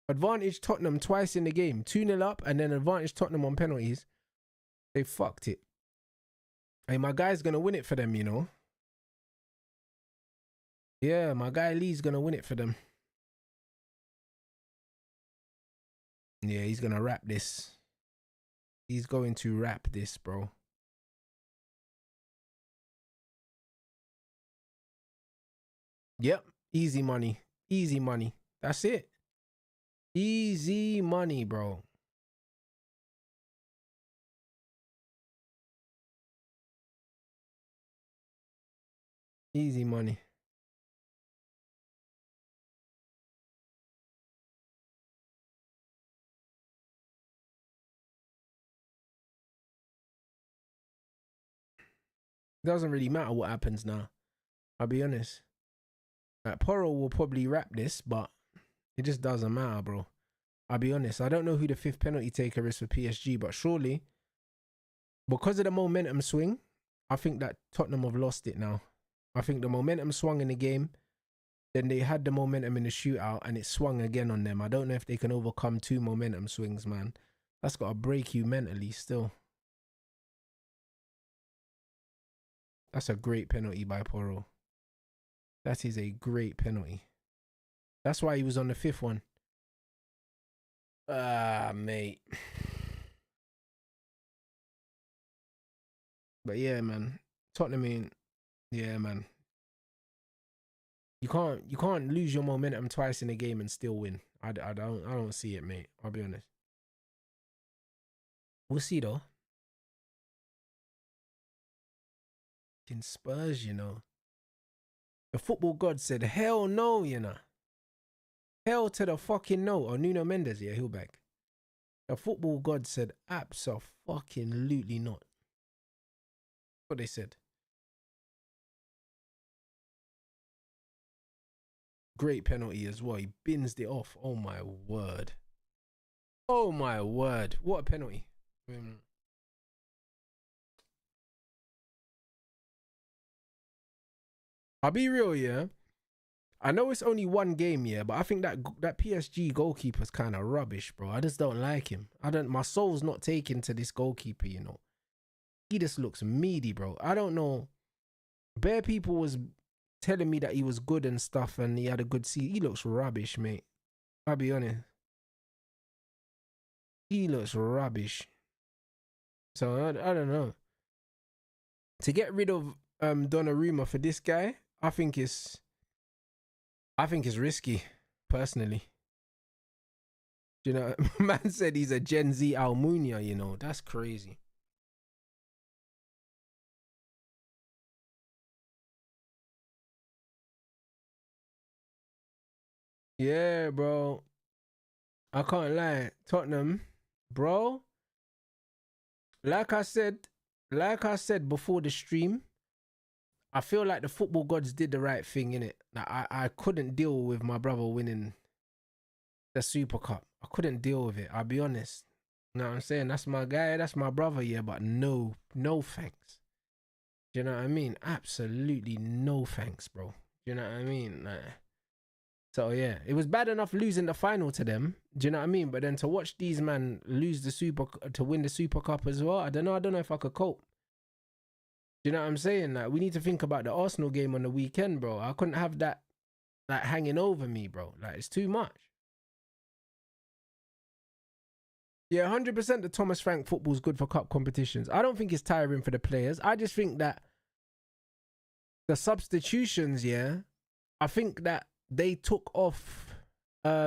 Advantage Tottenham twice in the game. 2-0 up and then advantage Tottenham on penalties. They fucked it. Hey, my guy's going to win it for them, you know. Yeah, my guy Lee's going to win it for them. Yeah, he's going to wrap this. He's going to wrap this, bro. Yep. Easy money. Easy money. That's it. Easy money, bro. Easy money. Doesn't really matter what happens now. I'll be honest. Like, Poro will probably wrap this, but it just doesn't matter, bro. I'll be honest. I don't know who the 5th penalty taker is for PSG, but surely, because of the momentum swing, I think that Tottenham have lost it now. I think the momentum swung in the game. Then they had the momentum in the shootout, and it swung again on them. I don't know if they can overcome 2 momentum swings, man. That's got to break you mentally still. That's a great penalty by Poro. That is a great penalty. That's why he was on the 5th one. Mate. But yeah, man. Tottenham, yeah, man. You can't lose your momentum twice in a game and still win. I don't see it, mate. I'll be honest. We'll see though. In Spurs, you know. The football god said, hell no, you know. Hell to the fucking no. Or Nuno Mendes, yeah, he'll back. The football god said, abso-fucking-lutely not. What they said. Great penalty as well. He bins it off. Oh my word. Oh my word. What a penalty. I'll be real, yeah. I know it's only one game, yeah, but I think that PSG goalkeeper's kind of rubbish, bro. I just don't like him. My soul's not taken to this goalkeeper, you know. He just looks meaty, bro. I don't know. Bare people was telling me that he was good and stuff and he had a good season. He looks rubbish, mate. I'll be honest. He looks rubbish. So I don't know. To get rid of Donnarumma for this guy, I think it's risky, personally. You know, man said he's a Gen Z Almunia, you know. That's crazy. Yeah, bro. I can't lie. Tottenham, bro. Like I said before the stream, I feel like the football gods did the right thing, innit? Like I couldn't deal with my brother winning the Super Cup. I couldn't deal with it. I'll be honest. You know what I'm saying? That's my guy. That's my brother, yeah. But no thanks. Do you know what I mean? Absolutely no thanks, bro. Do you know what I mean? Like, so yeah, it was bad enough losing the final to them. Do you know what I mean? But then to watch these man lose to win the Super Cup as well, I don't know if I could cope. Do you know what I'm saying? Like, we need to think about the Arsenal game on the weekend, bro. I couldn't have that like hanging over me, bro. Like, it's too much. Yeah, 100% the Thomas Frank football's good for cup competitions. I don't think it's tiring for the players. I just think that the substitutions, yeah, I think that they took off a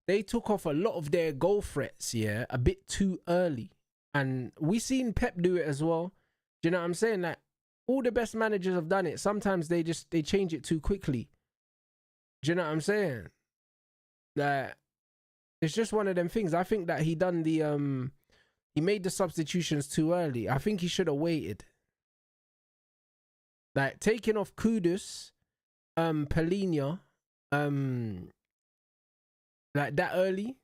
lot of their goal threats, yeah, a bit too early. And we seen Pep do it as well. Do you know what I'm saying? Like, all the best managers have done it. Sometimes they change it too quickly. Do you know what I'm saying? Like, it's just one of them things. I think that he made the substitutions too early. I think he should have waited. Like, taking off Kudus, Palhinha, like that early,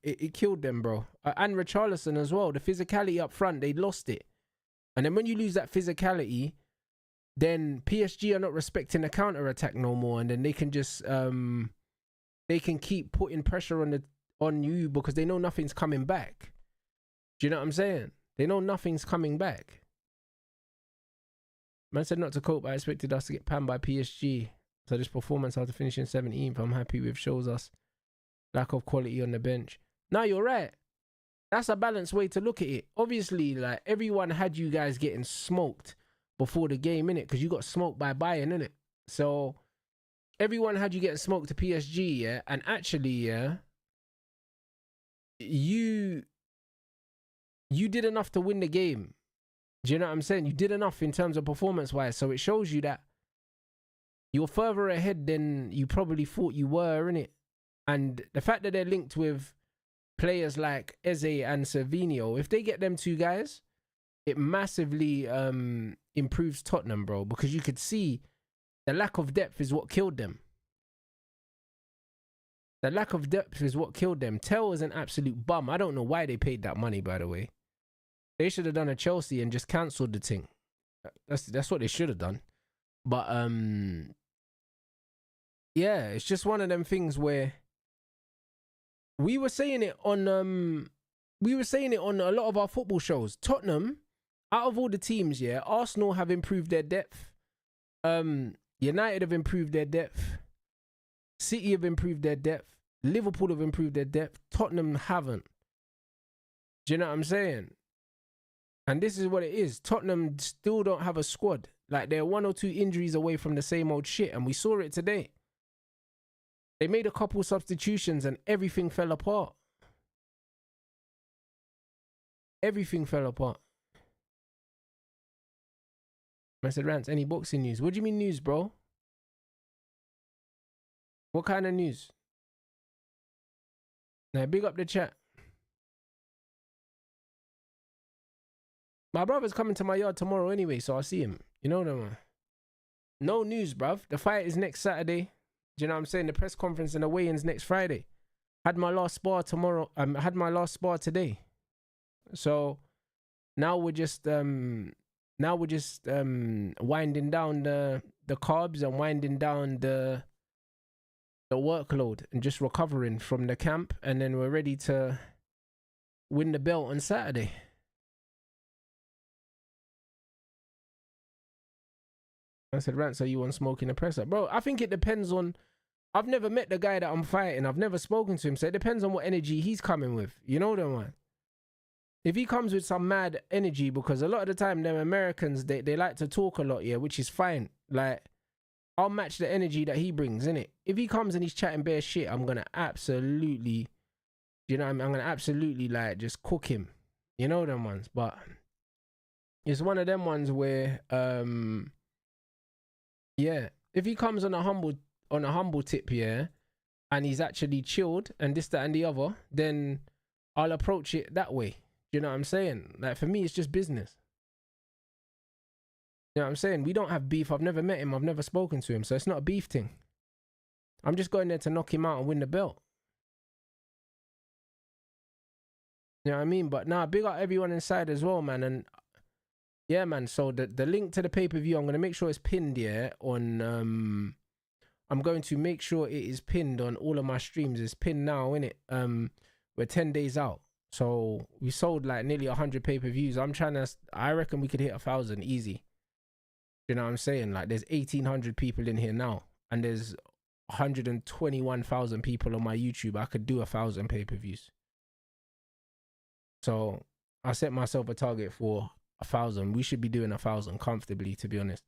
it killed them, bro. And Richarlison as well. The physicality up front, they lost it. And then when you lose that physicality, then PSG are not respecting the counter-attack no more, and then they can just they can keep putting pressure on you because they know nothing's coming back. Do you know what I'm saying? They know nothing's coming back. Man said not to cope, but I expected us to get panned by PSG. So this performance after finishing 17th, I'm happy with, shows us lack of quality on the bench. No, you're right. That's a balanced way to look at it. Obviously, like, everyone had you guys getting smoked before the game, innit? Because you got smoked by Bayern, innit? So everyone had you getting smoked to PSG, yeah, and actually, yeah, you did enough to win the game. Do you know what I'm saying? You did enough in terms of performance-wise, so it shows you that you're further ahead than you probably thought you were, innit? And the fact that they're linked with players like Eze and Savinho, if they get them two guys, it massively improves Tottenham, bro, because you could see the lack of depth is what killed them. The lack of depth is what killed them. Tell is an absolute bum. I don't know why they paid that money, by the way. They should have done a Chelsea and just cancelled the thing. That's what they should have done. But yeah, it's just one of them things where we were saying it on a lot of our football shows. Tottenham, out of all the teams, yeah, Arsenal have improved their depth. United have improved their depth. City have improved their depth. Liverpool have improved their depth. Tottenham haven't. Do you know what I'm saying? And this is what it is. Tottenham still don't have a squad. Like, they're 1 or 2 injuries away from the same old shit. And we saw it today. They made a couple substitutions and everything fell apart. Everything fell apart. I said, Rants, any boxing news? What do you mean news, bro? What kind of news? Now, big up the chat. My brother's coming to my yard tomorrow anyway, so I'll see him. You know them, man. No news, bruv. The fight is next Saturday. Do you know what I'm saying? The press conference and the weigh-in's next Friday. Had my last spar tomorrow. Had my last spar today. So now we're just winding down the carbs and winding down the workload and just recovering from the camp, and then we're ready to win the belt on Saturday. I said, Rants, are you on smoking the presser? Bro, I think it depends on... I've never met the guy that I'm fighting. I've never spoken to him. So it depends on what energy he's coming with. You know that, man? If he comes with some mad energy, because a lot of the time, them Americans, they like to talk a lot, yeah, which is fine. Like, I'll match the energy that he brings, innit? If he comes and he's chatting bare shit, I'm going to absolutely... You know what I mean? I'm going to absolutely, like, just cook him. You know them ones? But it's one of them ones where... yeah, if he comes on a humble tip, yeah, and he's actually chilled and this, that, and the other, then I'll approach it that way. You know what I'm saying? Like, for me, it's just business. You know what I'm saying? We don't have beef. I've never met him. I've never spoken to him, so it's not a beef thing. I'm just going there to knock him out and win the belt. You know what I mean? But nah, big up everyone inside as well, man. And yeah, man, so the link to the pay-per-view, I'm going to make sure it's pinned, yeah, on... I'm going to make sure it is pinned on all of my streams. It's pinned now, innit? We're 10 days out. So we sold like nearly 100 pay-per-views. I reckon we could hit 1,000 easy. You know what I'm saying? Like, there's 1,800 people in here now. And there's 121,000 people on my YouTube. I could do 1,000 pay-per-views. So I set myself a target for 1,000. We should be doing 1,000 comfortably, to be honest.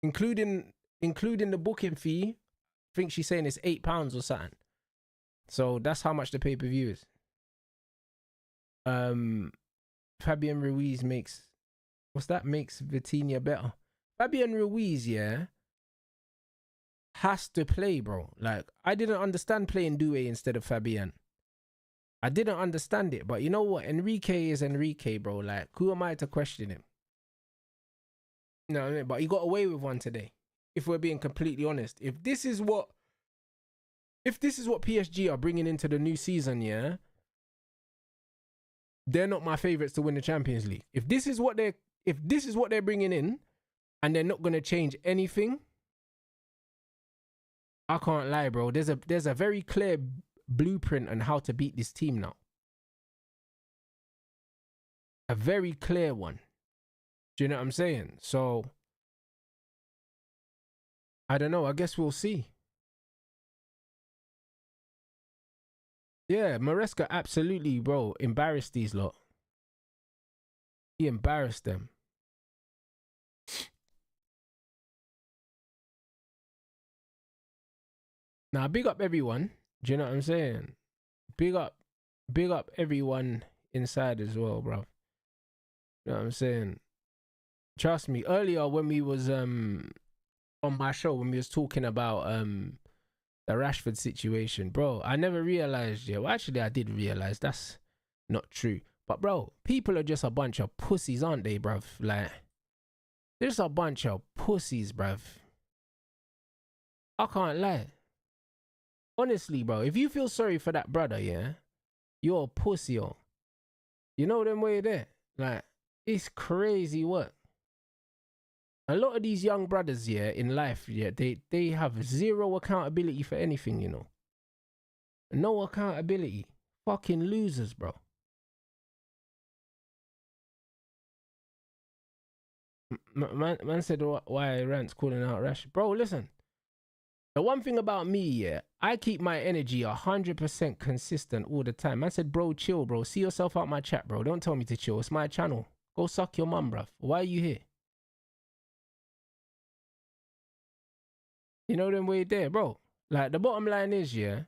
Including the booking fee. I think she's saying it's £8 or something. So that's how much the pay-per-view is. Fabian Ruiz makes Vitinha better. Fabian Ruiz, yeah, has to play, bro. Like, I didn't understand playing Due instead of Fabian. I didn't understand it, but you know what? Enrique is Enrique, bro. Like, who am I to question him? You know what I mean? But he got away with one today. If we're being completely honest, if this is what PSG are bringing into the new season, yeah, they're not my favourites to win the Champions League. If this is what they're bringing in, and they're not gonna change anything, I can't lie, bro. There's a very clear blueprint on how to beat this team now. A very clear one. Do you know what I'm saying? So, I don't know. I guess we'll see. Yeah, Maresca absolutely, bro, embarrassed these lot. He embarrassed them. Now, big up everyone. Do you know what I'm saying? Big up everyone inside as well, bro. You know what I'm saying? Trust me. Earlier when we was on my show, when we was talking about the Rashford situation, bro, I never realized. Yeah, well, actually, I did realize that's not true. But bro, people are just a bunch of pussies, aren't they, bruv? Like, they're just a bunch of pussies, bruv. I can't lie. Honestly, bro, if you feel sorry for that brother, yeah, you're a pussy, yo. You know them way there? Like, it's crazy work. A lot of these young brothers, yeah, in life, yeah, they have zero accountability for anything, you know. No accountability. Fucking losers, bro. Man said why Rants calling out Rashford. Bro, listen. The one thing about me, yeah, I keep my energy 100% consistent all the time. Man said, bro, chill, bro. See yourself out my chat, bro. Don't tell me to chill. It's my channel. Go suck your mum, bruv. Why are you here? You know them way there, bro. Like, the bottom line is, yeah,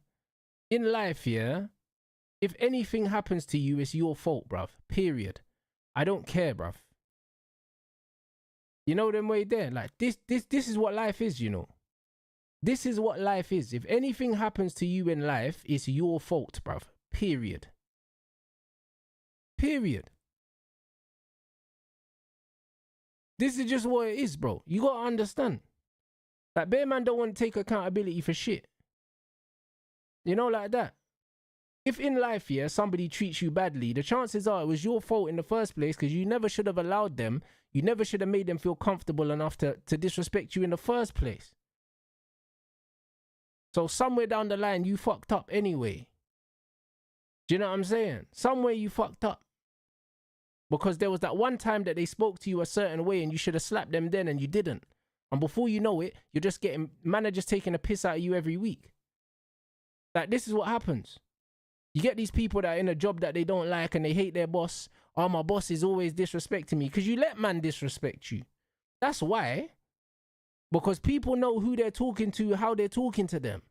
in life, yeah, if anything happens to you, it's your fault, bruv. Period. I don't care, bruv. You know them way there? Like, this is what life is, you know. This is what life is. If anything happens to you in life, it's your fault, bruv. Period. Period. This is just what it is, bro. You gotta understand. Like, bear man don't want to take accountability for shit. You know, like that. If in life, yeah, somebody treats you badly, the chances are it was your fault in the first place because you never should have allowed them. You never should have made them feel comfortable enough to disrespect you in the first place. So somewhere down the line, you fucked up anyway. Do you know what I'm saying? Somewhere you fucked up. Because there was that one time that they spoke to you a certain way and you should have slapped them then and you didn't. And before you know it, you're just getting, managers taking a piss out of you every week. Like, this is what happens. You get these people that are in a job that they don't like and they hate their boss. Oh, my boss is always disrespecting me. Because you let man disrespect you. That's why. Because people know who they're talking to, how they're talking to them.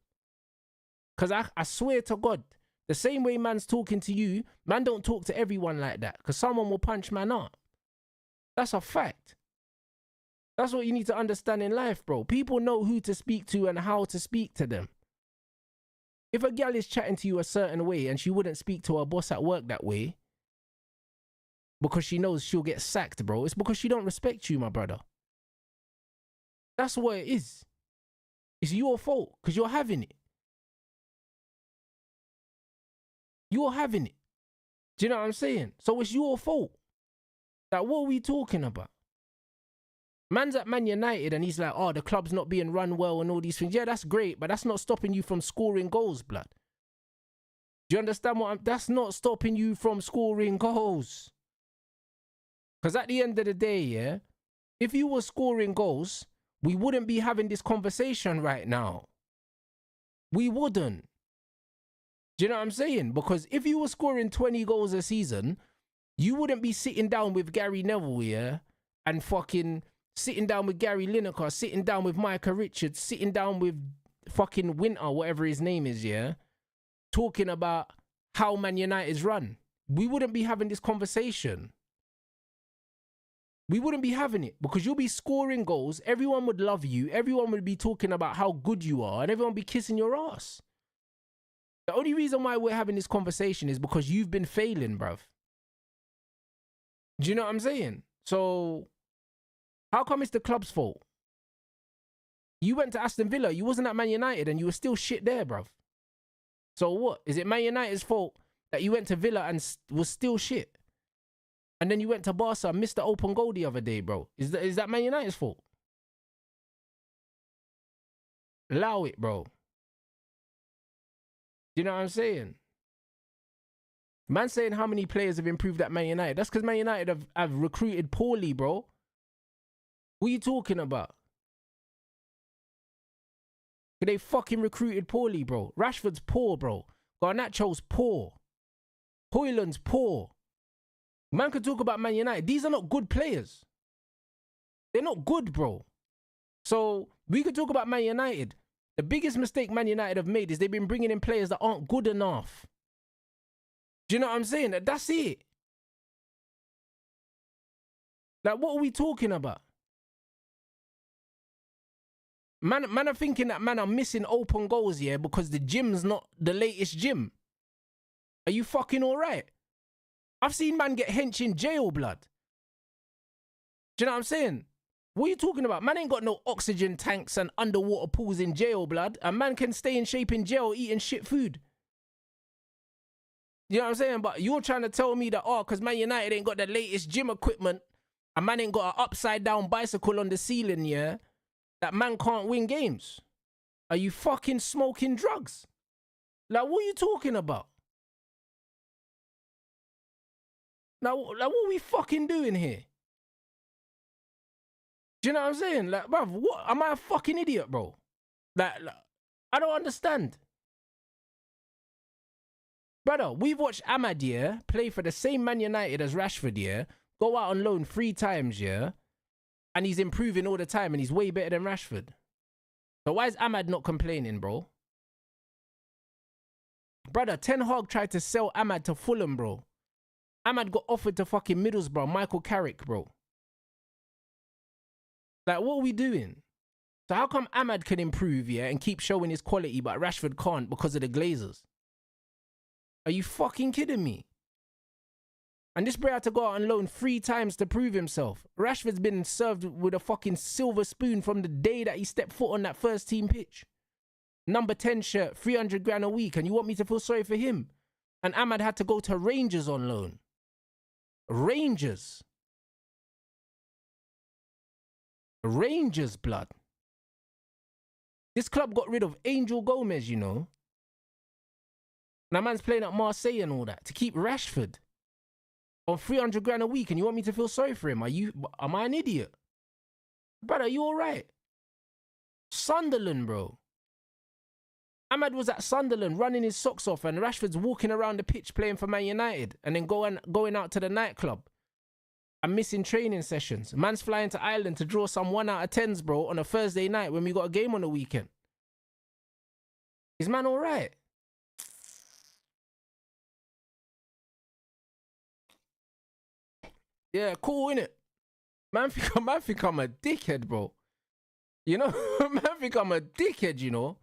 Because I swear to God, the same way man's talking to you, man don't talk to everyone like that. Because someone will punch man up. That's a fact. That's what you need to understand in life, bro. People know who to speak to and how to speak to them. If a girl is chatting to you a certain way and she wouldn't speak to her boss at work that way because she knows she'll get sacked, bro, it's because she don't respect you, my brother. That's what it is. It's your fault because you're having it. You're having it. Do you know what I'm saying? So it's your fault. Like, what are we talking about? Man's at Man United and he's like, oh, the club's not being run well and all these things. Yeah, that's great, but that's not stopping you from scoring goals, blood. Do you understand what that's not stopping you from scoring goals. Because at the end of the day, yeah, if you were scoring goals, we wouldn't be having this conversation right now. We wouldn't. Do you know what I'm saying? Because if you were scoring 20 goals a season, you wouldn't be sitting down with Gary Neville, yeah, and fucking sitting down with Gary Lineker, sitting down with Micah Richards, sitting down with fucking Winter, whatever his name is, yeah, talking about how Man United's run. We wouldn't be having this conversation. We wouldn't be having it because you'll be scoring goals. Everyone would love you. Everyone would be talking about how good you are and everyone would be kissing your ass. The only reason why we're having this conversation is because you've been failing, bruv. Do you know what I'm saying? So, how come it's the club's fault? You went to Aston Villa, you wasn't at Man United and you were still shit there, bruv. So what? Is it Man United's fault that you went to Villa and was still shit? And then you went to Barca and missed the open goal the other day, bro. Is that Man United's fault? Allow it, bro. Do you know what I'm saying? Man saying how many players have improved at Man United. That's because Man United have recruited poorly, bro. What are you talking about? They fucking recruited poorly, bro. Rashford's poor, bro. Garnacho's poor. Højlund's poor. Man could talk about Man United. These are not good players. They're not good, bro. So we could talk about Man United. The biggest mistake Man United have made is they've been bringing in players that aren't good enough. Do you know what I'm saying? That's it. Like, what are we talking about? Man are thinking that man are missing open goals, yeah, because the gym's not the latest gym. Are you fucking alright? I've seen man get hench in jail, blood. Do you know what I'm saying? What are you talking about? Man ain't got no oxygen tanks and underwater pools in jail, blood. A man can stay in shape in jail eating shit food. You know what I'm saying? But you're trying to tell me that, oh, because Man United ain't got the latest gym equipment, a man ain't got an upside down bicycle on the ceiling, yeah, that man can't win games. Are you fucking smoking drugs? Like, what are you talking about? Like what are we fucking doing here? Do you know what I'm saying? Like, bruv, what? Am I a fucking idiot, bro? Like I don't understand. Brother, we've watched Ahmad, yeah, play for the same Man United as Rashford, yeah, go out on loan 3 times, yeah, and he's improving all the time and he's way better than Rashford. So why is Ahmad not complaining, bro? Brother, Ten Hag tried to sell Ahmad to Fulham, bro. Ahmad got offered to fucking Middlesbrough, Michael Carrick, bro. Like, what are we doing? So how come Ahmad can improve, yeah, and keep showing his quality, but Rashford can't because of the Glazers? Are you fucking kidding me? And this bro had to go out on loan 3 times to prove himself. Rashford's been served with a fucking silver spoon from the day that he stepped foot on that first team pitch. Number 10 shirt, 300 grand a week, and you want me to feel sorry for him? And Ahmad had to go to Rangers on loan. Rangers, blood. This club got rid of Angel Gomez, you know. Now man's playing at Marseille and all that to keep Rashford on 300 grand a week, and you want me to feel sorry for him? Am I an idiot? Brother, you alright? Sunderland, bro. Ahmad was at Sunderland running his socks off, and Rashford's walking around the pitch playing for Man United and then going out to the nightclub and missing training sessions. Man's flying to Ireland to draw some 1 out of 10s, bro, on a Thursday night when we got a game on the weekend. Is man alright? Yeah, cool, innit? Man think I'm a dickhead, bro. You know? Man think I'm a dickhead, you know?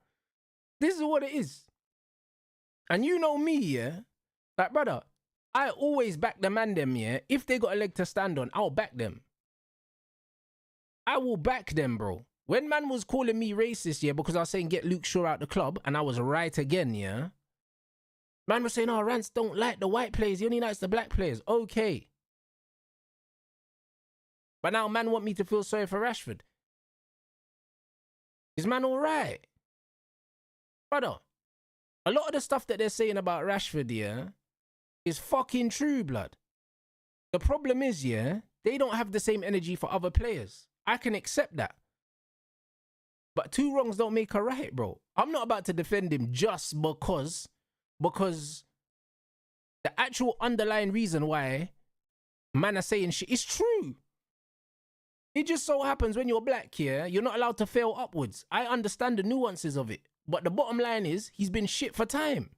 This is what it is. And you know me, yeah? Like, brother, I always back the man them, yeah? If they got a leg to stand on, I'll back them. I will back them, bro. When man was calling me racist, yeah, because I was saying get Luke Shaw out the club, and I was right again, yeah? Man was saying, oh, Rants don't like the white players, he only likes the black players. Okay. But now man want me to feel sorry for Rashford. Is man alright? Brother, a lot of the stuff that they're saying about Rashford, yeah, is fucking true, blood. The problem is, yeah, they don't have the same energy for other players. I can accept that. But 2 wrongs don't make a right, bro. I'm not about to defend him just because the actual underlying reason why man are saying shit is true. It just so happens when you're black, yeah, you're not allowed to fail upwards. I understand the nuances of it. But the bottom line is, he's been shit for time.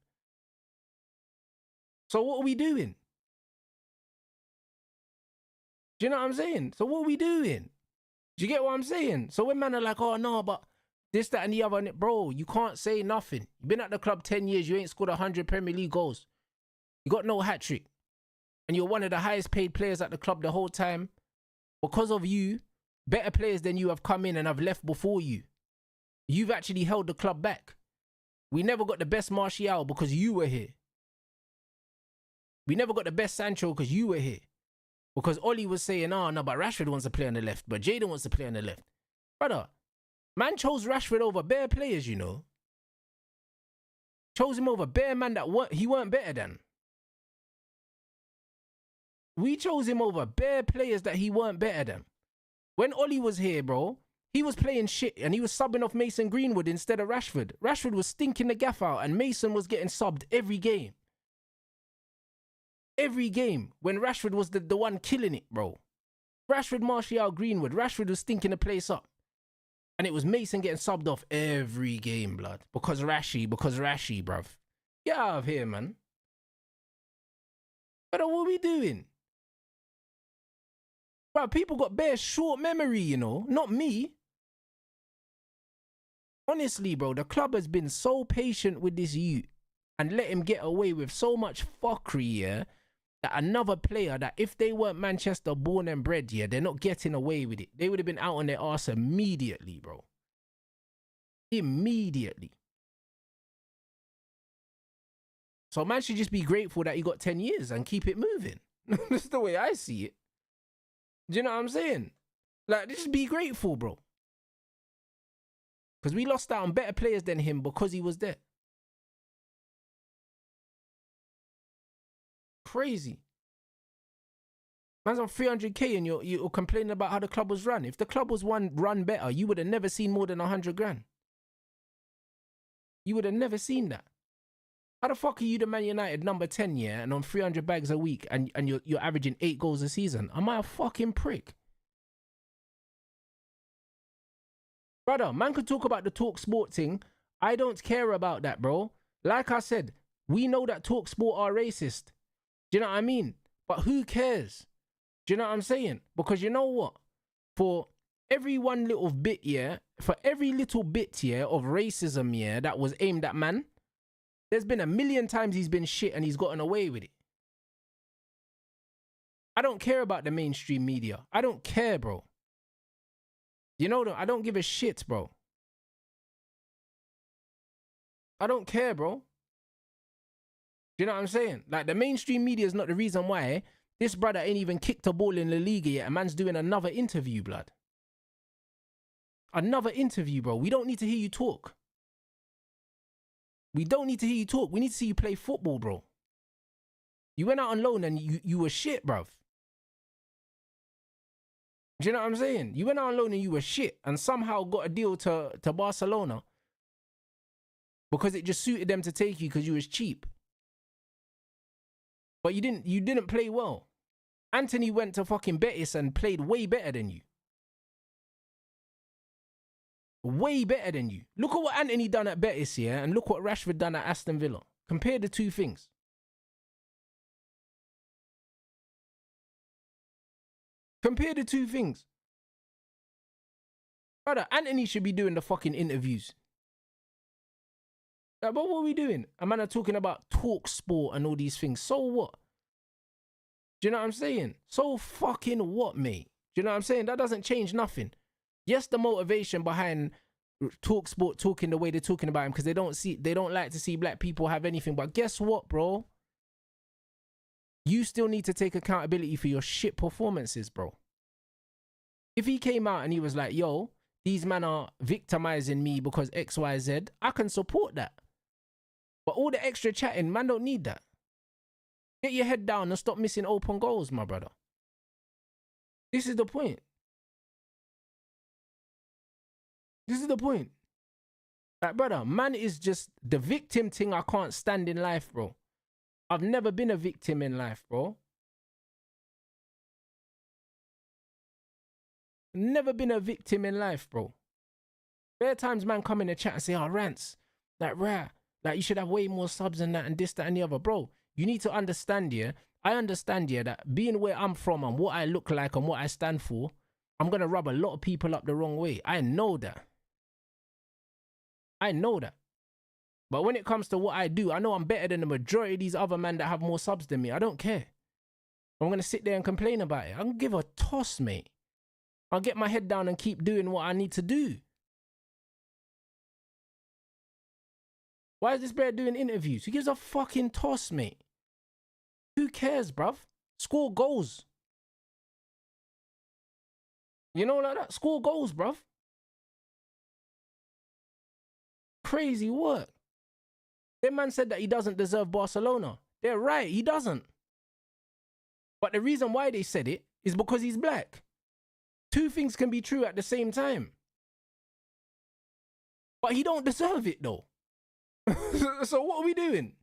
So what are we doing? Do you know what I'm saying? So what are we doing? Do you get what I'm saying? So when man are like, oh no, but this, that and the other, bro, you can't say nothing. You've been at the club 10 years, you ain't scored 100 Premier League goals. You got no hat-trick. And you're one of the highest paid players at the club the whole time. Because of you, better players than you have come in and have left before you. You've actually held the club back. We never got the best Martial because you were here. We never got the best Sancho because you were here. Because Ollie was saying, oh, no, but Rashford wants to play on the left, but Jadon wants to play on the left. Brother, man chose Rashford over bare players, you know. Chose him over bare man that he weren't better than. We chose him over bare players that he weren't better than. When Ollie was here, bro, he was playing shit and he was subbing off Mason Greenwood instead of Rashford. Rashford was stinking the gaff out and Mason was getting subbed every game. Every game when Rashford was the one killing it, bro. Rashford, Martial, Greenwood. Rashford was stinking the place up. And it was Mason getting subbed off every game, blood. Because Rashy, bruv. Get out of here, man. But what are we doing? Bro, people got bare short memory, you know. Not me. Honestly, bro, the club has been so patient with this youth and let him get away with so much fuckery, yeah, that another player that if they weren't Manchester born and bred, yeah, they're not getting away with it. They would have been out on their arse immediately, bro. Immediately. So man should just be grateful that he got 10 years and keep it moving. That's the way I see it. Do you know what I'm saying? Like, just be grateful, bro. Because we lost out on better players than him because he was there. Crazy. Man's on 300k and you're complaining about how the club was run. If the club was run better, you would have never seen more than 100 grand. You would have never seen that. How the fuck are you the Man United number 10, yeah, and on 300 bags a week and you're averaging 8 goals a season? Am I a fucking prick? Brother, man could talk about the Talk Sport thing. I don't care about that, bro. Like I said, we know that Talk Sport are racist. Do you know what I mean? But who cares? Do you know what I'm saying? Because you know what? For every one little bit, yeah, for every little bit, yeah, of racism, yeah, that was aimed at man, there's been a million times he's been shit and he's gotten away with it. I don't care about the mainstream media. I don't care, bro. You know, I don't give a shit, bro. I don't care, bro. Do you know what I'm saying? Like, the mainstream media is not the reason why this brother ain't even kicked a ball in La Liga yet. A man's doing another interview, blood. Another interview, bro. We don't need to hear you talk. We don't need to hear you talk. We need to see you play football, bro. You went out on loan and you were shit, bruv. Do you know what I'm saying? You went out on loan and you were shit and somehow got a deal to Barcelona because it just suited them to take you because you was cheap. But you didn't play well. Anthony went to fucking Betis and played way better than you. Way better than you. Look at what Anthony done at Betis, yeah, and look what Rashford done at Aston Villa. Compare the two things. Compare the two things. Brother, Anthony should be doing the fucking interviews. Like, but what are we doing? A man are talking about Talk Sport and all these things. So what? Do you know what I'm saying? So fucking what, mate? Do you know what I'm saying? That doesn't change nothing. Yes, the motivation behind Talk Sport talking the way they're talking about him because they don't like to see black people have anything. But guess what, bro? You still need to take accountability for your shit performances, bro. If he came out and he was like, yo, these men are victimizing me because X, Y, Z, I can support that. But all the extra chatting, man, don't need that. Get your head down and stop missing open goals, my brother. This is the point. This is the point. Like, brother, man is just the victim thing I can't stand in life, bro. I've never been a victim in life, bro. Never been a victim in life, bro. There are times man come in the chat and say, oh, Rants, like, rah, like, you should have way more subs than that and this, that, and the other. Bro, you need to understand, yeah, I understand, yeah, that being where I'm from and what I look like and what I stand for, I'm going to rub a lot of people up the wrong way. I know that. I know that. But when it comes to what I do, I know I'm better than the majority of these other men that have more subs than me. I don't care. I'm going to sit there and complain about it. I don't give a toss, mate. I'll get my head down and keep doing what I need to do. Why is this bear doing interviews? Who gives a fucking toss, mate? Who cares, bruv? Score goals. You know, like that? Score goals, bruv. Crazy work. That man said that he doesn't deserve Barcelona. They're right, he doesn't. But the reason why they said it is because he's black. Two things can be true at the same time. But he don't deserve it though. So what are we doing?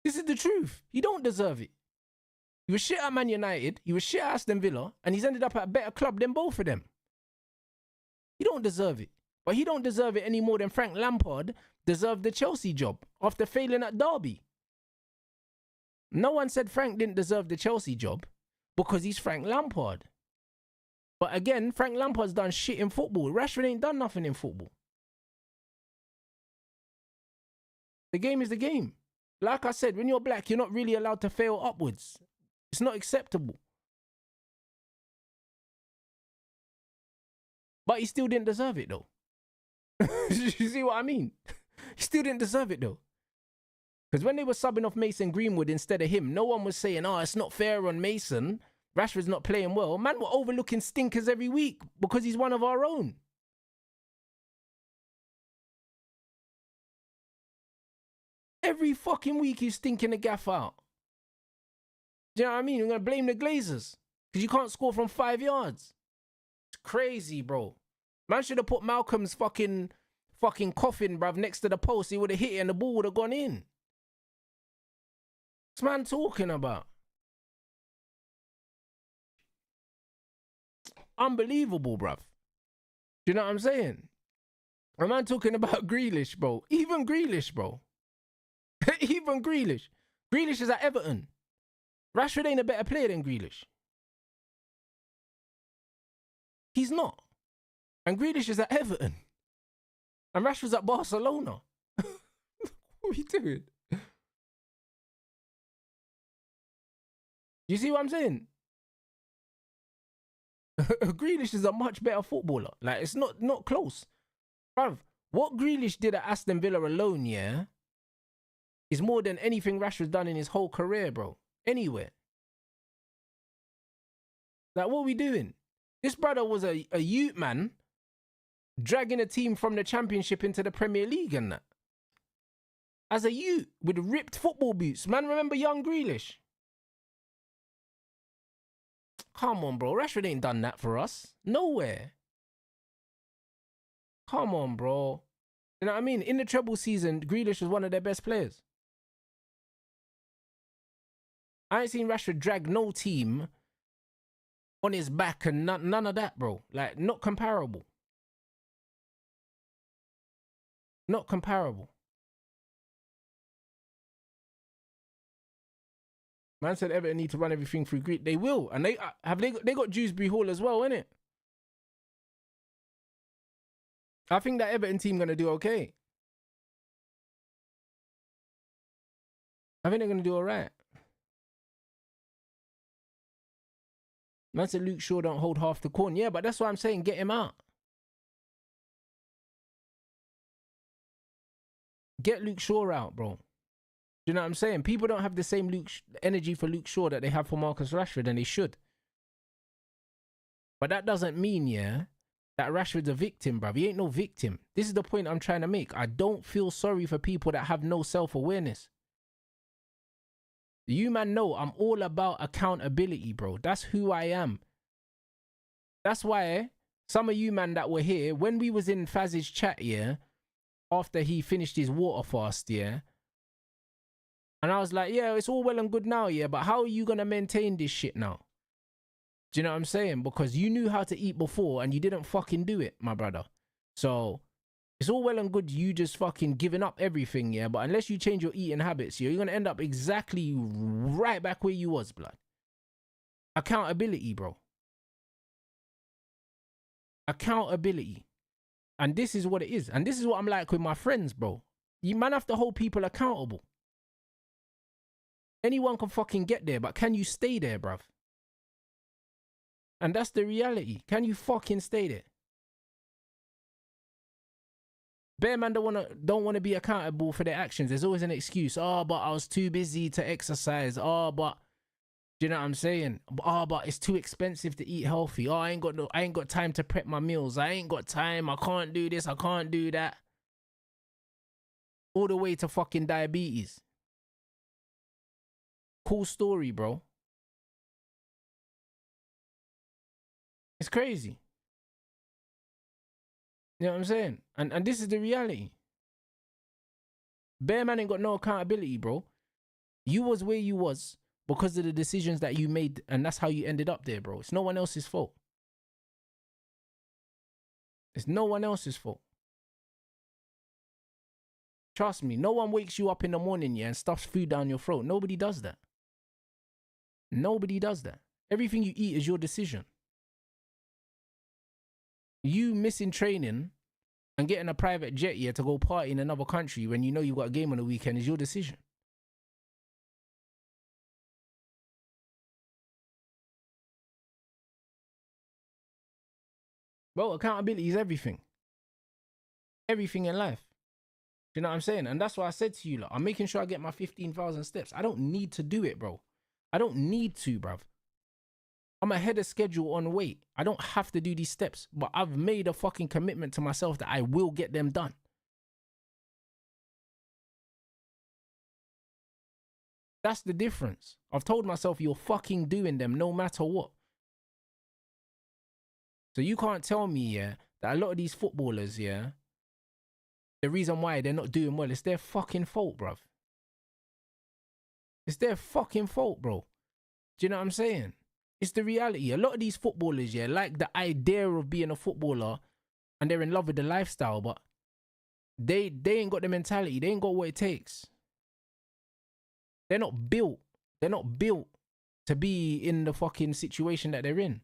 This is the truth. He don't deserve it. He was shit at Man United, he was shit at Aston Villa, and he's ended up at a better club than both of them. He don't deserve it. But he don't deserve it any more than Frank Lampard deserved the Chelsea job after failing at Derby. No one said Frank didn't deserve the Chelsea job because he's Frank Lampard. But again, Frank Lampard's done shit in football. Rashford ain't done nothing in football. The game is the game. Like I said, when you're black, you're not really allowed to fail upwards. It's not acceptable. But he still didn't deserve it, though. You see what I mean? He still didn't deserve it, though. Because when they were subbing off Mason Greenwood instead of him, no one was saying, oh, it's not fair on Mason. Rashford's not playing well. Man, we're overlooking stinkers every week because he's one of our own. Every fucking week he's stinking the gaff out. Do you know what I mean? You're going to blame the Glazers because you can't score from 5 yards. It's crazy, bro. Man should have put Malcolm's fucking coffin, bruv, next to the post. He would have hit it and the ball would have gone in. What's man talking about? Unbelievable, bruv. Do you know what I'm saying? A man talking about Grealish, bro. Even Grealish, bro. Even Grealish. Grealish is at Everton. Rashford ain't a better player than Grealish. He's not. And Grealish is at Everton. And Rashford's at Barcelona. What are you doing? You see what I'm saying? Grealish is a much better footballer. Like, it's not close. Bruv, what Grealish did at Aston Villa alone, yeah, is more than anything Rashford's done in his whole career, bro. Anywhere. Like, what are we doing? This brother was a youth man dragging a team from the Championship into the Premier League and that. As a youth with ripped football boots. Man, remember young Grealish? Come on, bro. Rashford ain't done that for us. Nowhere. Come on, bro. You know what I mean? In the treble season, Grealish was one of their best players. I ain't seen Rashford drag no team on his back and none of that, bro. Like, not comparable. Not comparable. Man said Everton need to run everything through Greek. They will. And they got Dewsbury Hall as well, innit? I think that Everton team going to do okay. I think they're going to do all right. Man said Luke Shaw don't hold half the corn. Yeah, but that's why I'm saying get him out. Get Luke Shaw out, bro. Do you know what I'm saying? People don't have the same energy for Luke Shaw that they have for Marcus Rashford, and they should. But that doesn't mean, yeah, that Rashford's a victim, bruv. He ain't no victim. This is the point I'm trying to make. I don't feel sorry for people that have no self-awareness. You man know I'm all about accountability, bro. That's who I am. That's why some of you man that were here, when we was in Faz's chat, yeah, after he finished his water fast, yeah, and I was like, yeah, it's all well and good now, yeah, but how are you going to maintain this shit now? Do you know what I'm saying? Because you knew how to eat before and you didn't fucking do it, my brother. So it's all well and good you just fucking giving up everything, yeah, but unless you change your eating habits, you're going to end up exactly right back where you was, blood. Accountability, bro. Accountability. And this is what it is. And this is what I'm like with my friends, bro. You man have to hold people accountable. Anyone can fucking get there, but can you stay there, bruv? And that's the reality. Can you fucking stay there? Bare man don't wanna be accountable for their actions. There's always an excuse. Oh, but I was too busy to exercise. Oh, but do you know what I'm saying? Oh, but it's too expensive to eat healthy. Oh, I ain't got time to prep my meals. I ain't got time. I can't do this. I can't do that. All the way to fucking diabetes. Cool story, bro. It's crazy. You know what I'm saying? And this is the reality. Bare man ain't got no accountability, bro. You was where you was because of the decisions that you made, and that's how you ended up there, bro. It's no one else's fault. It's no one else's fault. Trust me, no one wakes you up in the morning, yeah, and stuffs food down your throat. Nobody does that. Nobody does that. Everything you eat is your decision. You missing training and getting a private jet here to go party in another country when you know you've got a game on the weekend is your decision. Bro, accountability is everything. Everything in life. You know what I'm saying? And that's why I said to you, like, I'm making sure I get my 15,000 steps. I don't need to do it, bro. I don't need to, bruv. I'm ahead of schedule on weight. I don't have to do these steps, but I've made a fucking commitment to myself that I will get them done. That's the difference. I've told myself you're fucking doing them no matter what. So you can't tell me, yeah, that a lot of these footballers, yeah, the reason why they're not doing well, it's their fucking fault, bruv. It's their fucking fault, bro. Do you know what I'm saying? It's the reality. A lot of these footballers, yeah, like the idea of being a footballer and they're in love with the lifestyle, but they ain't got the mentality. They ain't got what it takes. They're not built. They're not built to be in the fucking situation that they're in.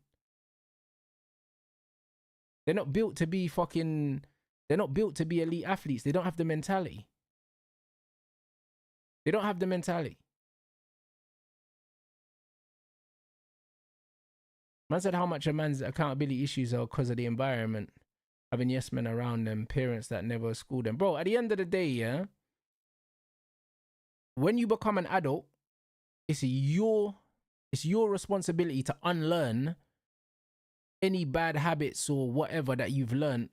They're not built to be fucking... They're not built to be elite athletes. They don't have the mentality. They don't have the mentality. Man said how much a man's accountability issues are because of the environment. Having yes men around them, parents that never schooled them. Bro, at the end of the day, yeah, when you become an adult, it's your responsibility to unlearn any bad habits or whatever that you've learned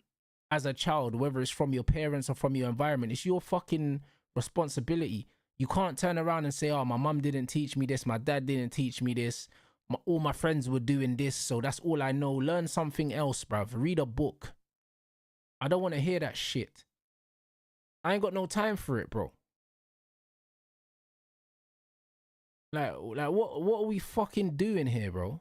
as a child, whether it's from your parents or from your environment. It's your fucking responsibility. You can't turn around and say, oh, my mum didn't teach me this, my dad didn't teach me this, all my friends were doing this, so that's all I know. Learn something else, bruv. Read a book. I don't want to hear that shit. I ain't got no time for it, bro. Like what are we fucking doing here, bro?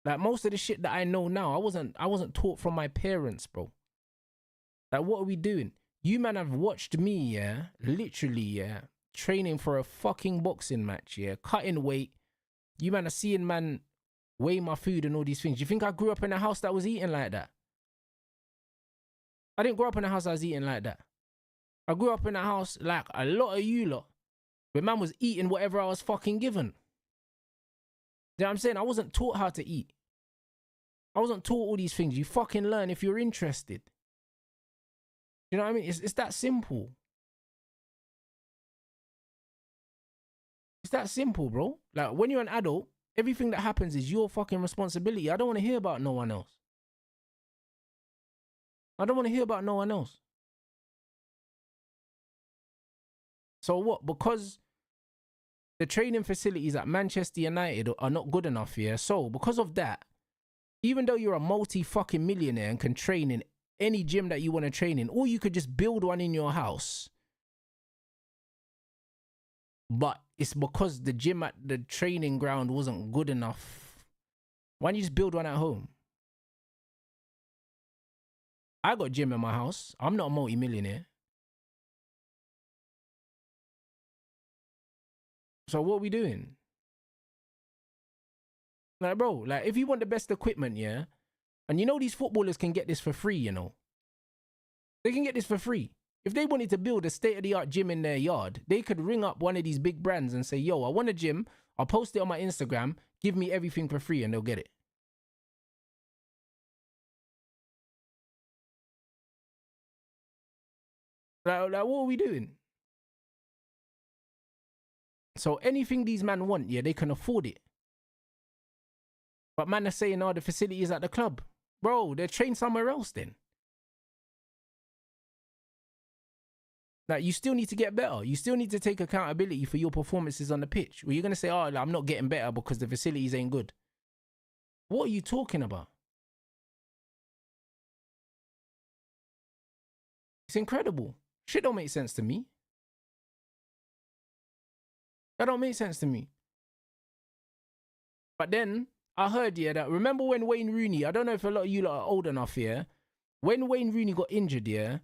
Like, most of the shit that I know now, I wasn't taught from my parents, bro. Like, what are we doing? You man have watched me, yeah, literally, yeah, training for a fucking boxing match, yeah, cutting weight. You man are seeing man weigh my food and all these things. You think I grew up in a house that was eating like that? I didn't grow up in a house that was eating like that. I grew up in a house like a lot of you lot, where man was eating whatever I was fucking given. You know what I'm saying? I wasn't taught how to eat. I wasn't taught all these things. You fucking learn if you're interested. You know what I mean? It's that simple. It's that simple, bro. Like, when you're an adult, everything that happens is your fucking responsibility. I don't want to hear about no one else. I don't want to hear about no one else. So what? Because the training facilities at Manchester United are not good enough here. So because of that, even though you're a multi-fucking millionaire and can train in any gym that you want to train in, or you could just build one in your house, but it's because the gym at the training ground wasn't good enough. Why don't you just build one at home? I got a gym in my house. I'm not a multi-millionaire. So what are we doing? Like, bro, like, if you want the best equipment, yeah, and you know these footballers can get this for free, you know. They can get this for free. If they wanted to build a state-of-the-art gym in their yard, they could ring up one of these big brands and say, yo, I want a gym. I'll post it on my Instagram. Give me everything for free, and they'll get it. Like, what are we doing? So anything these men want, yeah, they can afford it. But man are saying, oh, the facility is at the club. Bro, they're trained somewhere else then. Like, you still need to get better. You still need to take accountability for your performances on the pitch. Well, you're going to say, oh, I'm not getting better because the facilities ain't good. What are you talking about? It's incredible. Shit don't make sense to me. That don't make sense to me. But then, I heard, yeah, that remember when Wayne Rooney, I don't know if a lot of you lot are old enough, yeah, when Wayne Rooney got injured, yeah,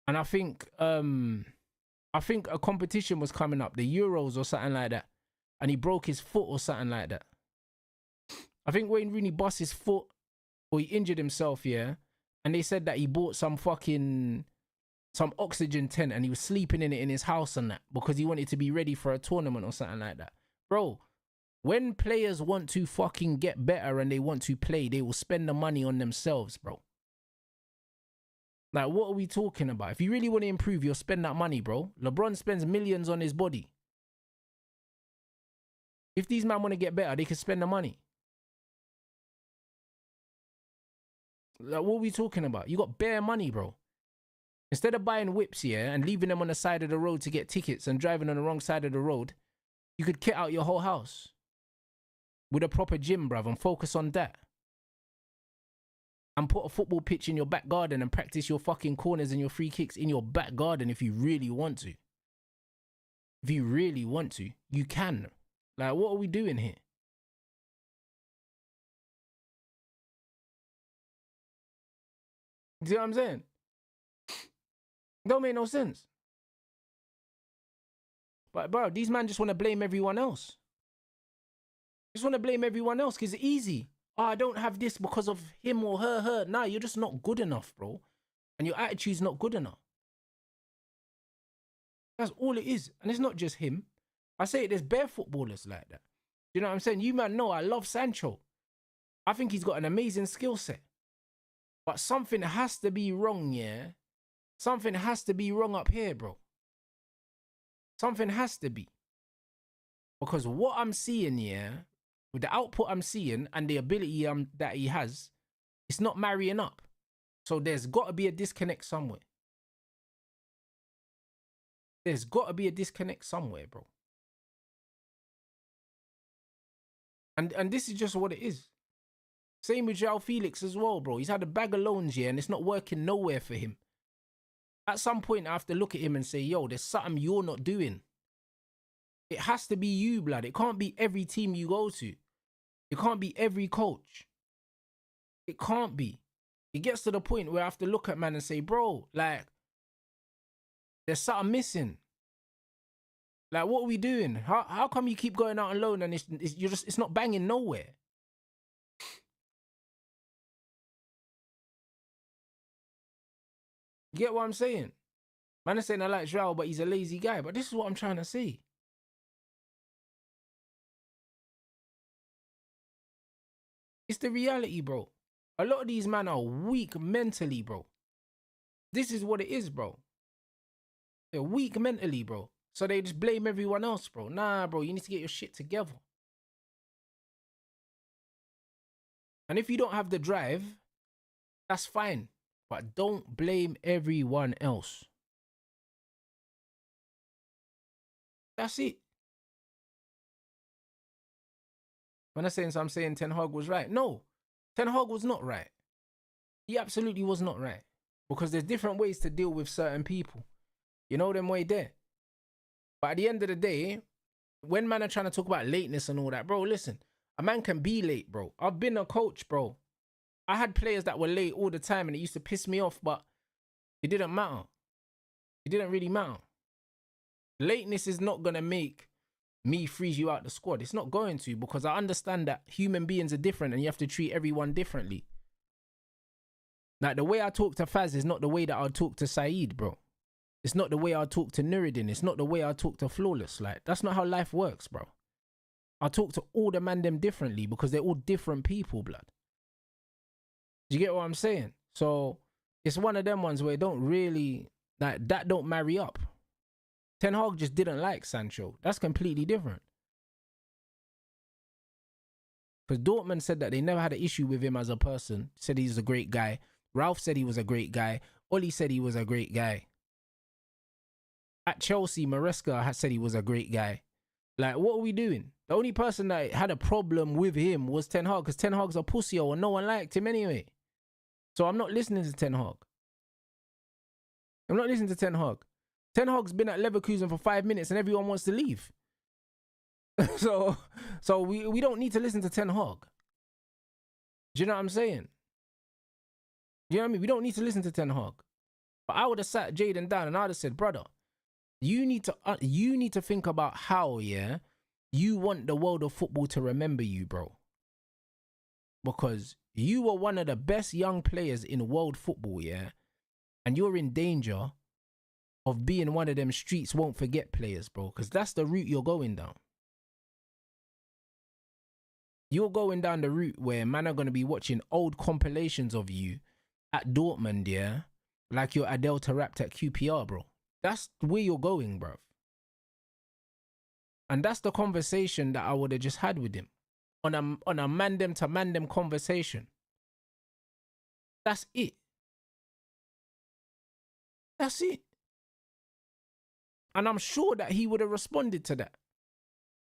and I think a competition was coming up, the Euros or something like that, and he broke his foot or something like that. I think Wayne Rooney bust his foot or he injured himself, yeah, and they said that he bought some oxygen tent and he was sleeping in it in his house and that because he wanted to be ready for a tournament or something like that. Bro, when players want to fucking get better and they want to play, they will spend the money on themselves, bro. Like, what are we talking about? If you really want to improve, you'll spend that money, bro. LeBron spends millions on his body. If these men want to get better, they can spend the money. Like, what are we talking about? You got bare money, bro. Instead of buying whips, yeah, and leaving them on the side of the road to get tickets and driving on the wrong side of the road, you could kit out your whole house with a proper gym, bruv, and focus on that. And put a football pitch in your back garden and practice your fucking corners and your free kicks in your back garden if you really want to. If you really want to, you can. Like, what are we doing here? Do you know what I'm saying? Don't make no sense. But, bro, these men just want to blame everyone else. Just want to blame everyone else because it's easy. Oh, I don't have this because of him or her. Nah, you're just not good enough, bro. And your attitude's not good enough. That's all it is. And it's not just him. I say it, there's bare footballers like that. You know what I'm saying? You man know I love Sancho. I think he's got an amazing skill set. But something has to be wrong, yeah? Something has to be wrong up here, bro. Something has to be. Because what I'm seeing, yeah, with the output I'm seeing and the ability that he has, it's not marrying up. So there's got to be a disconnect somewhere. There's got to be a disconnect somewhere, bro. And this is just what it is. Same with João Felix as well, bro. He's had a bag of loans, yeah, and it's not working nowhere for him. At some point, I have to look at him and say, yo, there's something you're not doing. It has to be you, blood. It can't be every team you go to. It can't be every coach. It can't be. It gets to the point where I have to look at man and say, bro, like, there's something missing. Like, what are we doing? How come you keep going out on loan and it's not banging nowhere? You get what I'm saying? Man is saying I like João, but he's a lazy guy. But this is what I'm trying to say. It's the reality, bro. A lot of these men are weak mentally, bro. This is what it is, bro. They're weak mentally, bro. So they just blame everyone else, bro. Nah, bro, you need to get your shit together. And if you don't have the drive, that's fine. But don't blame everyone else. That's it. When I'm saying Ten Hag was right. No, Ten Hag was not right. He absolutely was not right. Because there's different ways to deal with certain people. You know them way there. But at the end of the day, when man are trying to talk about lateness and all that, bro, listen, a man can be late, bro. I've been a coach, bro. I had players that were late all the time and it used to piss me off, but it didn't matter. It didn't really matter. Lateness is not going to make me freeze you out the squad. It's not going to, because I understand that human beings are different and you have to treat everyone differently. Like, the way I talk to Faz is not the way that I'll talk to Saeed, bro. It's not the way I'll talk to Nuruddin. It's not the way I'll talk to Flawless. Like, that's not how life works, bro. I talk to all the man them differently because they're all different people, blood. Do you get what I'm saying? So it's one of them ones where it don't really, like, that don't marry up. Ten Hag just didn't like Sancho. That's completely different. Because Dortmund said that they never had an issue with him as a person. Said he's a great guy. Ralph said he was a great guy. Oli said he was a great guy. At Chelsea, Maresca had said he was a great guy. Like, what are we doing? The only person that had a problem with him was Ten Hag, because Ten Hag's a pussy and no one liked him anyway. So I'm not listening to Ten Hag. I'm not listening to Ten Hag. Ten Hag's been at Leverkusen for 5 minutes and everyone wants to leave. so we don't need to listen to Ten Hag. Do you know what I'm saying? You know what I mean? We don't need to listen to Ten Hag. But I would have sat Jaden down and I'd have said, brother, you need to think about how, yeah, you want the world of football to remember you, bro. Because you were one of the best young players in world football, yeah? And you're in danger of being one of them streets won't forget players, bro. Because that's the route you're going down. You're going down the route where man are going to be watching old compilations of you at Dortmund, yeah? Like you're Adel Tarapt at QPR, bro. That's where you're going, bro. And that's the conversation that I would have just had with him. On a man-dem to man-dem conversation. That's it. That's it. And I'm sure that he would have responded to that.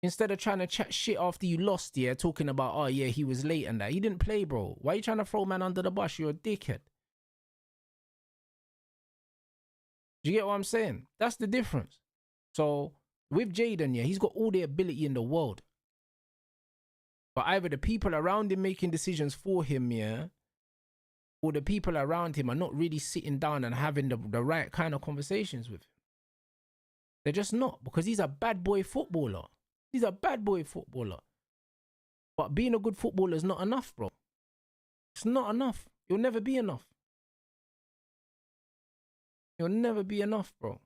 Instead of trying to chat shit after you lost, yeah, talking about, oh yeah, he was late and that. He didn't play, bro. Why are you trying to throw man under the bus? You're a dickhead. Do you get what I'm saying? That's the difference. So, with Jaden, yeah, he's got all the ability in the world. But either the people around him making decisions for him, yeah, or the people around him are not really sitting down and having the right kind of conversations with him. They're just not, because he's a bad boy footballer. He's a bad boy footballer. But being a good footballer is not enough, bro. It's not enough. It'll never be enough. It'll never be enough, bro.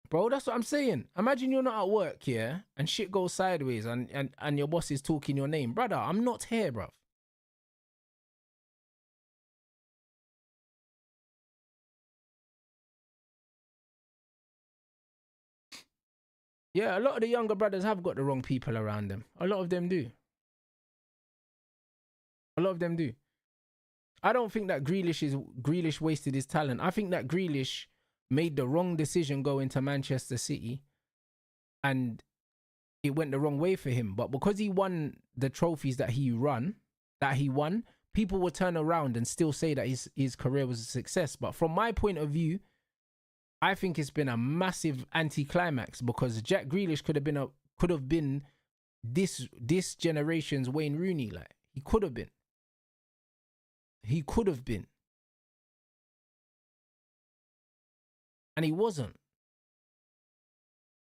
Bro, that's what I'm saying. Imagine you're not at work, yeah, and shit goes sideways and your boss is talking your name. Brother, I'm not here, bruv. Yeah, a lot of the younger brothers have got the wrong people around them. A lot of them do. A lot of them do. I don't think that Grealish wasted his talent. I think that Grealish made the wrong decision going to Manchester City and it went the wrong way for him. But because he won the trophies that he won, people will turn around and still say that his career was a success. But from my point of view, I think it's been a massive anticlimax because Jack Grealish could have been this generation's Wayne Rooney. Like, he could have been. He could have been. And he wasn't.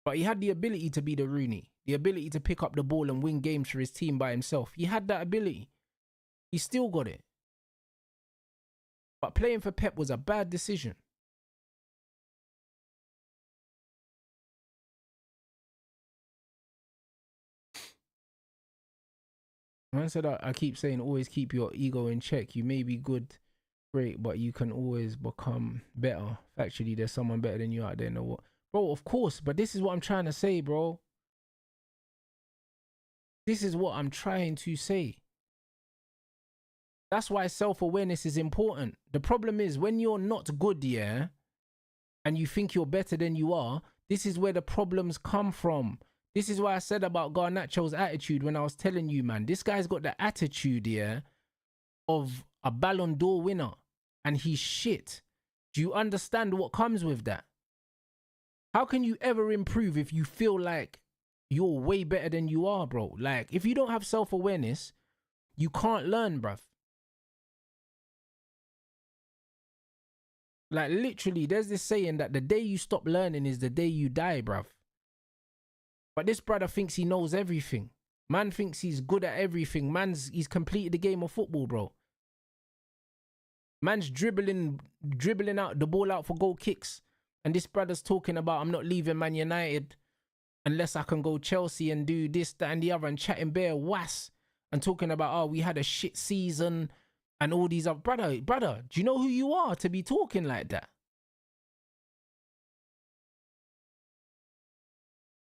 But he had the ability to be the Rooney. The ability to pick up the ball and win games for his team by himself. He had that ability. He still got it. But playing for Pep was a bad decision. Man said, I keep saying, always keep your ego in check. You may be good, great, but you can always become better. Factually, there's someone better than you out there. Know what? Bro, of course, but this is what I'm trying to say, bro. This is what I'm trying to say. That's why self-awareness is important. The problem is when you're not good, yeah, and you think you're better than you are, this is where the problems come from. This is why I said about Garnacho's attitude when I was telling you, man, this guy's got the attitude, yeah, of a Ballon d'Or winner and he's shit. Do you understand what comes with that? How can you ever improve if you feel like you're way better than you are, bro? Like, if you don't have self-awareness, you can't learn, bruv. Like, literally, there's this saying that the day you stop learning is the day you die, bruv. But this brother thinks he knows everything. Man thinks he's good at everything. He's completed the game of football, bro. Man's dribbling out the ball out for goal kicks. And this brother's talking about, I'm not leaving Man United unless I can go Chelsea and do this, that, and the other, and chatting bare was and talking about, oh, we had a shit season and all these other. Brother, do you know who you are to be talking like that?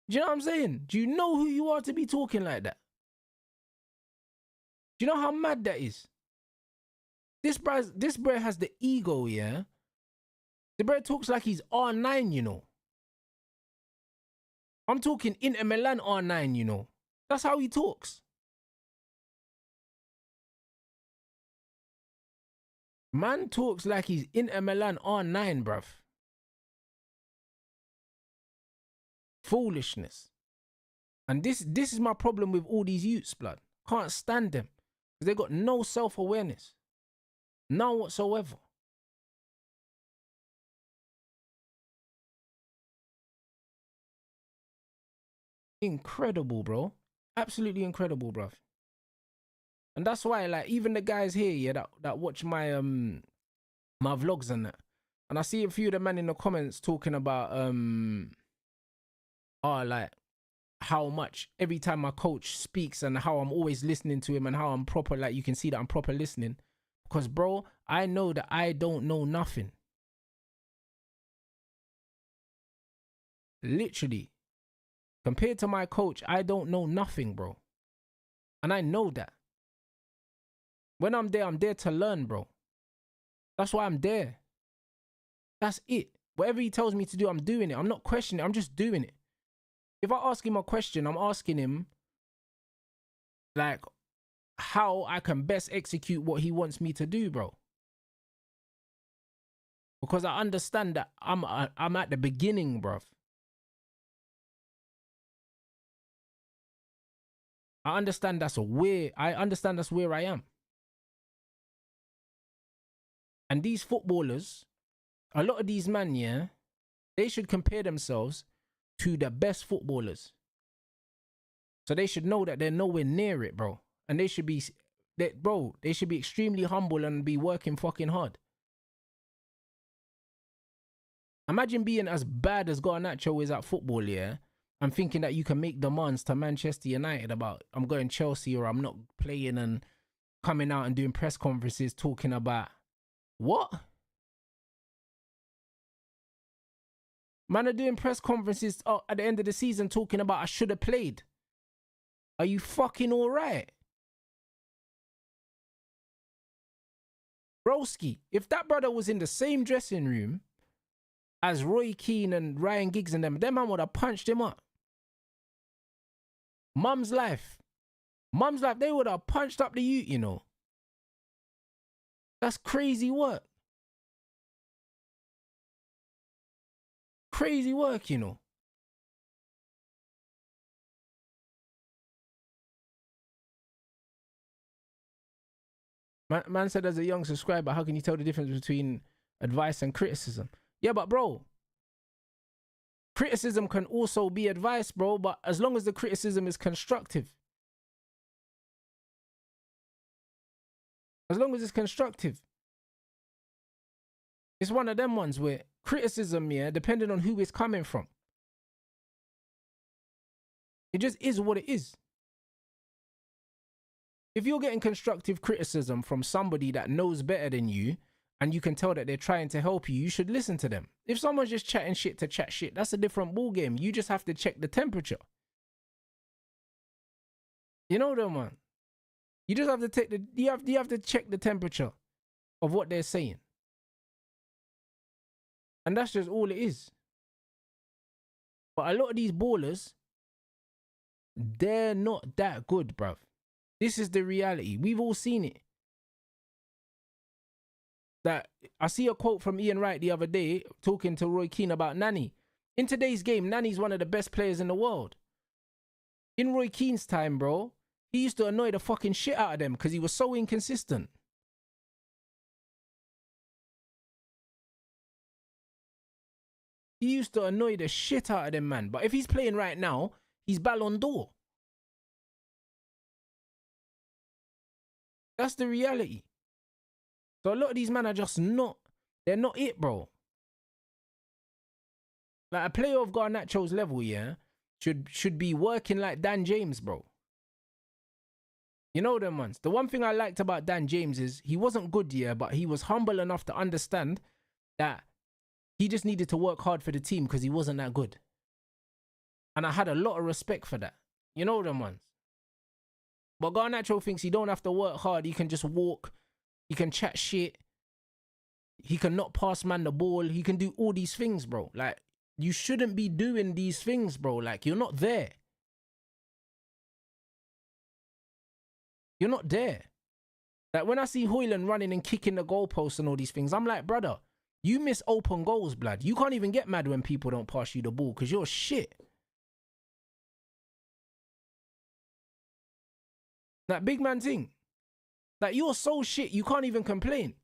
Do you know what I'm saying? Do you know who you are to be talking like that? Do you know how mad that is? This bro has the ego, yeah? The bro talks like he's R9, you know? I'm talking Inter Milan R9, you know? That's how he talks. Man talks like he's Inter Milan R9, bruv. Foolishness. And this is my problem with all these youths, blood. Can't stand them. Because they got no self-awareness. None whatsoever. Incredible, bro. Absolutely incredible, bruv. And that's why, like, even the guys here, yeah, that watch my my vlogs and that, and I see a few of the men in the comments talking about like how much every time my coach speaks and how I'm always listening to him and how I'm proper, like you can see that I'm proper listening. Because bro, I know that I don't know nothing. Literally. Compared to my coach, I don't know nothing, bro. And I know that. When I'm there to learn, bro. That's why I'm there. That's it. Whatever he tells me to do, I'm doing it. I'm not questioning it. I'm just doing it. If I ask him a question, I'm asking him, like, how I can best execute what he wants me to do, bro. Because I understand that I'm at the beginning, bruv. I understand that's where I am. And these footballers, a lot of these men, yeah, they should compare themselves to the best footballers. So they should know that they're nowhere near it, bro. And they should be extremely humble and be working fucking hard. Imagine being as bad as Garnacho is at football, yeah, and thinking that you can make demands to Manchester United about, I'm going Chelsea or I'm not playing, and coming out and doing press conferences talking about, what? Man are doing press conferences at the end of the season talking about I should have played. Are you fucking alright? Broski, if that brother was in the same dressing room as Roy Keane and Ryan Giggs and them man would have punched him up. Mum's life, they would have punched up the youth, you know. That's crazy work. Crazy work, you know. Man said, as a young subscriber, how can you tell the difference between advice and criticism? Yeah, but bro, criticism can also be advice, bro, but as long as the criticism is constructive. As long as it's constructive. It's one of them ones where criticism, yeah, depending on who it's coming from, it just is what it is. If you're getting constructive criticism from somebody that knows better than you, and you can tell that they're trying to help you, you should listen to them. If someone's just chatting shit to chat shit, that's a different ball game. You just have to check the temperature. You know them, man. You just have to take you have to check the temperature of what they're saying. And that's just all it is. But a lot of these ballers, they're not that good, bruv. This is the reality. We've all seen it. That I see a quote from Ian Wright the other day talking to Roy Keane about Nani. In today's game, Nani's one of the best players in the world. In Roy Keane's time, bro, he used to annoy the fucking shit out of them because he was so inconsistent. He used to annoy the shit out of them, man. But if he's playing right now, he's Ballon d'Or. That's the reality. So a lot of these men are just not, they're not it, bro. Like a player of Garnacho's level, yeah, should be working like Dan James, bro. You know them ones. The one thing I liked about Dan James is he wasn't good, yeah, but he was humble enough to understand that he just needed to work hard for the team because he wasn't that good. And I had a lot of respect for that. You know them ones. But Garnacho thinks he don't have to work hard. He can just walk. He can chat shit. He can not pass man the ball. He can do all these things, bro. Like, you shouldn't be doing these things, bro. Like, you're not there. You're not there. Like, when I see Højlund running and kicking the goalposts and all these things, I'm like, brother, you miss open goals, blood. You can't even get mad when people don't pass you the ball because you're shit. That big man thing. Like, you're so shit, you can't even complain.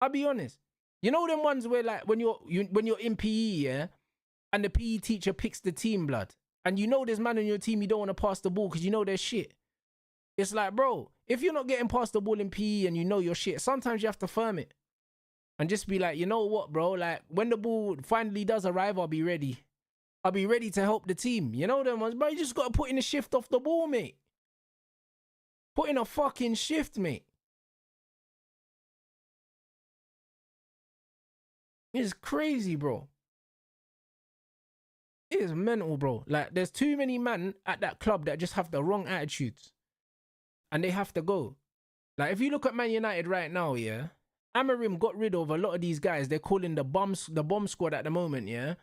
I'll be honest. You know them ones where, like, when you're in PE, yeah, and the PE teacher picks the team, blood, and you know there's man on your team you don't want to pass the ball because you know they're shit. It's like, bro, if you're not getting past the ball in PE and you know you're shit, sometimes you have to firm it. And just be like, you know what, bro? Like, when the ball finally does arrive, I'll be ready. I'll be ready to help the team. You know them ones, bro? You just got to put in a shift off the ball, mate. Put in a fucking shift, mate. It's crazy, bro. It is mental, bro. Like, there's too many men at that club that just have the wrong attitudes. And they have to go. Like, if you look at Man United right now, yeah, Amorim got rid of a lot of these guys. They're calling the bomb squad at the moment, yeah.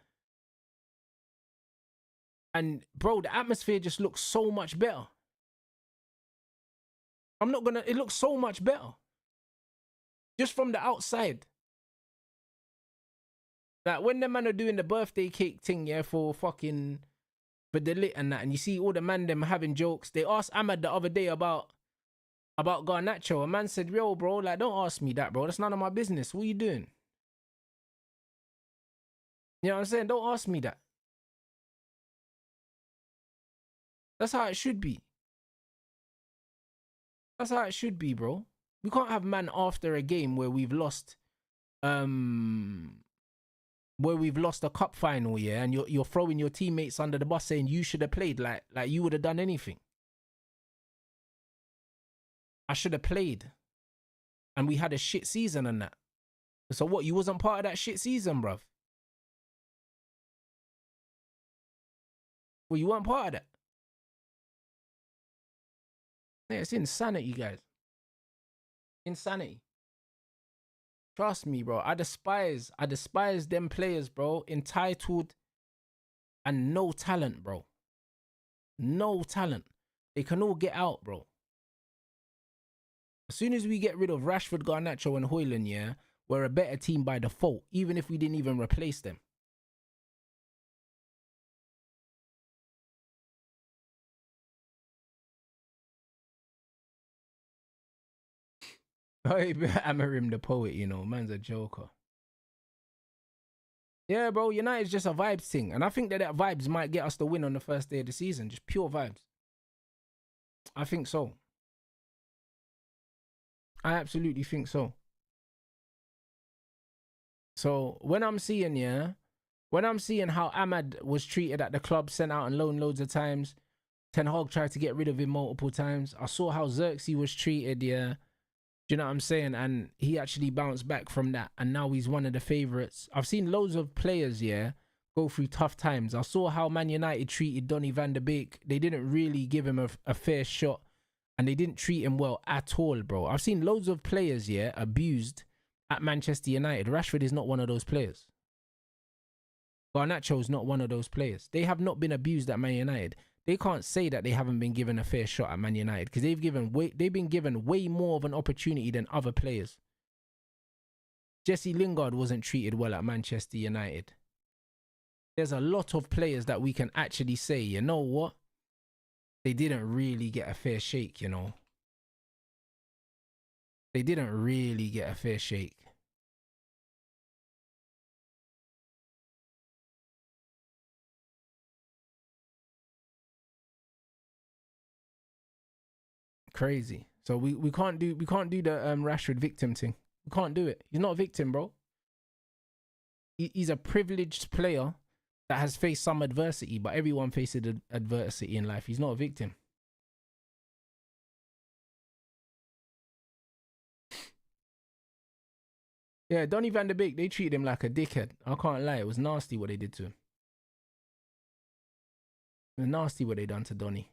And, bro, the atmosphere just looks so much better. It looks so much better. Just from the outside. Like, when the man are doing the birthday cake thing, yeah, for the lit and that, and you see all the man them having jokes. They asked Ahmad the other day about Garnacho. A man said, yo, bro, like, don't ask me that, bro. That's none of my business. What are you doing? You know what I'm saying? Don't ask me that. That's how it should be. That's how it should be, bro. We can't have man after a game where we've lost a cup final, yeah, and you're throwing your teammates under the bus saying you should have played, like you would have done anything. I should have played. And we had a shit season and that. So what, you wasn't part of that shit season, bruv? Well, you weren't part of that. Yeah, it's insanity, guys. Insanity. Trust me, bro. I despise them players, bro. Entitled and no talent, bro. No talent. They can all get out, bro. As soon as we get rid of Rashford, Garnacho and Højlund, yeah, we're a better team by default, even if we didn't even replace them. Amorim the poet, you know, man's a joker. Yeah, bro, United's just a vibes thing. And I think that vibes might get us the win on the first day of the season. Just pure vibes. I think so. I absolutely think so. So when I'm seeing how Ahmad was treated at the club, sent out on loan loads of times, Ten Hag tried to get rid of him multiple times. I saw how Xerxes was treated, yeah. Do you know what I'm saying? And he actually bounced back from that. And now he's one of the favourites. I've seen loads of players, yeah, go through tough times. I saw how Man United treated Donny van de Beek. They didn't really give him a fair shot. And they didn't treat him well at all, bro. I've seen loads of players, yeah, abused at Manchester United. Rashford is not one of those players. Garnacho's not one of those players. They have not been abused at Man United. They can't say that they haven't been given a fair shot at Man United because they've been given way more of an opportunity than other players. Jesse Lingard wasn't treated well at Manchester United. There's a lot of players that we can actually say, you know what? They didn't really get a fair shake, you know. They didn't really get a fair shake. Crazy. So we can't do the Rashford victim thing. We can't do it. He's not a victim, bro. He's a privileged player that has faced some adversity, but everyone faces adversity in life. He's not a victim. Yeah, Donny van de Beek, they treated him like a dickhead. I can't lie. It was nasty what they did to him. It was nasty what they done to Donny.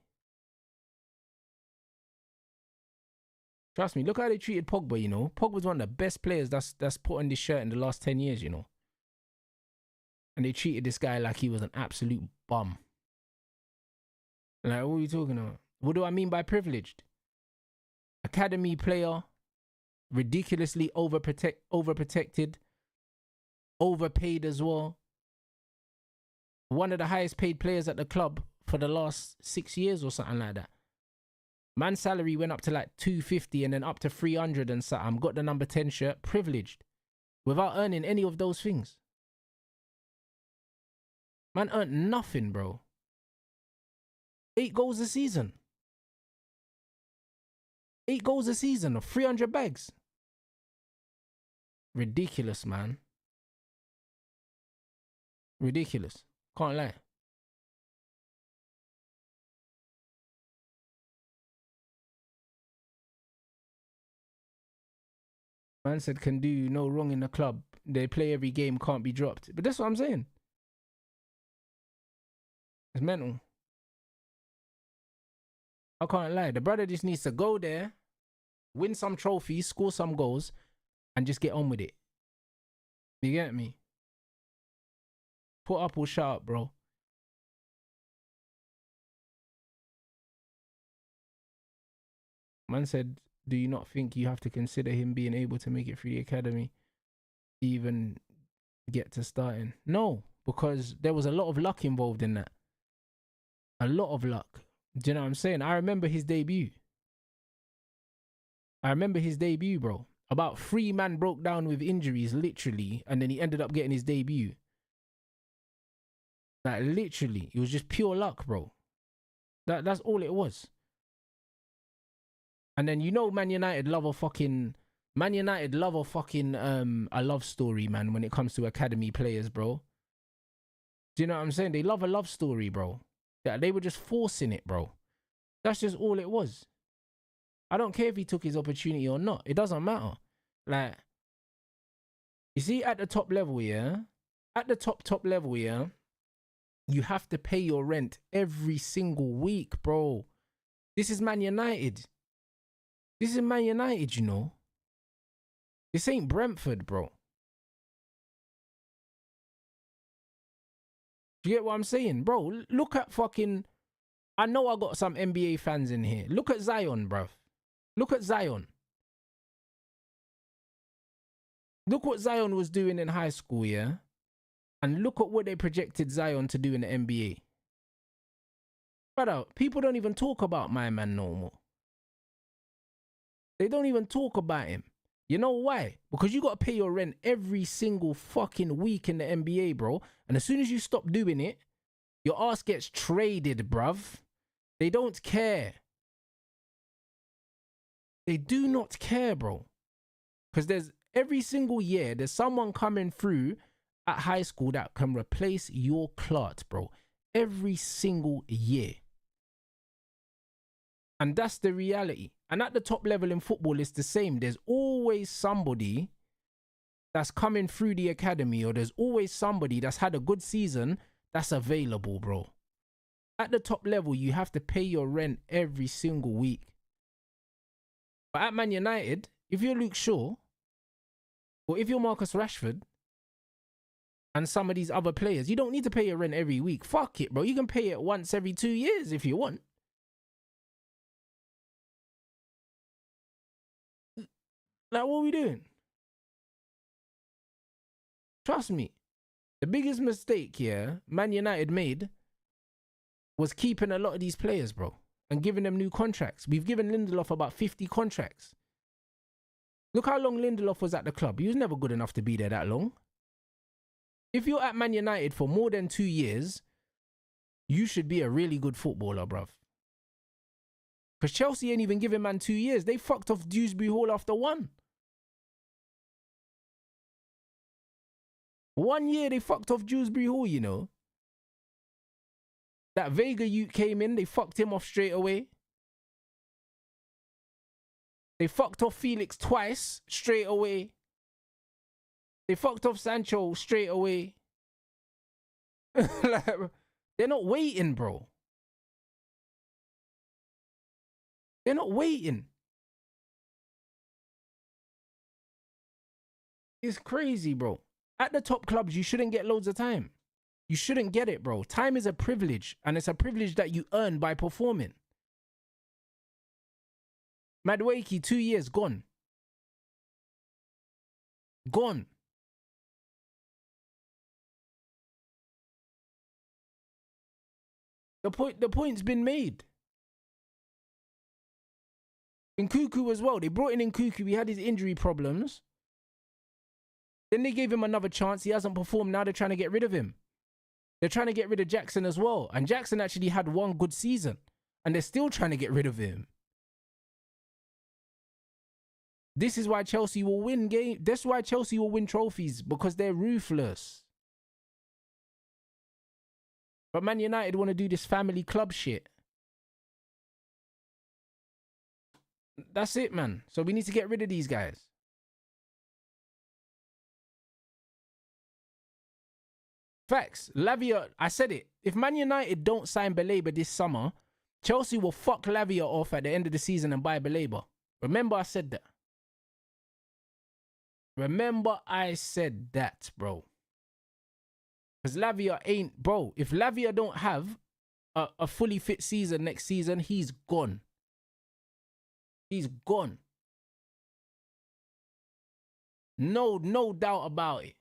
Trust me, look how they treated Pogba, you know. Pogba's one of the best players that's put on this shirt in the last 10 years, you know. And they treated this guy like he was an absolute bum. Like, what are you talking about? What do I mean by privileged? Academy player, ridiculously overprotected, overpaid as well. One of the highest paid players at the club for the last 6 years or something like that. Man's salary went up to like 250 and then up to 300 and something. Got the number 10 shirt, privileged, without earning any of those things. Man earned nothing, bro. 8 goals a season. 8 goals a season of 300 bags. Ridiculous, man. Ridiculous. Can't lie. Man said can do no wrong in the club. They play every game, can't be dropped. But that's what I'm saying. It's mental. I can't lie. The brother just needs to go there, win some trophies, score some goals, and just get on with it. You get me? Put up or shut up, bro. Man said, do you not think you have to consider him being able to make it through the academy, even get to starting? No, because there was a lot of luck involved in that. A lot of luck. Do you know what I'm saying? I remember his debut. Bro. About 3 men broke down with injuries, literally, and then he ended up getting his debut. Like, literally, it was just pure luck, bro. That's all it was. And then, you know, Man United love a love story, man, when it comes to academy players, bro. Do you know what I'm saying? They love a love story, bro. That they were just forcing it, bro. That's just all it was. I don't care if he took his opportunity or not. It doesn't matter. Like, you see, at the top level, yeah? At the top level, yeah? You have to pay your rent every single week, bro. This is Man United. This is Man United, you know. This ain't Brentford, bro. Do you get what I'm saying? Bro, look at fucking... I know I got some NBA fans in here. Look at Zion, bruv. Look at Zion. Look what Zion was doing in high school, yeah? And look at what they projected Zion to do in the NBA. Brother, people don't even talk about my man no more. They don't even talk about him. You know why? Because you got to pay your rent every single fucking week in the NBA, bro. And as soon as you stop doing it, your ass gets traded, bruv. They don't care. They do not care, bro. Because there's every single year, there's someone coming through at high school that can replace your clot, bro. Every single year. And that's the reality. And at the top level in football, it's the same. There's always somebody that's coming through the academy, or there's always somebody that's had a good season that's available, bro. At the top level, you have to pay your rent every single week. But at Man United, if you're Luke Shaw, or if you're Marcus Rashford, and some of these other players, you don't need to pay your rent every week. Fuck it, bro. You can pay it once every 2 years if you want. Like, what are we doing? Trust me. The biggest mistake here Man United made was keeping a lot of these players, bro, and giving them new contracts. We've given Lindelof about 50 contracts. Look how long Lindelof was at the club. He was never good enough to be there that long. If you're at Man United for more than 2 years, you should be a really good footballer, bruv. Because Chelsea ain't even giving man 2 years. They fucked off Dewsbury Hall after 1. 1 year they fucked off Dewsbury Hall, you know. That Vega Ute came in, they fucked him off straight away. They fucked off Felix twice, straight away. They fucked off Sancho straight away. Like, they're not waiting, bro. They're not waiting. It's crazy, bro. At the top clubs, you shouldn't get loads of time. You shouldn't get it, bro. Time is a privilege, and it's a privilege that you earn by performing. Madueke, 2 years, gone. Gone. The point's been made. Nkunku as well. They brought in Nkunku. He had his injury problems. Then they gave him another chance. He hasn't performed. Now they're trying to get rid of him. They're trying to get rid of Jackson as well. And Jackson actually had one good season. And they're still trying to get rid of him. This is why Chelsea will win games. That's why Chelsea will win trophies. Because they're ruthless. But Man United want to do this family club shit. That's it, man. So we need to get rid of these guys. Facts. Lavia, I said it. If Man United don't sign Baleba this summer, Chelsea will fuck Lavia off at the end of the season and buy Baleba. Remember I said that. Remember I said that, bro. Because Lavia ain't... Bro, if Lavia don't have a fully fit season next season, he's gone. He's gone. No doubt about it.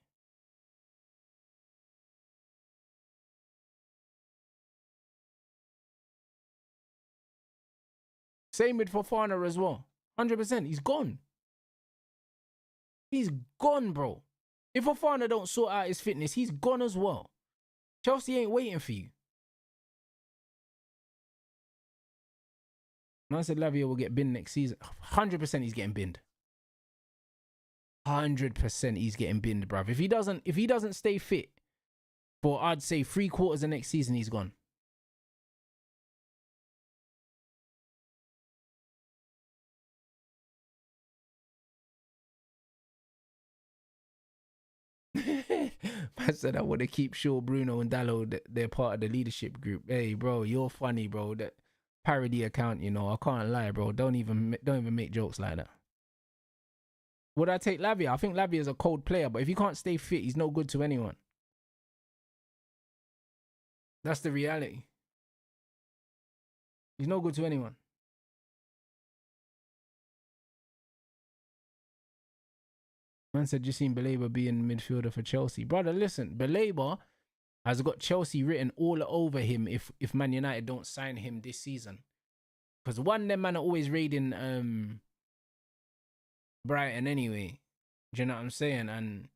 Same with Fofana as well. 100%. He's gone. He's gone, bro. If Fofana don't sort out his fitness, he's gone as well. Chelsea ain't waiting for you. Man said Lavia will get binned next season. 100% he's getting binned. 100% he's getting binned, bruv. If he doesn't stay fit for, I'd say, 3/4 of next season, he's gone. I said I want to keep sure Bruno and Dallo, they're part of the leadership group. Hey, bro, you're funny, bro. That parody account, you know, I can't lie, bro. Don't even make jokes like that. Would I take Lavia? I think Lavia is a cold player, but if he can't stay fit, he's no good to anyone. That's the reality. He's no good to anyone. Man said, just seen Baleba being midfielder for Chelsea. Brother, listen, Baleba has got Chelsea written all over him if Man United don't sign him this season. Because one, them man are always raiding Brighton anyway. Do you know what I'm saying? And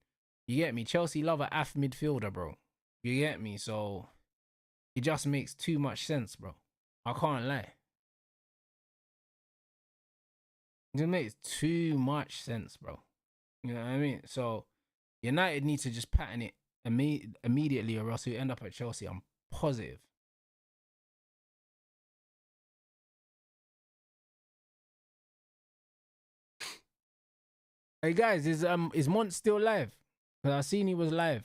you get me? Chelsea love a AF midfielder, bro. You get me? So it just makes too much sense, bro. I can't lie. It just makes too much sense, bro. You know what I mean? So United need to just pattern it immediately or else we end up at Chelsea. I'm positive. Hey guys, is Mont still live? Because I seen he was live.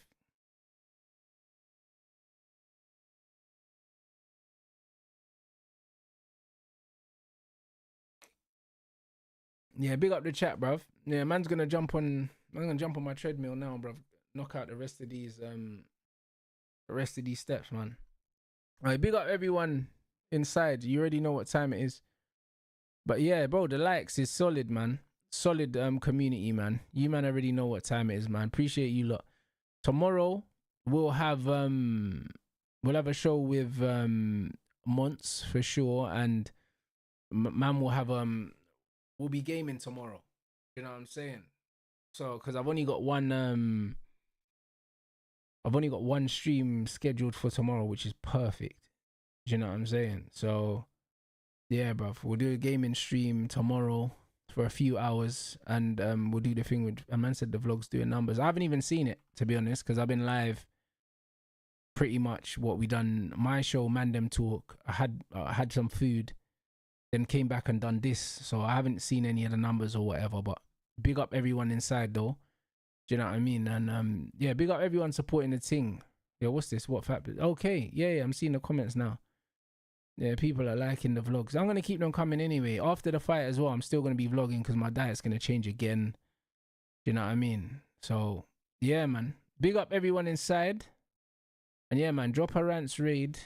Yeah, big up the chat, bruv. Yeah, I'm gonna jump on my treadmill now, bruv. Knock out the rest of these steps, man. Alright, big up everyone inside. You already know what time it is. But yeah, bro, the likes is solid, man. Solid community, man. You man already know what time it is, man. Appreciate you lot. Tomorrow we'll have a show with Monts for sure, and man will have we'll be gaming tomorrow. You know what I'm saying? So, because I've only got one stream scheduled for tomorrow, which is perfect. Do you know what I'm saying? So, yeah, bruv, we'll do a gaming stream tomorrow for a few hours, and we'll do the thing with, a man said the vlog's doing numbers. I haven't even seen it, to be honest, because I've been live pretty much what we done. My show, Man Them Talk, I had some food, then came back and done this, so I haven't seen any of the numbers or whatever, but big up everyone inside though. Do you know what I mean? And yeah, big up everyone supporting the thing. Yeah, what's this? What fact? Okay, yeah, I'm seeing the comments now. Yeah, people are liking the vlogs. I'm gonna keep them coming anyway. After the fight as well, I'm still gonna be vlogging because my diet's gonna change again. Do you know what I mean? So yeah, man. Big up everyone inside. And yeah, man, drop a Rants raid.